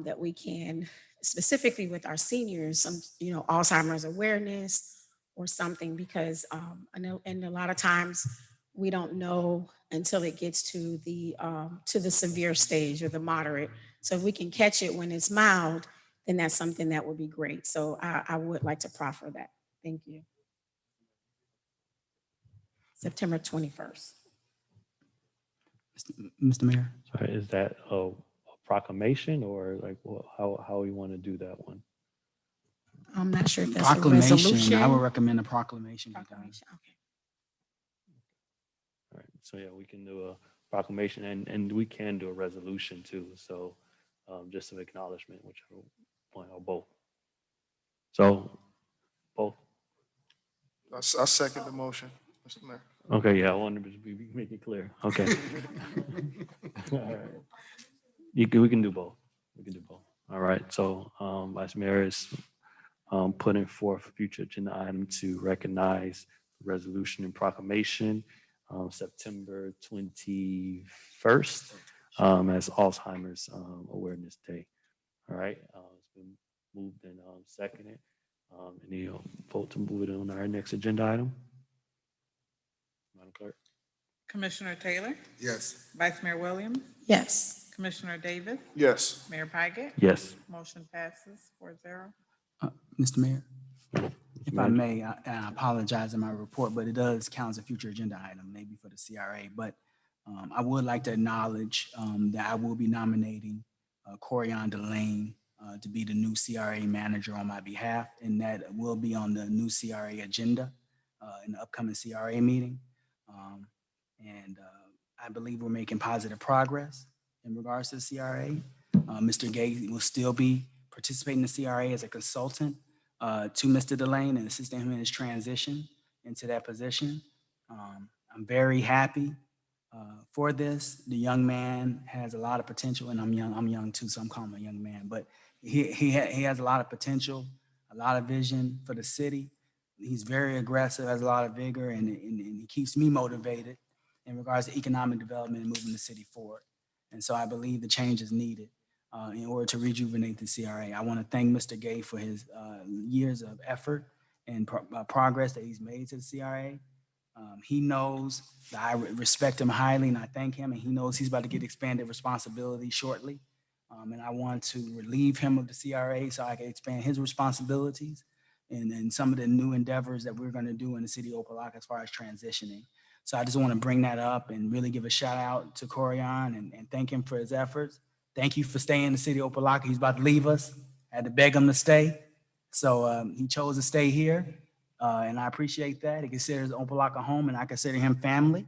that we can, specifically with our seniors, some Alzheimer's awareness or something, because I know, and a lot of times we don't know until it gets to the severe stage or the moderate. So if we can catch it when it's mild, then that's something that would be great. So I would like to proffer that. Thank you. September 21st. Mr. Mayor? Sorry, is that a proclamation or like how we want to do that one? I'm not sure if that's a Proclamation, resolution. I would recommend a proclamation be done. Proclamation, okay. All right, so yeah, we can do a proclamation and we can do a resolution too. So just some acknowledgement, whichever one or both. So both. I second the motion, Mr. Mayor. Okay, yeah, I wanted to make it clear. Okay. All right. We can do both. We can do both. All right. So Vice Mayor is putting forth a future agenda item to recognize resolution and proclamation September 21st as Alzheimer's Awareness Day. All right. It's been moved and seconded. Any vote to move it on our next agenda item? Madam Clerk. Commissioner Taylor, Yes. Vice Mayor Williams, Yes. Commissioner Davis, Yes. Mayor Pygott. Yes. Motion passes 4-0. Mr. Mayor, if I Manager. may, I apologize in my report, but it does count as a future agenda item, maybe for the CRA. But I would like to acknowledge that I will be nominating Corian Delane to be the new CRA manager on my behalf, and that will be on the new CRA agenda in the upcoming CRA meeting. And I believe we're making positive progress in regards to the CRA. Mr. Gay will still be participating in the CRA as a consultant to Mr. Delane and assisting him in his transition into that position. I'm very happy for this. The young man has a lot of potential, and I'm young too, so I'm calling him a young man, but he has a lot of potential, a lot of vision for the city. He's very aggressive, has a lot of vigor, and he keeps me motivated in regards to economic development and moving the city forward. And so I believe the change is needed in order to rejuvenate the CRA. I want to thank Mr. Gay for his years of effort and progress that he's made to the CRA. He knows that I respect him highly and I thank him, and he knows he's about to get expanded responsibility shortly. And I want to relieve him of the CRA so I can expand his responsibilities and some of the new endeavors that we're going to do in the city of Opa-locka as far as transitioning. So I just want to bring that up and really give a shout out to Corian and thank him for his efforts. Thank you for staying in the city of Opa-locka. He's about to leave us. I had to beg him to stay. So he chose to stay here. And I appreciate that. He considers Opa-locka home, and I consider him family.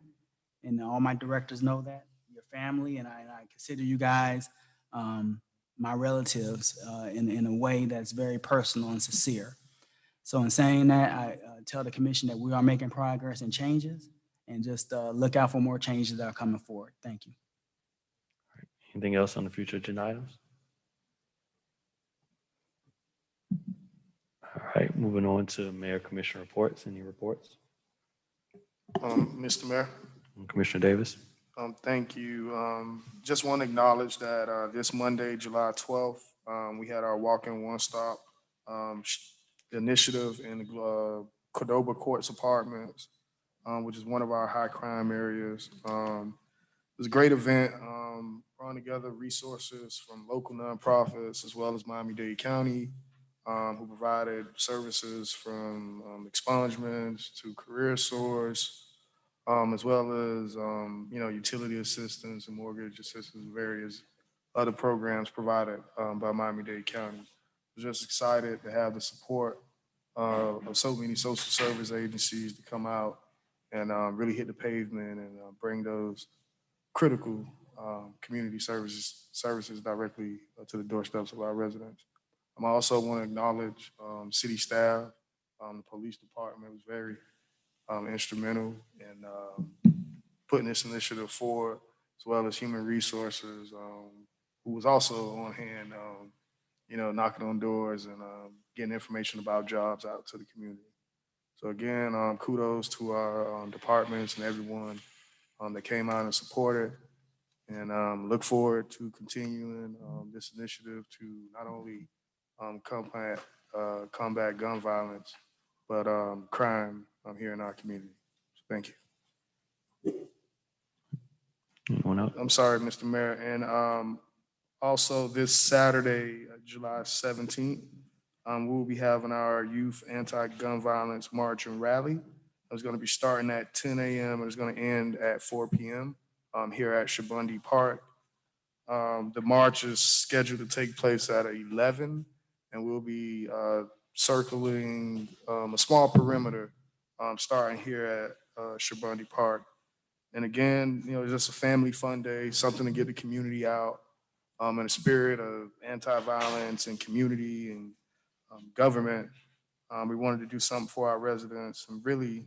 And all my directors know that. You're family, and I consider you guys my relatives in a way that's very personal and sincere. So in saying that, I tell the commission that we are making progress and changes, and just look out for more changes that are coming forward. Thank you. Anything else on the future agenda items? All right, moving on to Mayor Commissioner reports. Any reports? Mr. Mayor. Commissioner Davis. Thank you. Just want to acknowledge that this Monday, July 12th, we had our walk-in one-stop initiative in the Cordoba Courts Apartments, which is one of our high crime areas. It was a great event, brought together resources from local nonprofits as well as Miami-Dade County, who provided services from expungements to career source, as well as utility assistance and mortgage assistance, various other programs provided by Miami-Dade County. We're just excited to have the support of so many social service agencies to come out and really hit the pavement and bring those critical community services directly to the doorsteps of our residents. I also want to acknowledge city staff. The police department was very instrumental in putting this initiative forward, as well as human resources, who was also on hand, knocking on doors and getting information about jobs out to the community. So again, kudos to our departments and everyone that came out and supported, and look forward to continuing this initiative to not only combat gun violence, but crime here in our community. So thank you. Anyone else? I'm sorry, Mr. Mayor, and Also, this Saturday, July 17th, we'll be having our youth anti-gun violence march and rally. It's going to be starting at 10 a.m. and it's going to end at 4 p.m. Here at Shabundi Park. The march is scheduled to take place at 11, and we'll be circling a small perimeter starting here at Shabundi Park. And again, it's just a family fun day, something to get the community out in a spirit of anti-violence and community and government. We wanted to do something for our residents and really,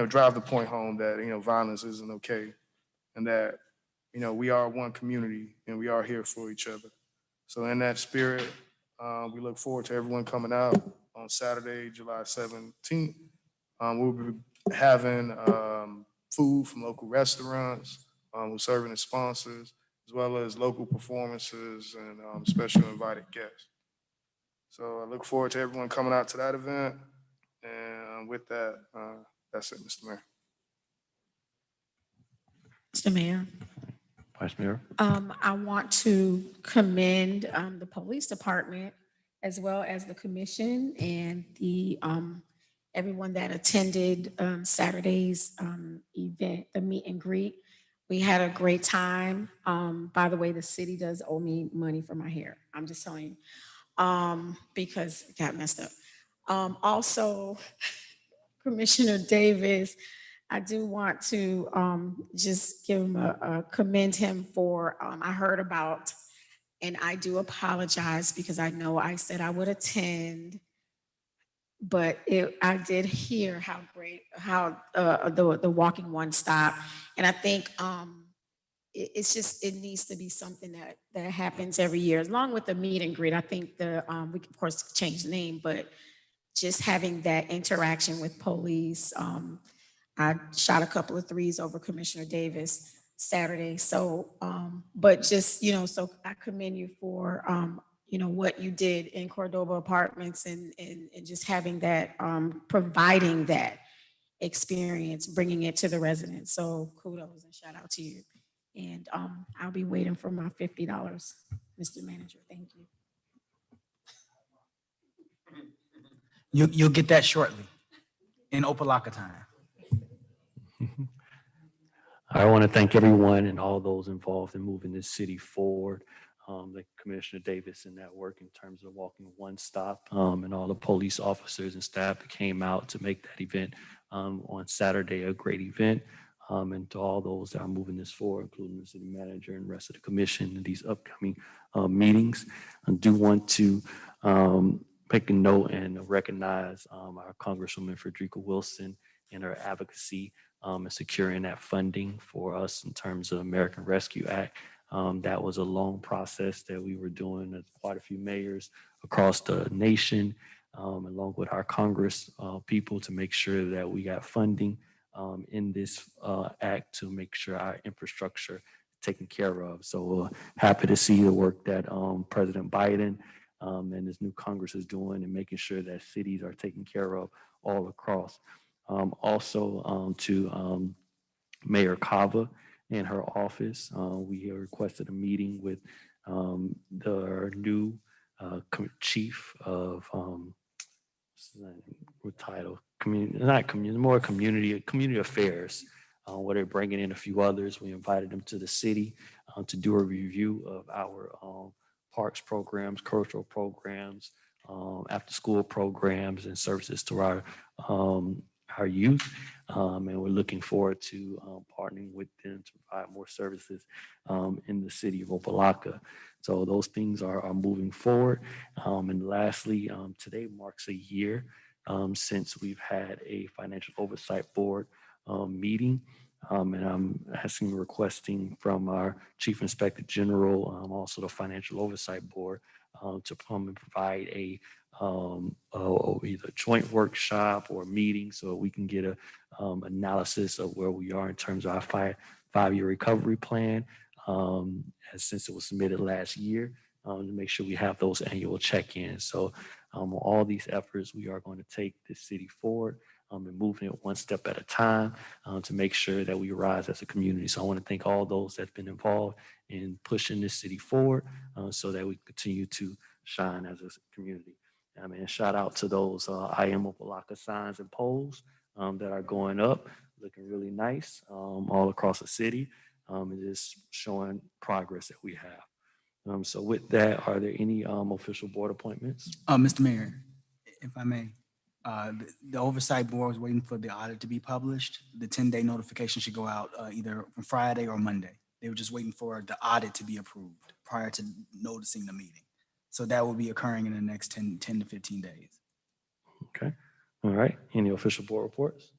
drive the point home that, violence isn't okay and that, we are one community and we are here for each other. So in that spirit, we look forward to everyone coming out on Saturday, July 17th. We'll be having food from local restaurants. We're serving as sponsors, as well as local performances and special invited guests. So I look forward to everyone coming out to that event. And with that, that's it, Mr. Mayor. Mr. Mayor. Vice Mayor. I want to commend the police department as well as the commission and the everyone that attended Saturday's event, the meet and greet. We had a great time. By the way, the city does owe me money for my hair. I'm just telling you, because it got messed up. Also, Commissioner Davis, I do want to just give him commend him for, I heard about, and I do apologize because I know I said I would attend, but I did hear how great, how the walking one stop. And I think it's just, it needs to be something that happens every year, along with the meet and greet. I think we can of course change the name, but just having that interaction with police. I shot a couple of threes over Commissioner Davis Saturday. So, but just, so I commend you for, what you did in Cordoba Apartments and just having that, providing that experience, bringing it to the residents. So kudos and shout out to you. And I'll be waiting for my $50, Mr. Manager. Thank you. You'll get that shortly in Opa-locka time. I want to thank everyone and all those involved in moving this city forward. Like Commissioner Davis and that work in terms of walking one stop, and all the police officers and staff that came out to make that event on Saturday a great event. And to all those that are moving this forward, including the city manager and the rest of the commission in these upcoming meetings. I do want to make a note and recognize our Congresswoman Frederica Wilson and her advocacy and securing that funding for us in terms of American Rescue Act. That was a long process that we were doing as quite a few mayors across the nation, along with our Congress people, to make sure that we got funding in this act to make sure our infrastructure is taken care of. So happy to see the work that President Biden and his new Congress is doing and making sure that cities are taken care of all across. Also to Mayor Kava and her office, we requested a meeting with the new chief of what title? More community affairs, where they're bringing in a few others. We invited them to the city to do a review of our parks programs, cultural programs, after school programs and services to our youth. And we're looking forward to partnering with them to provide more services in the city of Opa-locka. So those things are moving forward. And lastly, today marks a year since we've had a financial oversight board meeting. And I'm requesting from our Chief Inspector General, also the Financial Oversight Board, to come and provide a either joint workshop or meeting so we can get a analysis of where we are in terms of our five-year recovery plan, since it was submitted last year, to make sure we have those annual check-ins. So all these efforts, we are going to take this city forward. and moving it one step at a time to make sure that we rise as a community. So I want to thank all those that have been involved in pushing this city forward so that we continue to shine as a community. I mean, shout out to those I am Opa-locka signs and poles that are going up, looking really nice all across the city. And just showing progress that we have. So with that, are there any official board appointments? Mr. Mayor, if I may, the oversight board was waiting for the audit to be published. The 10-day notification should go out either on Friday or Monday. They were just waiting for the audit to be approved prior to noticing the meeting. So that will be occurring in the next 10 to 15 days. Okay. All right. Any official board reports?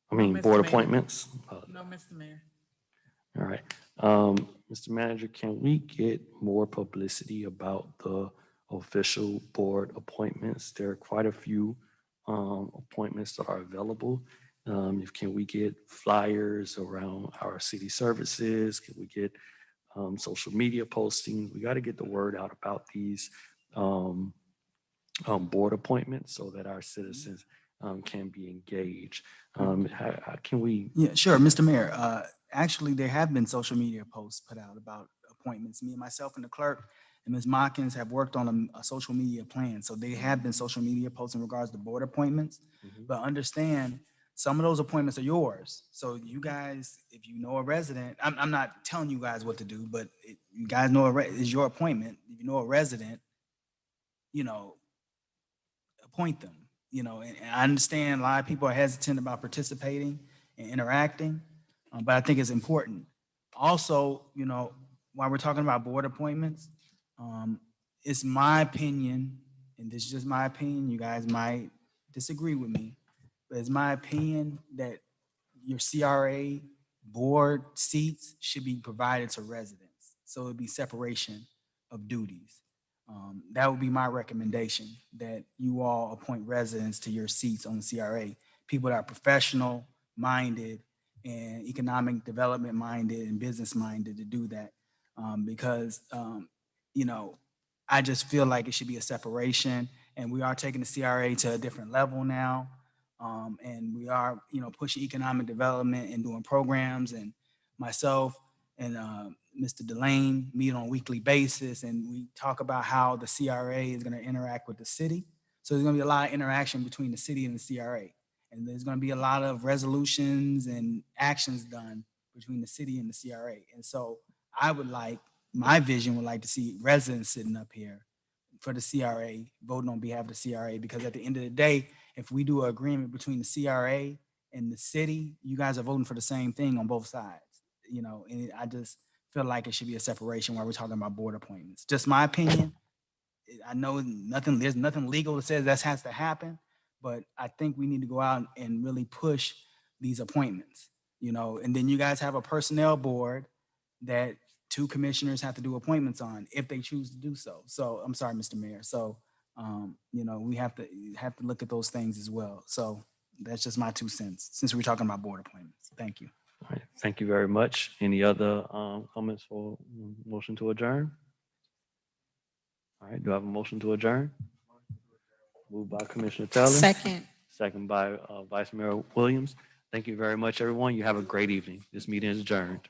I No, mean, Mr. board Mayor. appointments? No, Mr. Mayor. All right. Mr. Manager, can we get more publicity about the official board appointments? There are quite a few appointments that are available. Can we get flyers around our city services? Can we get social media postings? We got to get the word out about these board appointments so that our citizens can be engaged. How can we? Yeah, sure, Mr. Mayor. Actually, there have been social media posts put out about appointments. Me and myself and the clerk and Ms. Mockins have worked on a social media plan. So they have been social media posts in regards to board appointments. But understand, some of those appointments are yours. So you guys, if you know a resident, I'm not telling you guys what to do, but if you guys know it's your appointment. If you know a resident, appoint them. And I understand a lot of people are hesitant about participating and interacting, but I think it's important. Also, while we're talking about board appointments, it's my opinion, and this is just my opinion, you guys might disagree with me, but it's my opinion that your CRA board seats should be provided to residents. So it'd be separation of duties. That would be my recommendation, that you all appoint residents to your seats on the CRA, people that are professional minded and economic development minded and business minded to do that. Because I just feel like it should be a separation, and we are taking the CRA to a different level now. And we are, pushing economic development and doing programs, and myself and Mr. Delane meet on a weekly basis, and we talk about how the CRA is going to interact with the city. So there's going to be a lot of interaction between the city and the CRA, and there's going to be a lot of resolutions and actions done between the city and the CRA. And so my vision would like to see residents sitting up here for the CRA, voting on behalf of the CRA, because at the end of the day, if we do an agreement between the CRA and the city, you guys are voting for the same thing on both sides, and I just feel like it should be a separation while we're talking about board appointments. Just my opinion. I know there's nothing legal that says that has to happen, but I think we need to go out and really push these appointments, and then you guys have a personnel board that 2 commissioners have to do appointments on if they choose to do so. So I'm sorry, Mr. Mayor. So, we have to look at those things as well. So that's just my 2 cents since we're talking about board appointments. Thank you. All right. Thank you very much. Any other comments for motion to adjourn? All right. Do I have a motion to adjourn? Moved by Commissioner Taylor. Second. Second by Vice Mayor Williams. Thank you very much, everyone. You have a great evening. This meeting is adjourned.